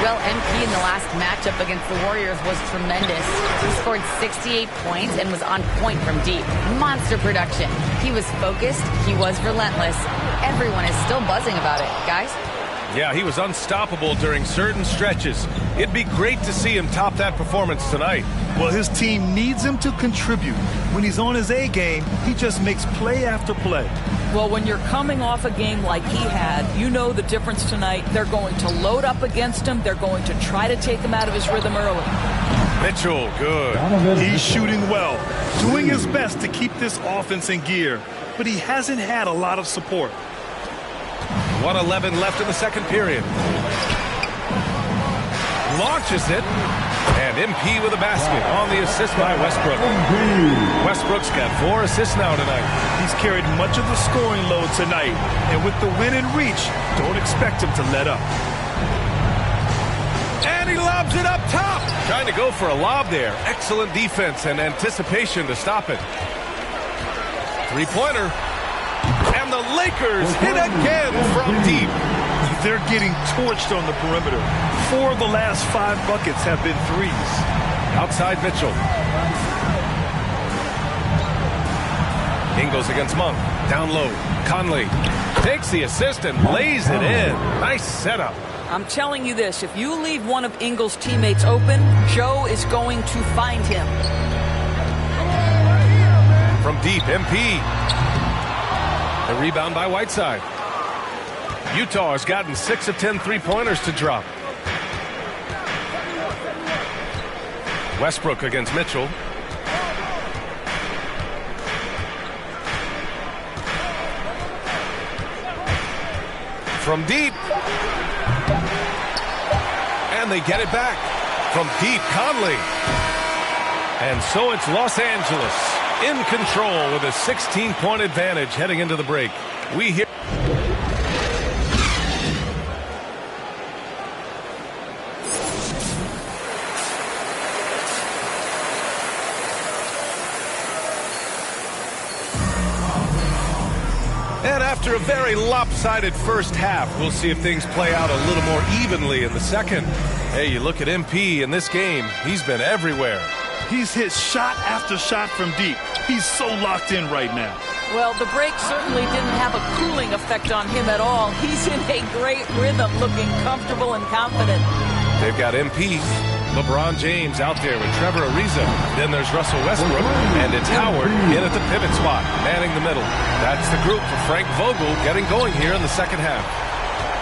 Well, MP in the last matchup against the Warriors was tremendous. He scored 68 points and was on point from deep. Monster production. He was focused. He was relentless. Everyone is still buzzing about it. Guys? Yeah, he was unstoppable during certain stretches. It'd be great to see him top that performance tonight. Well, his team needs him to contribute. When he's on his A game, he just makes play after play. Well, when you're coming off a game like he had, you know the difference tonight. They're going to load up against him. They're going to try to take him out of his rhythm early. Mitchell, good. He's shooting well, doing his best to keep this offense in gear, but he hasn't had a lot of support. 1:11 left in the second period. Launches it. And MP with a basket on the assist by Westbrook. Westbrook's got 4 assists now tonight. He's carried much of the scoring load tonight. And with the win and reach, don't expect him to let up. And he lobs it up top. Trying to go for a lob there. Excellent defense and anticipation to stop it. Three-pointer. And the Lakers hit again from deep. They're getting torched on the perimeter. 4 of the last 5 buckets have been threes. Outside Mitchell. Ingles against Monk. Down low. Conley takes the assist and lays it in. Nice setup. I'm telling you this, if you leave one of Ingles' teammates open, Joe is going to find him. From deep, MP. A rebound by Whiteside. Utah has gotten 6 of 10 three-pointers to drop. Westbrook against Mitchell. From deep. And they get it back. From deep, Conley. And so it's Los Angeles in control with a 16-point advantage heading into the break. We hear... And after a very lopsided first half, we'll see if things play out a little more evenly in the second. Hey, you look at MP in this game, he's been everywhere. He's hit shot after shot from deep. He's so locked in right now. Well, the break certainly didn't have a cooling effect on him at all. He's in a great rhythm, looking comfortable and confident. They've got MP, LeBron James out there with Trevor Ariza. Then there's Russell Westbrook, and it's Howard in at the pivot spot, manning the middle. That's the group for Frank Vogel getting going here in the second half.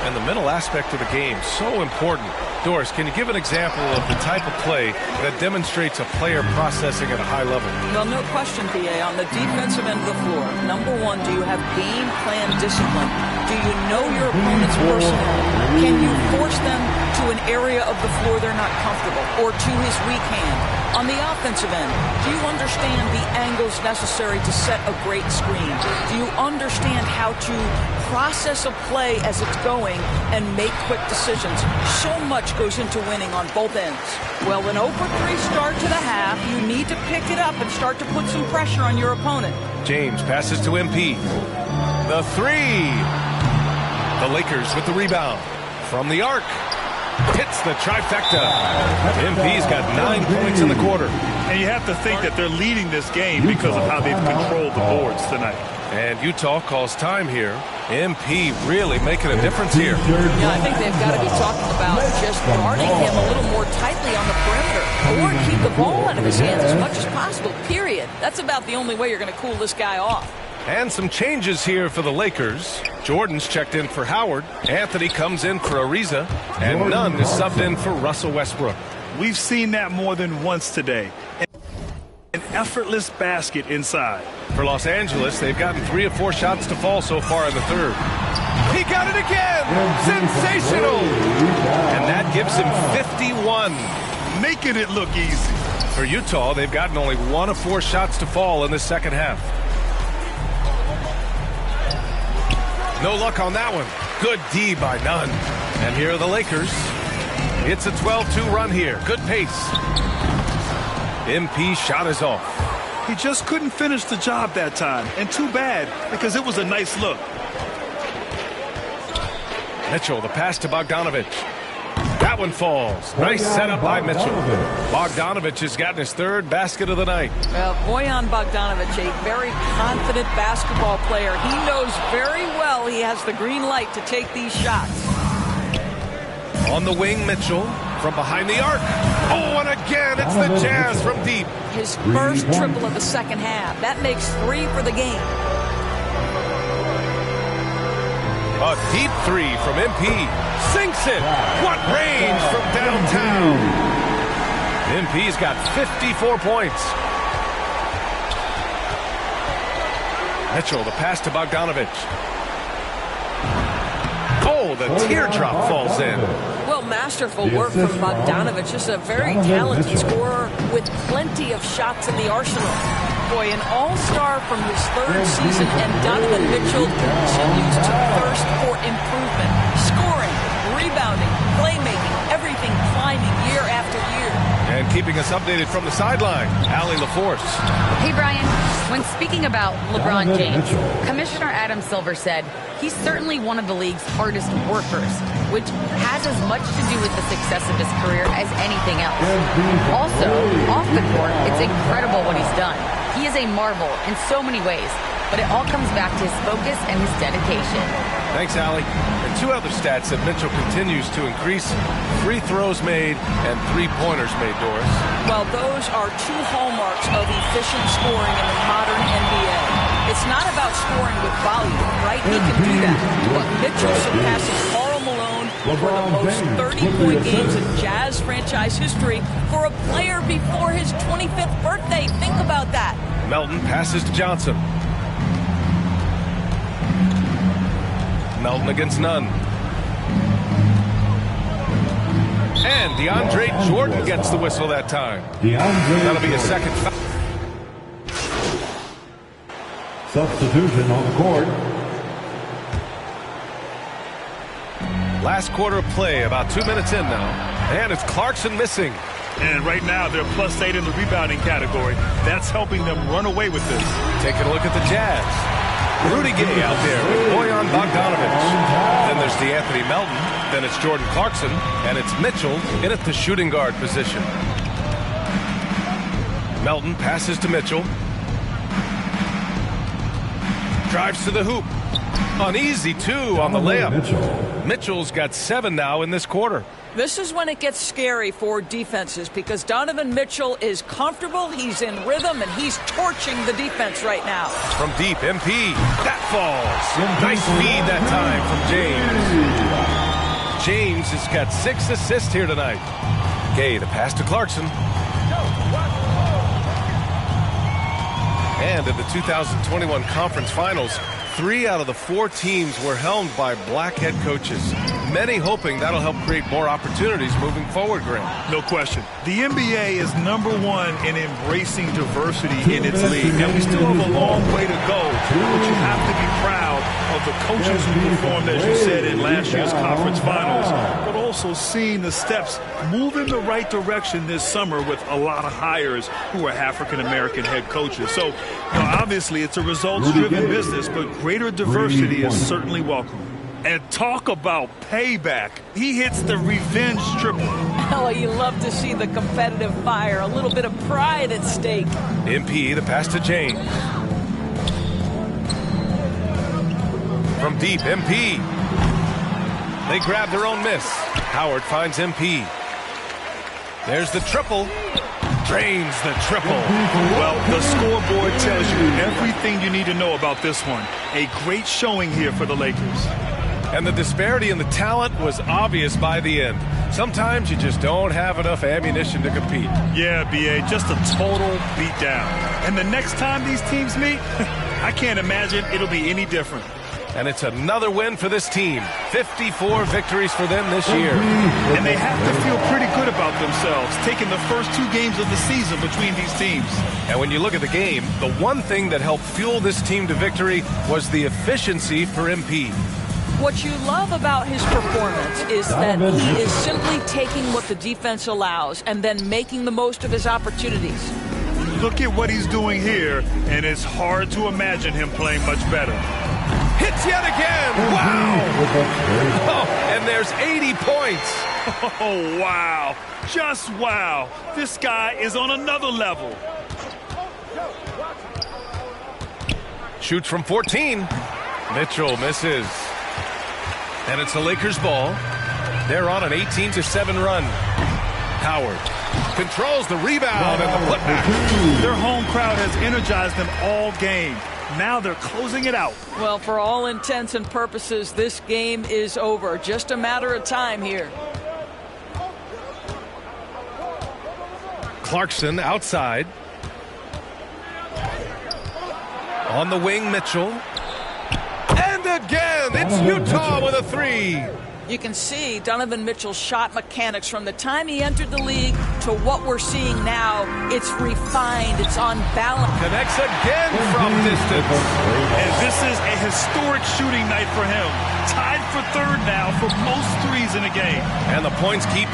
And the middle aspect of the game, so important. Doris, can you give an example of the type of play that demonstrates a player processing at a high level? Well, no question, PA. On the defensive end of the floor, number one, do you have game plan discipline? Do you know your opponent's personnel? Can you force them to an area of the floor they're not comfortable or to his weak hand? On the offensive end, do you understand the angles necessary to set a great screen? Do you understand how to process a play as it's going and make quick decisions? So much goes into winning on both ends. Well, an 0-for-3 start to the half, you need to pick it up and start to put some pressure on your opponent. James passes to MP. The three. The Lakers with the rebound. From the arc. Hits the trifecta. MP's got 9 points in the quarter. And you have to think that they're leading this game because of how they've controlled the boards tonight. And Utah calls time here. MP really making a difference here. Yeah, I think they've got to be talking about just guarding him a little more tightly on the perimeter or keep the ball out of his hands as much as possible, period. That's about the only way you're going to cool this guy off. And some changes here for the Lakers. Jordan's checked in for Howard. Anthony comes in for Ariza. And Nunn is subbed in for Russell Westbrook. We've seen that more than once today. An effortless basket inside. For Los Angeles, they've gotten 3 of 4 shots to fall so far in the third. He got it again! Sensational! And that gives him 51. Making it look easy. For Utah, they've gotten only 1 of 4 shots to fall in the second half. No luck on that one. Good D by Nunn. And here are the Lakers. It's a 12-2 run here. Good pace. MP shot is off. He just couldn't finish the job that time. And too bad, because it was a nice look. Mitchell, the pass to Bogdanovich. That one falls. Nice setup by Mitchell. Bogdanovich has gotten his 3rd basket of the night. Well, Bojan Bogdanovich, a very confident basketball player. He knows very well he has the green light to take these shots. On the wing, Mitchell from behind the arc. Oh, and again, it's the Jazz from deep. His first triple of the second half. That makes 3 for the game. A deep 3 from MP. Sinks it. What range from downtown. MP's got 54 points. Mitchell, the pass to Bogdanovich. Oh, the teardrop falls in. Well, masterful work from Bogdanovich. Just a very talented scorer with plenty of shots in the arsenal. Boy, an all-star from his 3rd season, and Donovan Mitchell continues to thirst for improvement. Scoring, rebounding, playmaking, everything climbing year after year. And keeping us updated from the sideline, Allie LaForce. Hey, Brian. When speaking about LeBron James, Commissioner Adam Silver said he's certainly one of the league's hardest workers, which has as much to do with the success of his career as anything else. Also, off the court, it's incredible what he's done. He is a marvel in so many ways, but it all comes back to his focus and his dedication. Thanks, Allie. And 2 other stats that Mitchell continues to increase: free throws made and 3-pointers made, Doris. Well, those are 2 hallmarks of efficient scoring in the modern NBA. It's not about scoring with volume, right? He can do that. But Mitchell surpasses Karl Malone for the most 30-point games in Jazz franchise history for a player before his 25th birthday. Think about that. Melton passes to Johnson. Melton against Nunn. And DeAndre Jordan gets the whistle that time. That'll be a second foul. Substitution on the court. Last quarter of play, about 2 minutes in now. And it's Clarkson missing. And right now, they're +8 in the rebounding category. That's helping them run away with this. Taking a look at the Jazz. Rudy Gay out there with Bojan Bogdanovich. Then there's DeAnthony Melton. Then it's Jordan Clarkson. And it's Mitchell in at the shooting guard position. Melton passes to Mitchell. Drives to the hoop. An easy 2 on the layup. Mitchell's got 7 now in this quarter. This is when it gets scary for defenses because Donovan Mitchell is comfortable, he's in rhythm, and he's torching the defense right now. From deep, MP. That falls. Nice feed that time from James. James has got 6 assists here tonight. Gay, the pass to Clarkson. And in the 2021 conference finals, 3 out of the 4 teams were helmed by black head coaches. Many hoping that'll help create more opportunities moving forward, Grant. No question. The NBA is #1 in embracing diversity in its league, and we still have a long way to go, but you have to be proud of the coaches who performed, as you said, in last year's conference finals, but also seeing the steps move in the right direction this summer with a lot of hires who are African-American head coaches. So, obviously, it's a results-driven business, but greater diversity is certainly welcome. And talk about payback. He hits the revenge triple. Oh, you love to see the competitive fire. A little bit of pride at stake. MP, the pass to James. From deep, MP. They grab their own miss. Howard finds MP. There's the triple. Drains the triple. Well, the scoreboard tells you everything you need to know about this one. A great showing here for the Lakers. And the disparity in the talent was obvious by the end. Sometimes you just don't have enough ammunition to compete. Yeah, B.A., just a total beatdown. And the next time these teams meet, I can't imagine it'll be any different. And it's another win for this team. 54 victories for them this year. And they have to feel pretty good about themselves, taking the first 2 games of the season between these teams. And when you look at the game, the one thing that helped fuel this team to victory was the efficiency for MP. What you love about his performance is that he is simply taking what the defense allows and then making the most of his opportunities. Look at what he's doing here, and it's hard to imagine him playing much better. Hits yet again! Wow! Oh, and there's 80 points! Oh, wow. Just wow. This guy is on another level. Shoots from 14. Mitchell misses. And it's the Lakers' ball. They're on an 18-7 run. Howard controls the rebound and the putback. Their home crowd has energized them all game. Now they're closing it out. Well, for all intents and purposes, this game is over. Just a matter of time here. Clarkson outside. On the wing, Mitchell. And again, it's Utah with a 3. You can see Donovan Mitchell's shot mechanics from the time he entered the league to what we're seeing now. It's refined. It's on balance. Connects again from distance. And this is a historic shooting night for him. Tied for 3rd now for most threes in a game. And the points keep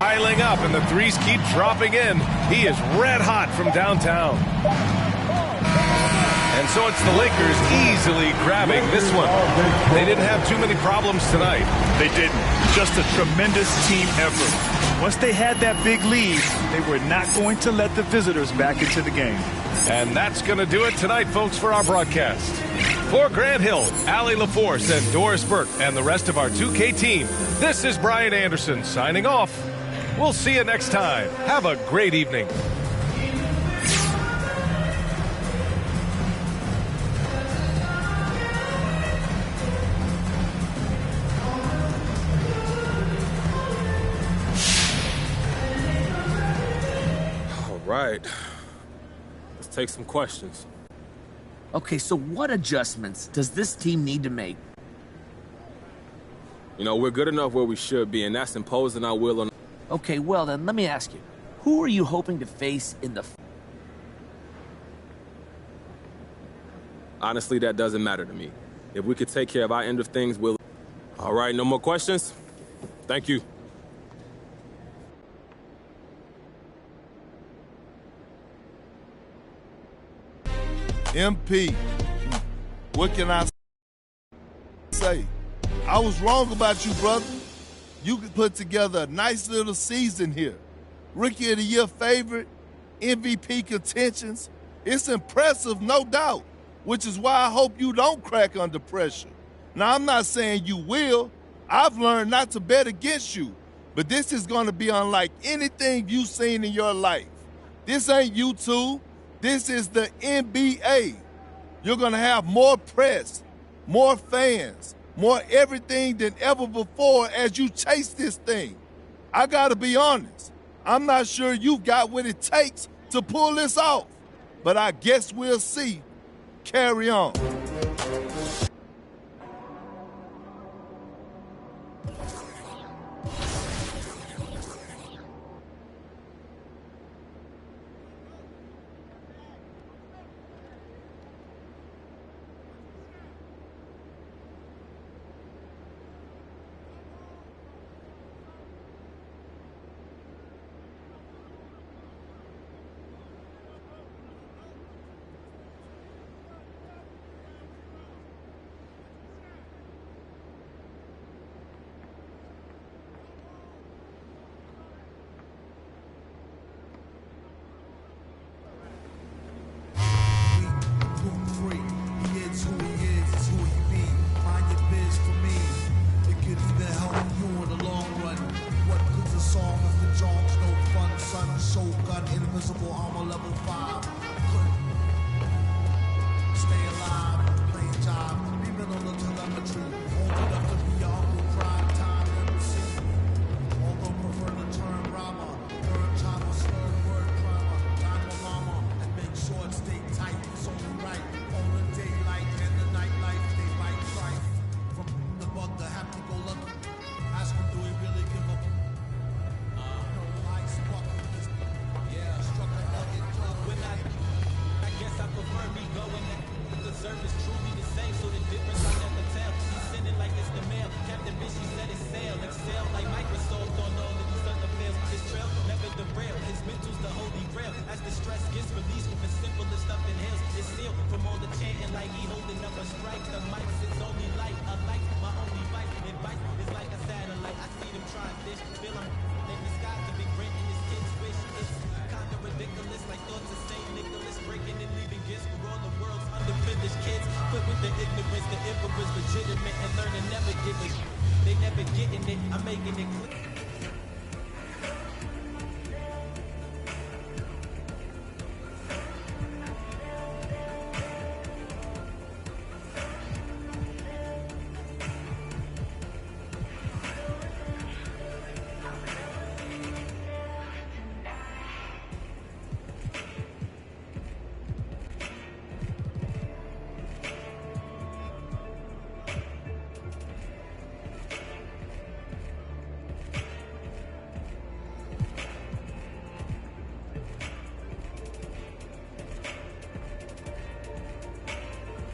piling up and the threes keep dropping in. He is red hot from downtown. And so it's the Lakers easily grabbing this one. They didn't have too many problems tonight. They didn't. Just a tremendous team effort. Once they had that big lead, they were not going to let the visitors back into the game. And that's going to do it tonight, folks, for our broadcast. For Grant Hill, Allie LaForce, and Doris Burke, and the rest of our 2K team, this is Brian Anderson signing off. We'll see you next time. Have a great evening. Right. Let's take some questions. Okay, so what adjustments does this team need to make? You know, we're good enough where we should be, and that's imposing our will on... Okay, well then, let me ask you. Who are you hoping to face in the... Honestly, that doesn't matter to me. If we could take care of our end of things, we'll... All right, no more questions? Thank you. MP, what can I say? I was wrong about you, brother. You could put together a nice little season here. Rookie of the Year favorite, MVP contentions. It's impressive, no doubt, which is why I hope you don't crack under pressure. Now, I'm not saying you will. I've learned not to bet against you, but this is going to be unlike anything you've seen in your life. This ain't YouTube. This is the NBA. You're going to have more press, more fans, more everything than ever before as you chase this thing. I gotta be honest, I'm not sure you've got what it takes to pull this off, but I guess we'll see. Carry on. Invisible armor level 5. Stay alive, play job, be middle of telemetry. Old enough to be your uncle, prime time embassy. Although prefer the term rama, third time a slurred word primer. Time a llama and make sure it stay tight. It's only right. On the daylight and the nightlife, they might strike. From the bug, the happy go lucky. Ask him, do he really give up? No ice bucket. I guess I prefer me going at the service truly the same, so the difference I never tell. He's sending like it's the mail. Captain Bitch, he said it's sail. Excel like Microsoft on all of these other fails. His trail never derail. His mental's the holy grail. As the stress gets released from the simplest stuff inhales, it's sealed from all the chanting like he holding up a strike. The mic's his only light, a light, my only vice. Advice is like a satellite. I see them trying this, feel him in the sky to be granting his kids' wish. It's kinda ridiculous, like thoughts of Saint Nicholas breaking and leaving gifts for all the world's underprivileged kids. But with the ignorance, the emperor's legitimate and learning never get it. They never getting it, I'm making it clear.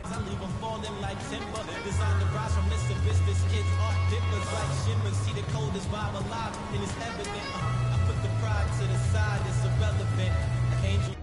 I leave them falling like timber. Designed to rise from this abyss. This kid's art differs like shimmers. See the coldest vibe alive, and it's evident. I put the pride to the side, it's irrelevant. Angel.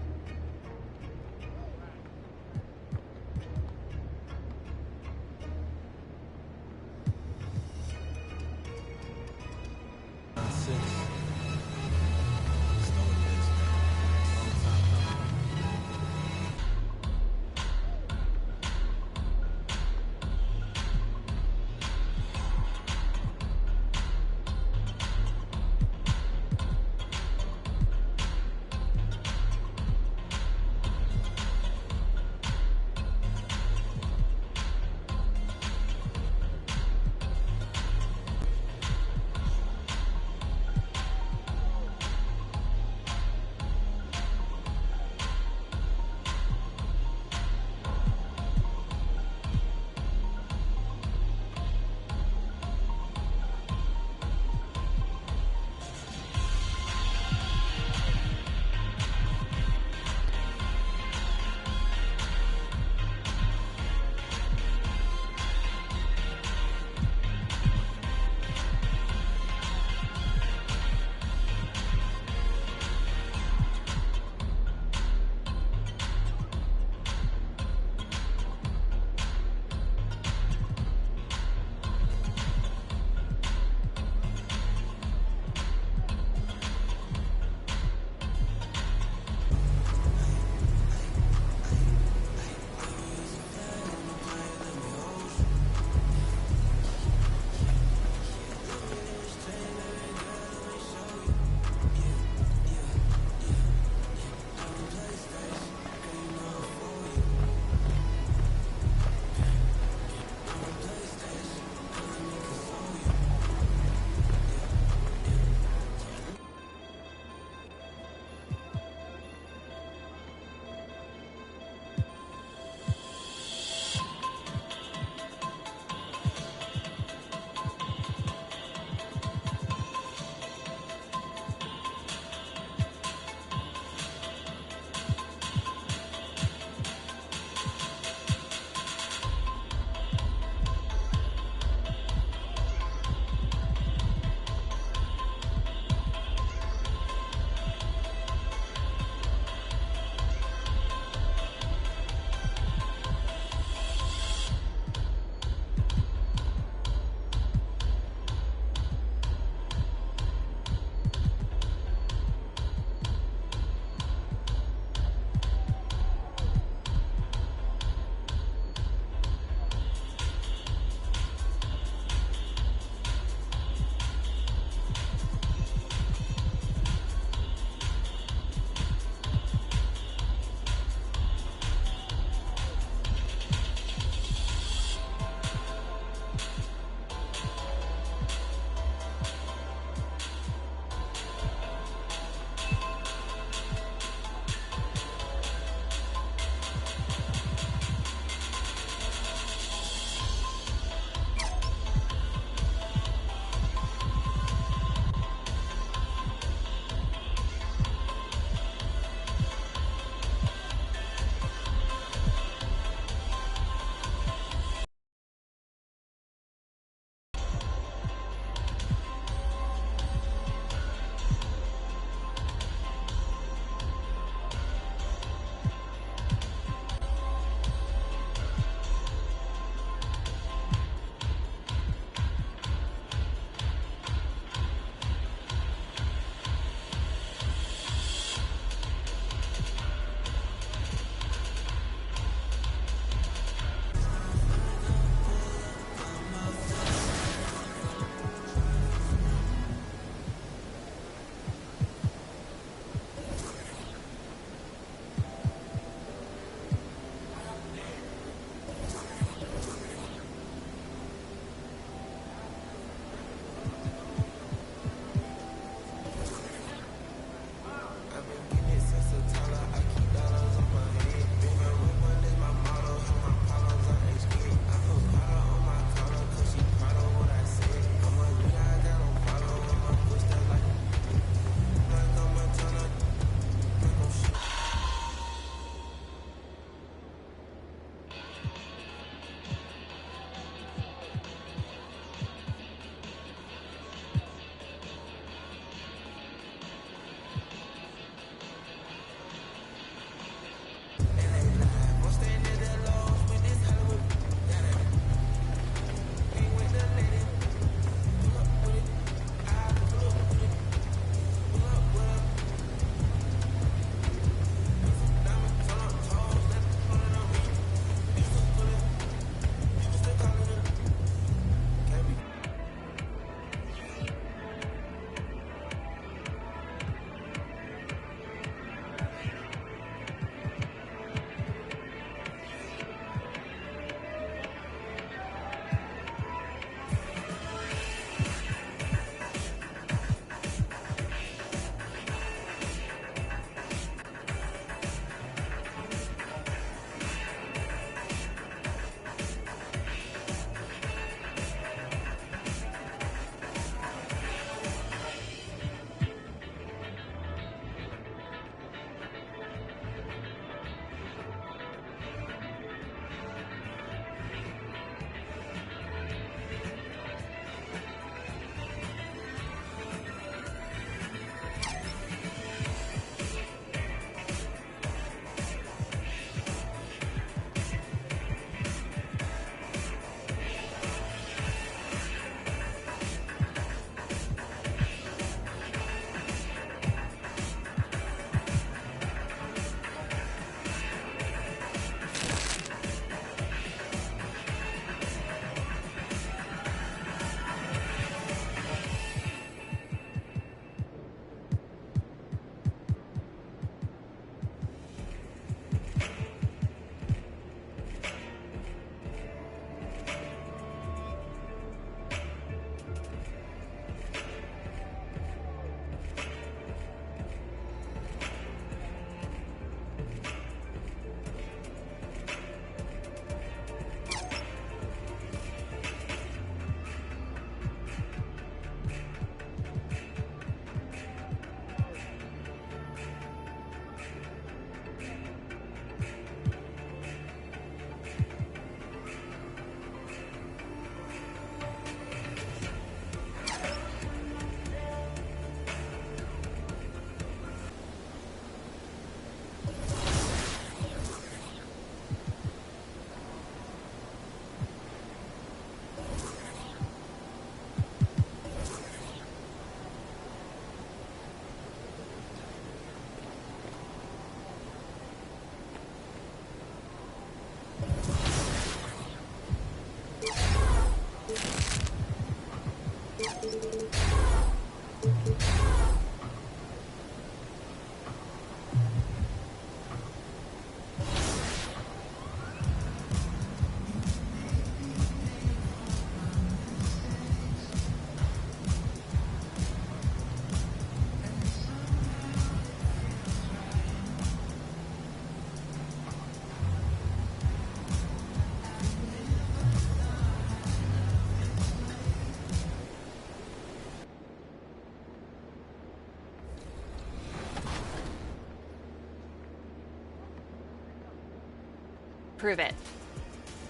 prove it.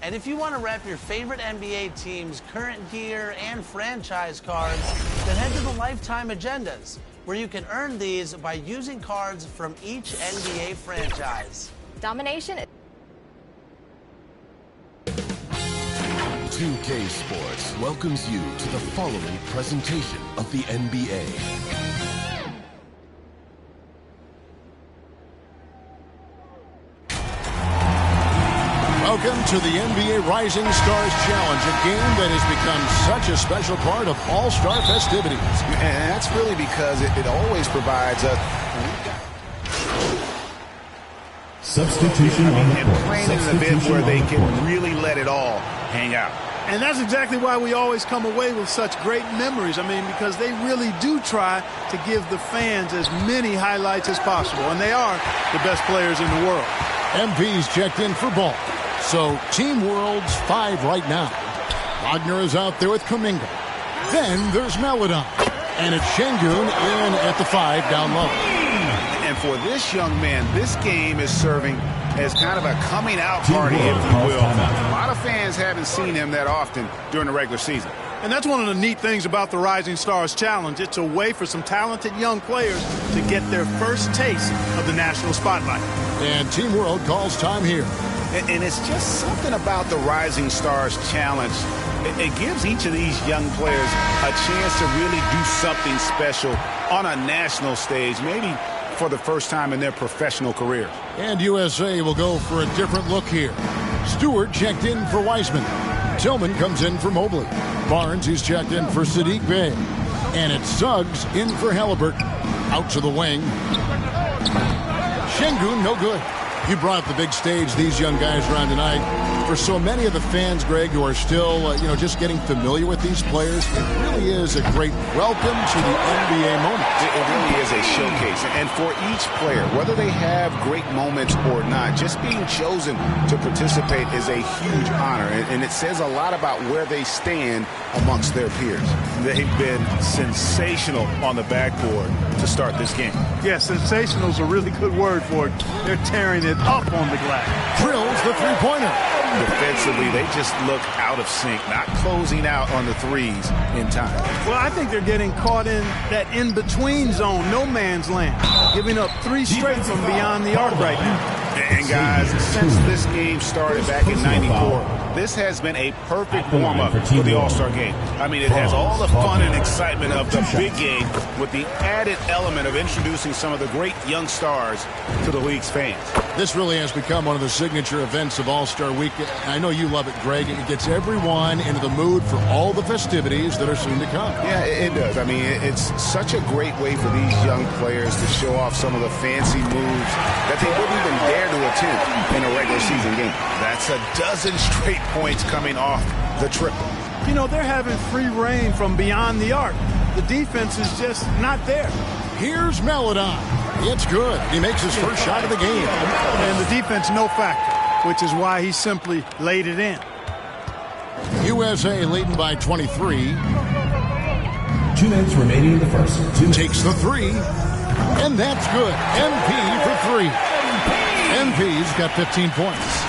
And if you want to rep your favorite NBA team's current gear and franchise cards, then head to the Lifetime Agendas, where you can earn these by using cards from each NBA franchise. Domination. 2K Sports welcomes you to the following presentation of the NBA. Welcome to the NBA Rising Stars Challenge, a game that has become such a special part of All-Star festivities. And that's really because it always provides us... Substitution on the court. Playing in an event where they can really let it all hang out. And that's exactly why we always come away with such great memories. I mean, because they really do try to give the fans as many highlights as possible. And they are the best players in the world. MP's checked in for ball. So Team World's 5 right now. Wagner is out there with Kuminga. Then there's Melodon. And it's Şengün in at the 5 down low. And for this young man, this game is serving as kind of a coming out party, if you will. A lot of fans haven't seen him that often during the regular season. And that's one of the neat things about the Rising Stars Challenge. It's a way for some talented young players to get their first taste of the national spotlight. And Team World calls time here. And it's just something about the Rising Stars Challenge. It gives each of these young players a chance to really do something special on a national stage, maybe for the first time in their professional careers. And USA will go for a different look here. Stewart checked in for Wiseman. Tillman comes in for Mobley. Barnes, who's checked in for Sadiq Bey. And it's Suggs in for Halliburton. Out to the wing. Şengün, no good. You brought the big stage these young guys around tonight. For so many of the fans, Greg, who are still, just getting familiar with these players, it really is a great welcome to the NBA moment. It really is a showcase. And for each player, whether they have great moments or not, just being chosen to participate is a huge honor. And it says a lot about where they stand amongst their peers. They've been sensational on the backboard to start this game. Yeah, sensational is a really good word for it. They're tearing it up on the glass. Drills the three-pointer. Defensively, they just look out of sync, not closing out on the threes in time. Well, I think they're getting caught in that in-between zone, no man's land, giving up 3 straight from beyond the arc right now. And guys, since this game started back in '94, this has been a perfect warm-up for the All-Star game. I mean, it has all the fun and excitement of the big game with the added element of introducing some of the great young stars to the league's fans. This really has become one of the signature events of All-Star Week. I know you love it, Greg. It gets everyone into the mood for all the festivities that are soon to come. Yeah, it does. I mean, it's such a great way for these young players to show off some of the fancy moves that they wouldn't even dare to attempt in a regular season game. That's a dozen straight points coming off the triple. You know, they're having free reign from beyond the arc. The defense is just not there. Here's Melodon. It's good. He makes his first shot of the game. And the defense, no factor, which is why he simply laid it in. USA leading by 23. 2 minutes remaining in the first. Takes the 3. And that's good. MP for 3. MP's got 15 points.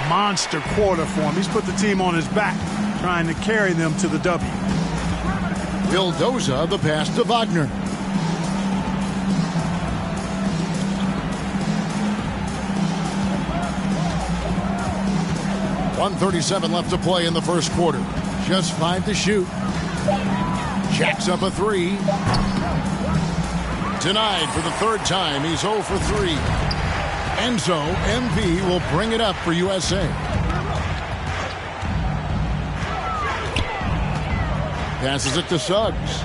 Monster quarter for him. He's put the team on his back, trying to carry them to the W. Vildoza, the pass to Wagner. .137 left to play in the first quarter. Just 5 to shoot. Jacks up a 3. Denied for the 3rd time. He's 0 for 3. Enzo, MP will bring it up for USA. Passes it to Suggs.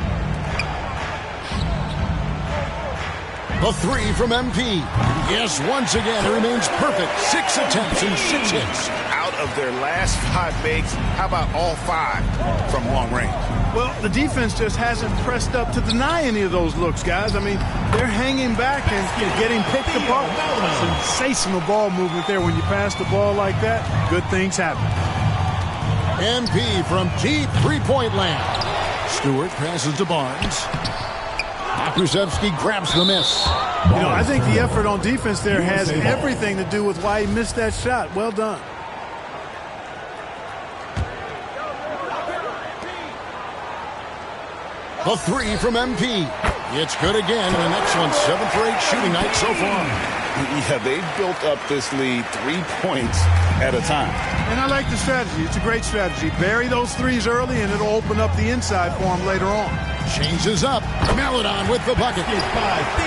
The 3 from MP. Yes, once again, it remains perfect. 6 attempts and 6 hits. Out of their last 5 makes, how about all 5 from long range? Well, the defense just hasn't pressed up to deny any of those looks, guys. I mean, they're hanging back and getting picked apart. Sensational ball movement there. When you pass the ball like that, good things happen. MP from deep three-point land. Stewart passes to Barnes. Akusevsky grabs the miss. You know, I think the effort on defense there has everything to do with why he missed that shot. Well done. The three from MP. It's good again, and an excellent 7 for 8 shooting night so far. Yeah, they've built up this lead 3 points at a time. And I like the strategy. It's a great strategy. Bury those threes early, and it'll open up the inside for him later on. Changes up. Maladon with the bucket.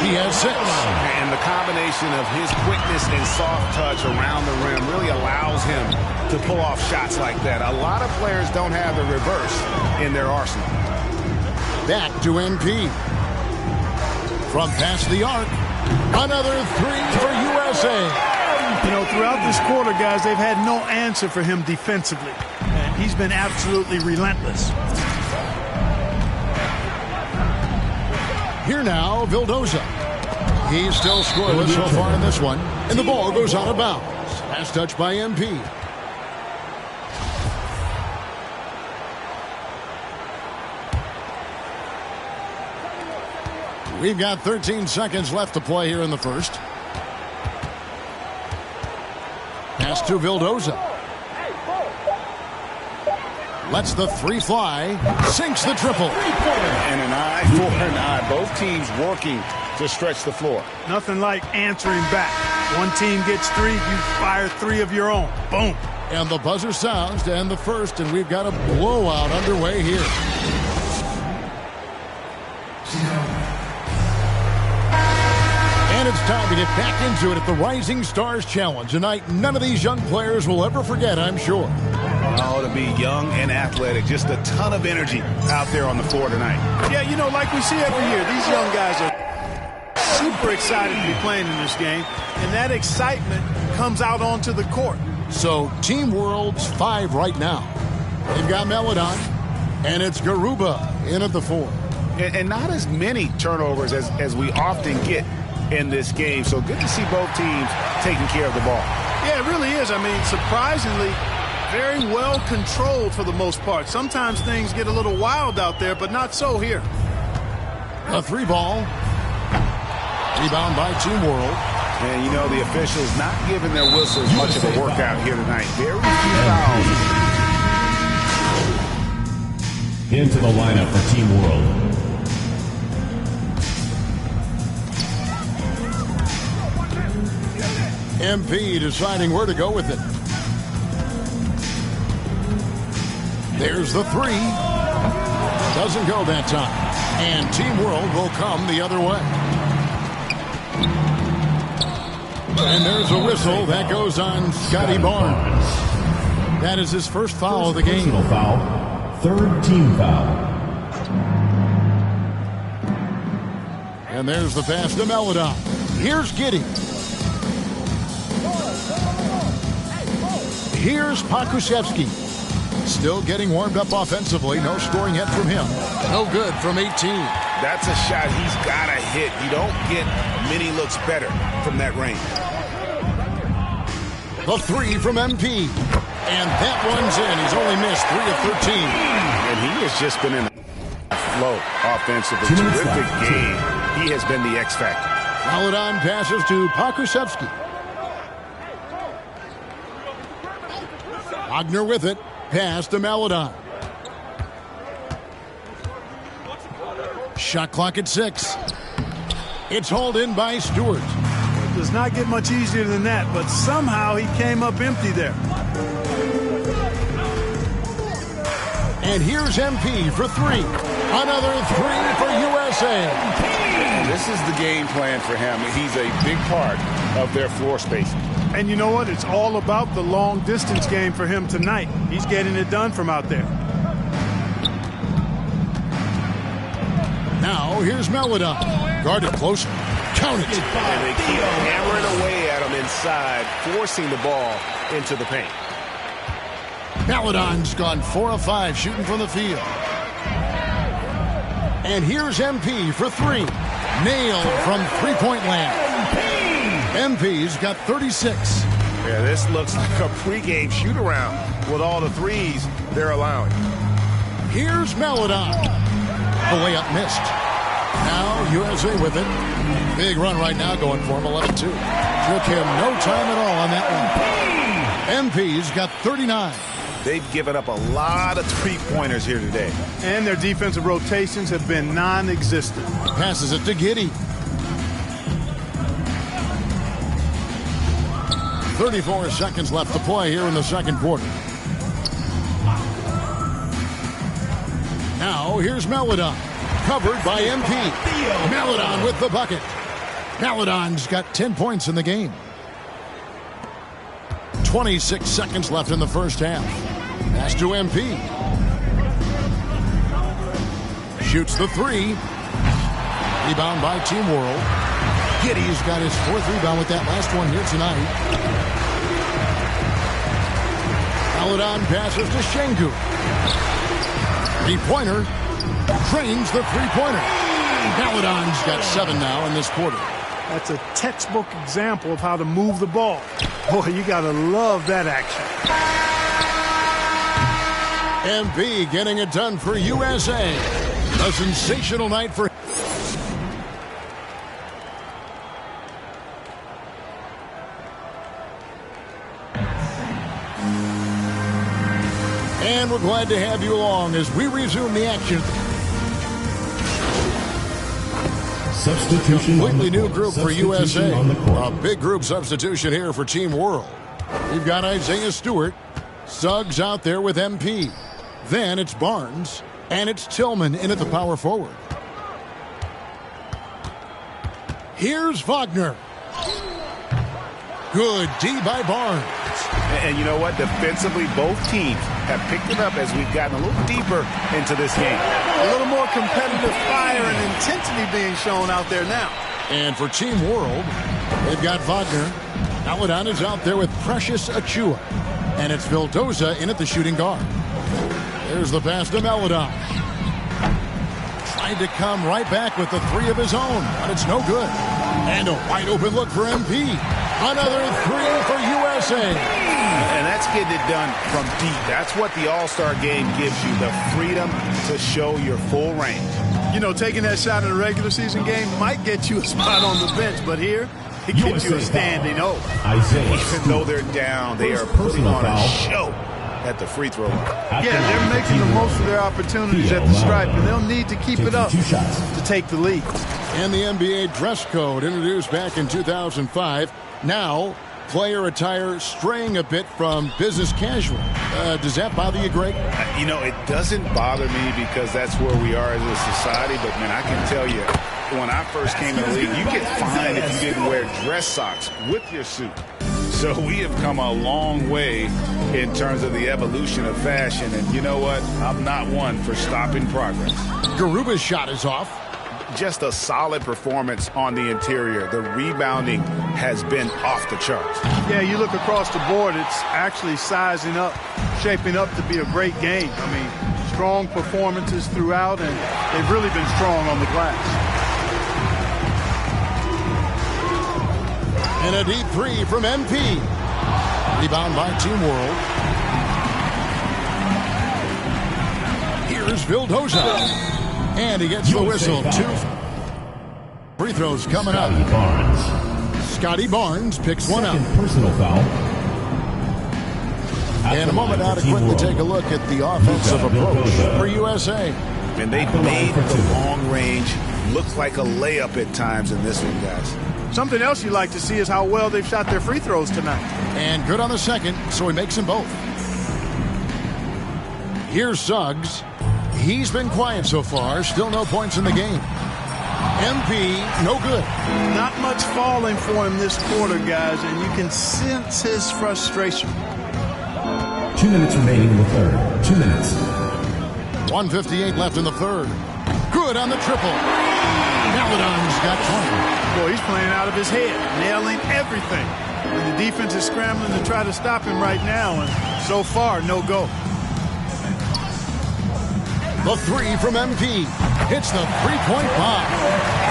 He has 6. And the combination of his quickness and soft touch around the rim really allows him to pull off shots like that. A lot of players don't have the reverse in their arsenal. Back to MP. From past the arc. Another 3 for USA. You know, throughout this quarter, guys, they've had no answer for him defensively. And he's been absolutely relentless. Here now, Vildoza. He's still scoreless so far in this one. And the ball goes out of bounds. Last touch by MP. We've got 13 seconds left to play here in the first. Pass to Vildoza. Lets the 3 fly. Sinks the triple. And an eye for an eye. Both teams working to stretch the floor. Nothing like answering back. One team gets 3, you fire 3 of your own. Boom. And the buzzer sounds to end the first, and we've got a blowout underway here. And it's time to get back into it at the Rising Stars Challenge. A night none of these young players will ever forget, I'm sure. Oh, to be young and athletic. Just a ton of energy out there on the floor tonight. Yeah, you know, like we see every year, these young guys are super excited to be playing in this game. And that excitement comes out onto the court. So, Team World's 5 right now. They've got Maladon, and it's Garuba in at the 4. And not as many turnovers as we often get in this game. So good to see both teams taking care of the ball. Yeah, it really is. I mean, surprisingly, very well controlled for the most part. Sometimes things get a little wild out there, but not so here. A 3 ball. Rebound by Team World. And, you know, the officials not giving their whistles much of a workout here tonight. Very few fouls. Into the lineup for Team World. MP deciding where to go with it. There's the 3. Doesn't go that time. And Team World will come the other way. And there's a whistle that goes on Scotty Barnes. That is his first foul of the game. Personal foul. 3rd team foul. And there's the pass to Maladon. Here's Giddey. Here's Pakusevsky. Still getting warmed up offensively. No scoring yet from him. No good from 18. That's a shot he's got to hit. You don't get many looks better from that range. The 3 from MP. And that one's in. He's only missed 3 of 13. And he has just been in a flow offensively. Terrific game. He has been the X factor. Maladon passes to Pakusevsky. Wagner with it. Pass to Maladon. Shot clock at 6. It's hauled in by Stewart. It does not get much easier than that, but somehow he came up empty there. And here's MP for 3. Another 3 for USA. This is the game plan for him. He's a big part of their floor spacing. And you know what? It's all about the long distance game for him tonight. He's getting it done from out there. Now here's Maladon. Guarded close. Count it. And they keep hammering away at him inside, forcing the ball into the paint. Maladon's gone 4 of 5 shooting from the field. And here's MP for 3. Nailed from three-point land. MP's got 36. Yeah, this looks like a pregame shoot-around with all the threes they're allowing. Here's Maladon. The layup missed. Now USA with it. Big run right now going for him, 11-2. Took him no time at all on that one. MP's got 39. they've given up a lot of three-pointers here today. And their defensive rotations have been non-existent. Passes it to Giddey. 34 seconds left to play here in the second quarter. Now here's Maledon, covered by MP. Maledon with the bucket. Maledon's got 10 points in the game. 26 seconds left in the first half. Pass to MP. Shoots the three. Rebound by Team World. Giddey's got his fourth rebound with that last one here tonight. Maledon passes to Şengün. Three-pointer. Drains the three-pointer. Maledon's got 7 now in this quarter. That's a textbook example of how to move the ball. Boy, you got to love that action. MP getting it done for USA. A sensational night for... And we're glad to have you along as we resume the action. Substitution. Completely new group for USA. A big group substitution here for Team World. We've got Isaiah Stewart. Suggs out there with MP. Then it's Barnes. And it's Tillman in at the power forward. Here's Wagner. Good D by Barnes. And you know what? Defensively, both teams have picked it up as we've gotten a little deeper into this game. A little more competitive fire and intensity being shown out there now. And for Team World, they've got Wagner. Maledon is out there with Precious Achiuwa. And it's Vildoza in at the shooting guard. There's the pass to Maledon. Tried to come right back with the three of his own, but it's no good. And a wide open look for MP. Another three for USA. And that's getting it done from deep. That's what the All-Star game gives you, the freedom to show your full range. You know, taking that shot in a regular season game might get you a spot on the bench, but here, it gets you a standing O. Even though they're down, they are putting on a show at the free throw line. Yeah, they're making the most of their opportunities at the stripe, and they'll need to keep it up to take the lead. And the NBA dress code introduced back in 2005. Now, player attire straying a bit from business casual. Does that bother you, Greg? You know, it doesn't bother me because that's where we are as a society. But, man, I can tell you, when I first came in the league, you get fined if you didn't wear dress socks with your suit. So we have come a long way in terms of the evolution of fashion. And you know what? I'm not one for stopping progress. Garuba's shot is off. Just a solid performance on the interior. The rebounding has been off the charts. Yeah, you look across the board, it's actually sizing up, shaping up to be a great game. I mean, strong performances throughout, and they've really been strong on the glass. And a deep three from MP. Rebound by Team World. Here's Vildoza. And he gets the whistle. 2 free throws coming up. Scotty Barnes picks one up. Personal foul. And a moment out of quickly take a look at the offensive approach for USA. And they've made the long range look like a layup at times in this one, guys. Something else you like to see is how well they've shot their free throws tonight. And good on the second, so he makes them both. Here's Suggs. He's been quiet so far. Still no points in the game. MP, no good. Not much falling for him this quarter, guys, and you can sense his frustration. 2 minutes remaining in the third. 2 minutes. 1:58 left in the third. Good on the triple. Maledon's got 20. Boy, he's playing out of his head, nailing everything. And the defense is scrambling to try to stop him right now, and so far, no go. The three from MP. Hits the three-point bomb.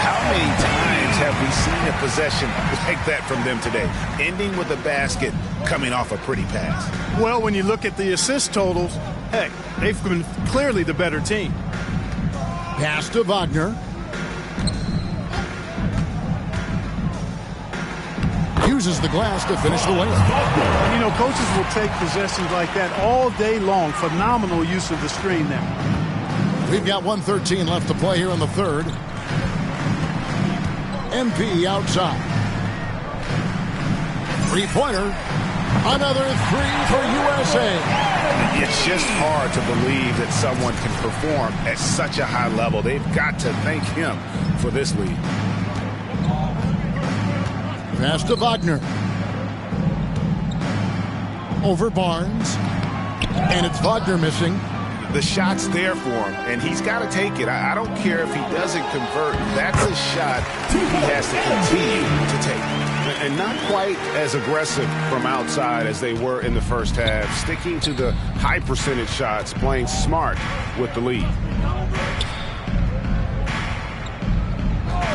How many times have we seen a possession like that from them today? Ending with a basket, coming off a pretty pass. Well, when you look at the assist totals, heck, they've been clearly the better team. Pass to Wagner. uses the glass to finish the layup. And, you know, coaches will take possessions like that all day long. Phenomenal use of the screen there. We've got 1:13 left to play here in the third. MP outside. Three-pointer. Another three for USA. It's just hard to believe that someone can perform at such a high level. They've got to thank him for this lead. Pass to Wagner. Over Barnes. And it's Wagner missing. The shot's there for him, and he's got to take it. I don't care if he doesn't convert. That's a shot he has to continue to take. And not quite as aggressive from outside as they were in the first half. Sticking to the high percentage shots, playing smart with the lead.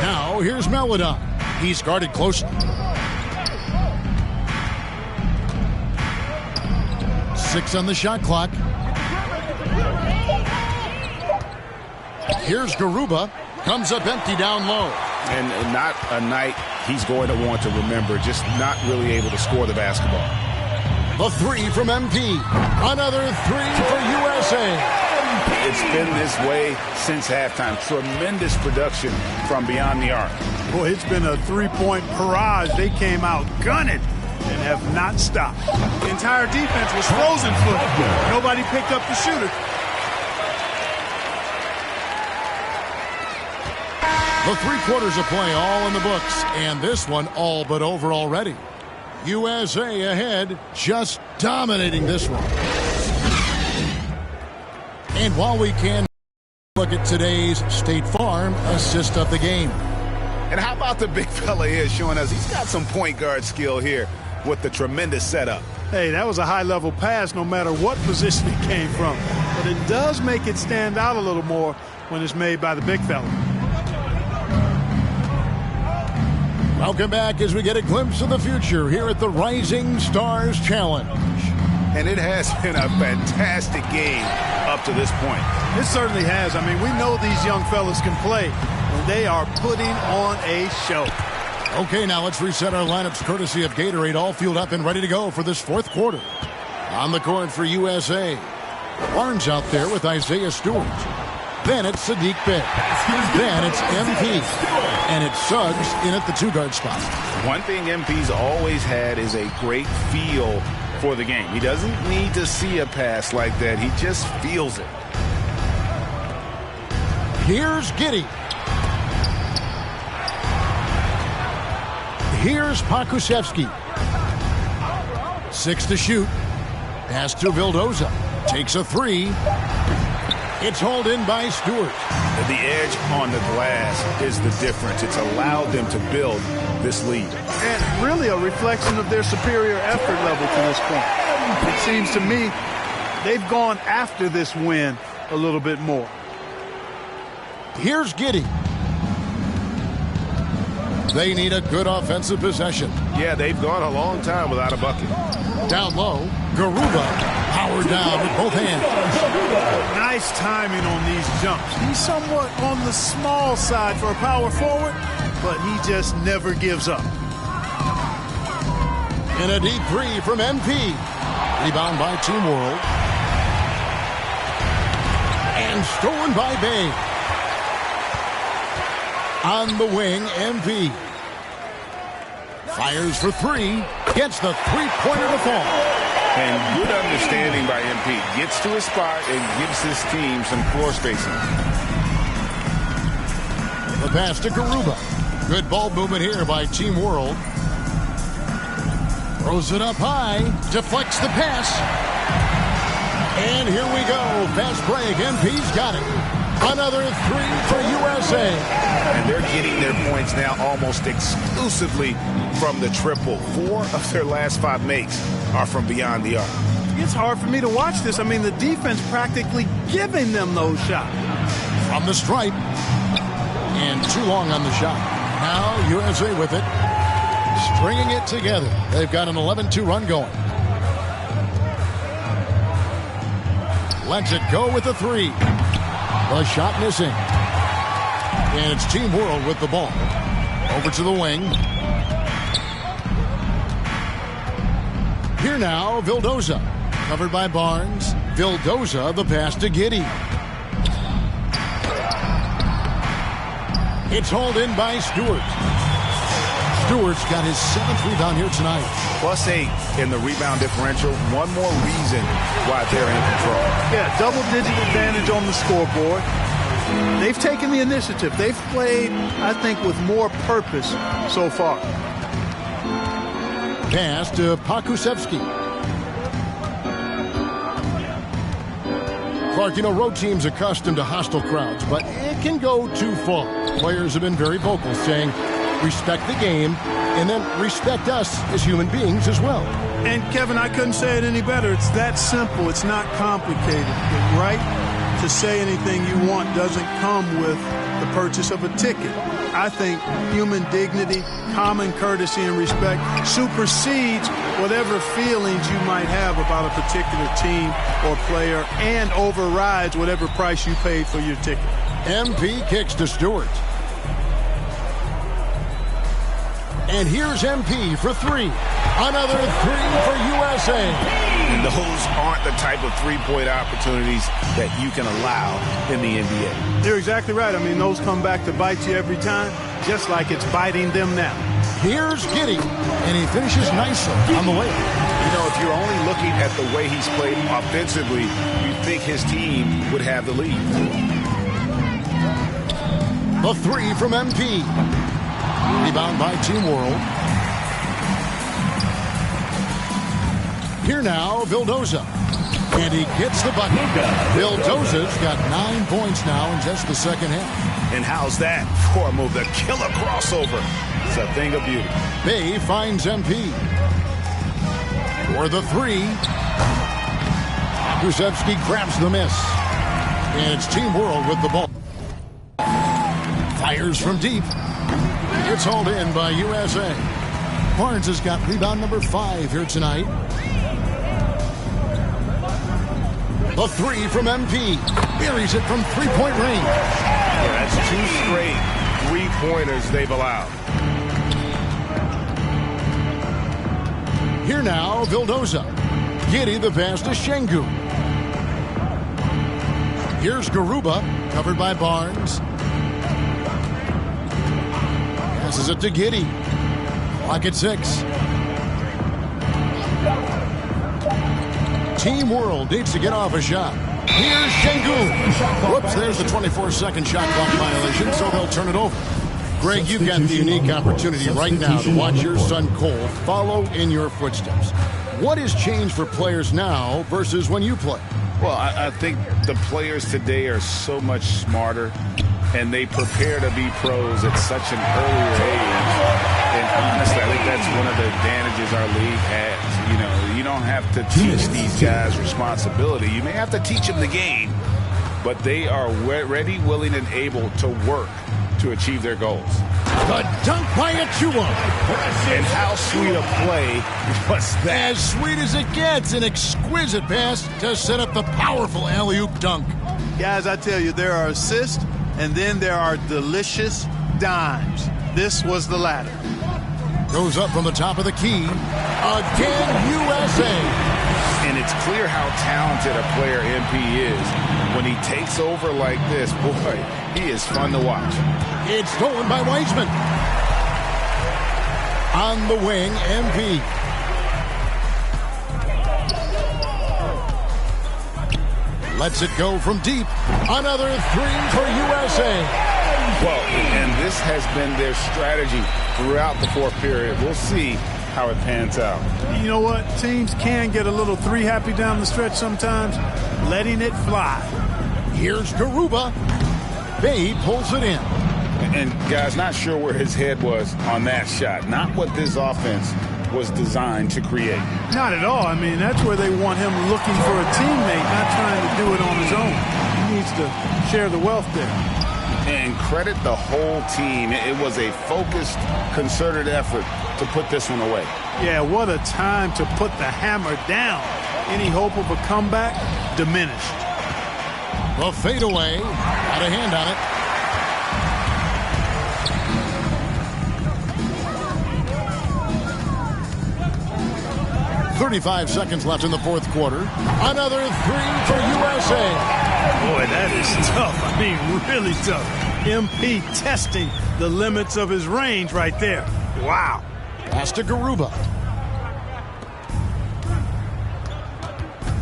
Now here's Meladon. He's guarded closely. 6 on the shot clock. Here's Garuba. Comes up empty down low. And not a night he's going to want to remember. Just not really able to score the basketball. The three from MP. Another three for USA. It's been this way since halftime. Tremendous production from beyond the arc. Boy, it's been a three-point barrage. They came out gunning and have not stopped. The entire defense was frozen footed. Nobody picked up the shooter. The 3 quarters of play all in the books, and this one all but over already. USA ahead, just dominating this one. And while we can look at today's State Farm assist of the game. And how about the big fella here showing us he's got some point guard skill here with the tremendous setup. Hey, that was a high-level pass no matter what position it came from. But it does make it stand out a little more when it's made by the big fella. Welcome back as we get a glimpse of the future here at the Rising Stars Challenge. And it has been a fantastic game up to this point. It certainly has. I mean, we know these young fellas can play, and they are putting on a show. Okay, now let's reset our lineups courtesy of Gatorade, all fueled up and ready to go for this fourth quarter. On the court for USA, Barnes out there with Isaiah Stewart. Then it's Sadiq Bey. Then it's MP. And it's Suggs in at the 2-guard spot. One thing MP's always had is a great feel for the game. He doesn't need to see a pass like that. He just feels it. Here's Giddey. Here's Pakusevsky. 6 to shoot. Pass to Vildoza. Takes a 3. It's hauled in by Stewart. The edge on the glass is the difference. It's allowed them to build this lead. And really a reflection of their superior effort level to this point. It seems to me they've gone after this win a little bit more. Here's Giddey. They need a good offensive possession. Yeah, they've gone a long time without a bucket. Down low, Garuba powered down with both hands. Nice timing on these jumps. He's somewhat on the small side for a power forward, but he just never gives up. And a deep 3 from MP. Rebound by Team World. And stolen by Bay. On the wing, MP. Fires for 3. Gets the three-pointer to fall. And good understanding by MP. Gets to his spot and gives his team some floor spacing. The pass to Garuba. Good ball movement here by Team World. Throws it up high. Deflects the pass. And here we go. Fast break. MP's got it. Another 3 for USA. And they're getting their points now almost exclusively from the triple. 4 of their last 5 makes are from beyond the arc. It's hard for me to watch this. I mean, the defense practically giving them those shots. From the stripe. And too long on the shot. Now USA with it. Stringing it together. They've got an 11-2 run going. Lets it go with the 3. The shot missing. And it's Team World with the ball. Over to the wing. Here now, Vildoza. Covered by Barnes. Vildoza, the pass to Giddey. It's hauled in by Stewart. Stewart's got his 7th rebound here tonight. +8 in the rebound differential. One more reason why they're in control. Yeah, double-digit advantage on the scoreboard. They've taken the initiative. They've played, I think, with more purpose so far. Pass to Pakusevsky. Clark, you know, road teams accustomed to hostile crowds, but it can go too far. Players have been very vocal, saying, respect the game, and then respect us as human beings as well. And, Kevin, I couldn't say it any better. It's that simple. It's not complicated. The right to say anything you want doesn't come with the purchase of a ticket. I think human dignity, common courtesy, and respect supersedes whatever feelings you might have about a particular team or player and overrides whatever price you paid for your ticket. MP kicks to Stewart. And here's MP for 3. Another 3 for USA. And those aren't the type of three-point opportunities that you can allow in the NBA. You're exactly right. I mean, those come back to bite you every time, just like it's biting them now. Here's Giddey, and he finishes nicely on the way. You know, if you're only looking at the way he's played offensively, you'd think his team would have the lead. The 3 from MP. Rebound by Team World. Here now, Vildoza. And he gets the bucket. Vildoza's got 9 points now in just the second half. And how's that for a move? The killer crossover. It's a thing of beauty. Bay finds MP. For the 3. Krusevsky grabs the miss. And it's Team World with the ball. Fires from deep. It's hauled in by USA. Barnes has got rebound number 5 here tonight. The 3 from MP. Buries it from three-point range. Yeah, that's 2 straight three-pointers they've allowed. Here now, Vildoza. Giddey the pass to Şengün. Here's Garuba, covered by Barnes. Passes it to Giddey. Clock at 6. Team World needs to get off a shot. Here's Şengün. Whoops, there's the 24-second shot clock violation, so they'll turn it over. Greg, you've got the unique opportunity right now to watch your son Cole follow in your footsteps. What has changed for players now versus when you played? Well, I think the players today are so much smarter, and they prepare to be pros at such an earlier age. And honestly, I think that's one of the advantages our league has. You know, you don't have to teach these guys responsibility. You may have to teach them the game, but they are ready, willing, and able to work to achieve their goals. The dunk by Achua. And how sweet a play was that? As sweet as it gets, an exquisite pass to set up the powerful alley-oop dunk. Guys, I tell you, there are assists, and then there are delicious dimes. This was the latter. Goes up from the top of the key. Again, USA. And it's clear how talented a player MP is. When he takes over like this, boy, he is fun to watch. It's stolen by Wiseman. On the wing, MP. Lets it go from deep. Another 3 for USA. Well, and this has been their strategy throughout the fourth period. We'll see how it pans out. You know what? Teams can get a little 3 happy down the stretch sometimes, letting it fly. Here's Garuba. Bay pulls it in. And, guys, not sure where his head was on that shot. Not what this offense was designed to create. Not at all. I mean, that's where they want him looking for a teammate, not trying to do it on his own. He needs to share the wealth there. And credit the whole team. It was a focused, concerted effort to put this one away. Yeah, what a time to put the hammer down. Any hope of a comeback diminished. The fadeaway. Got a hand on it. 35 seconds left in the fourth quarter. Another three for USA. Boy, that is tough. I mean, really tough. MP testing the limits of his range right there. Wow. Pass to Garuba.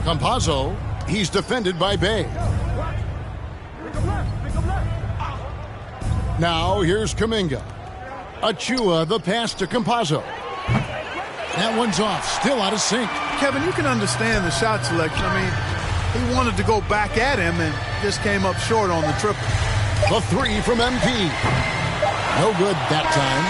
Campazzo. He's defended by Bay. Now here's Kuminga. Achua, the pass to Campazzo. That one's off, still out of sync. Kevin, you can understand the shot selection. I mean, he wanted to go back at him and just came up short on the triple. The three from MP. No good that time.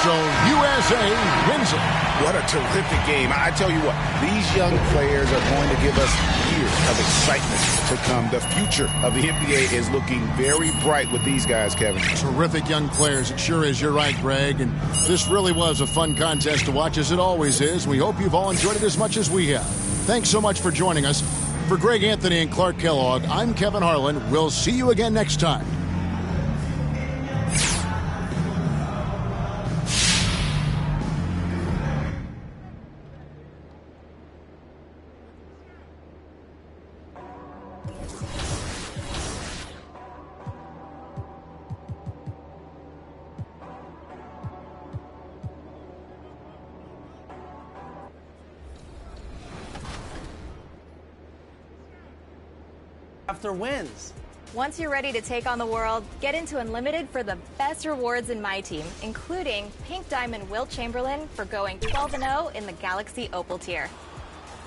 So USA wins it. What a terrific game. I tell you what, these young players are going to give us years of excitement to come. The future of the NBA is looking very bright with these guys, Kevin. Terrific young players. It sure is. You're right, Greg. And this really was a fun contest to watch, as it always is. We hope you've all enjoyed it as much as we have. Thanks so much for joining us. For Greg Anthony and Clark Kellogg, I'm Kevin Harlan. We'll see you again next time. After wins. Once you're ready to take on the world, get into Unlimited for the best rewards in My Team, including Pink Diamond Wilt Chamberlain for going 12-0 in the Galaxy Opal tier.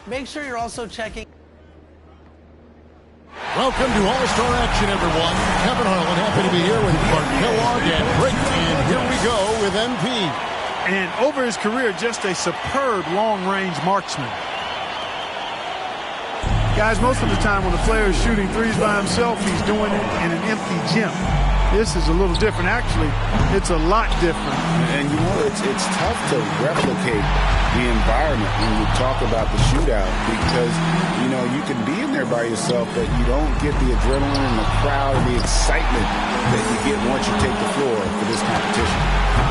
Make sure you're also checking. Welcome to All-Star Action, everyone. Kevin Harlan, happy to be here with Clark Kellogg and Rick. And here we go with MP. And over his career, just a superb long-range marksman. Guys, most of the time when a player is shooting threes by himself, he's doing it in an empty gym. This is a little different. Actually, it's a lot different. And you know, it's tough to replicate the environment when you talk about the shootout because, you know, you can be in there by yourself, but you don't get the adrenaline and the crowd and the excitement that you get once you take the floor for this competition.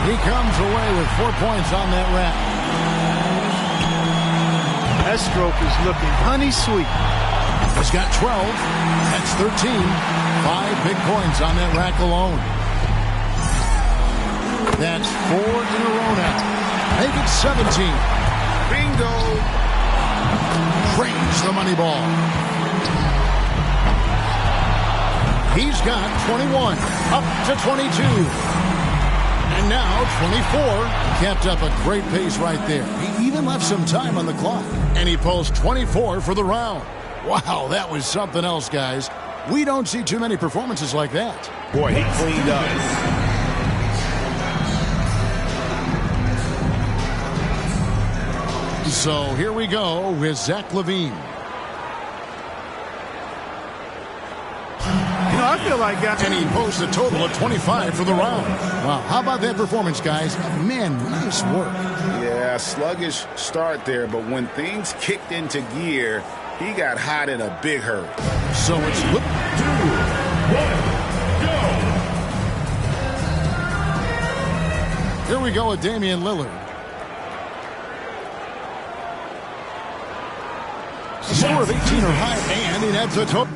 He comes away with 4 points on that rack. That stroke is looking honey sweet. He's got 12. That's 13. 5 big points on that rack alone. That's 4 in a row now. Make it 17. Bingo. Drains the money ball. He's got 21. Up to 22. And now 24. Kept up a great pace right there. He even left some time on the clock. And he posts 24 for the round. Wow, that was something else, guys. We don't see too many performances like that. Boy, he cleaned up. So here we go with Zach LaVine. You know, I feel like guys. And he posts a total of 25 for the round. Wow, how about that performance, guys? Man, nice work. Yeah, sluggish start there, but when things kicked into gear, he got hot in a big hurry. So it's 2, 1, go. Here we go with Damian Lillard. Score of 18 or higher, and he adds a total.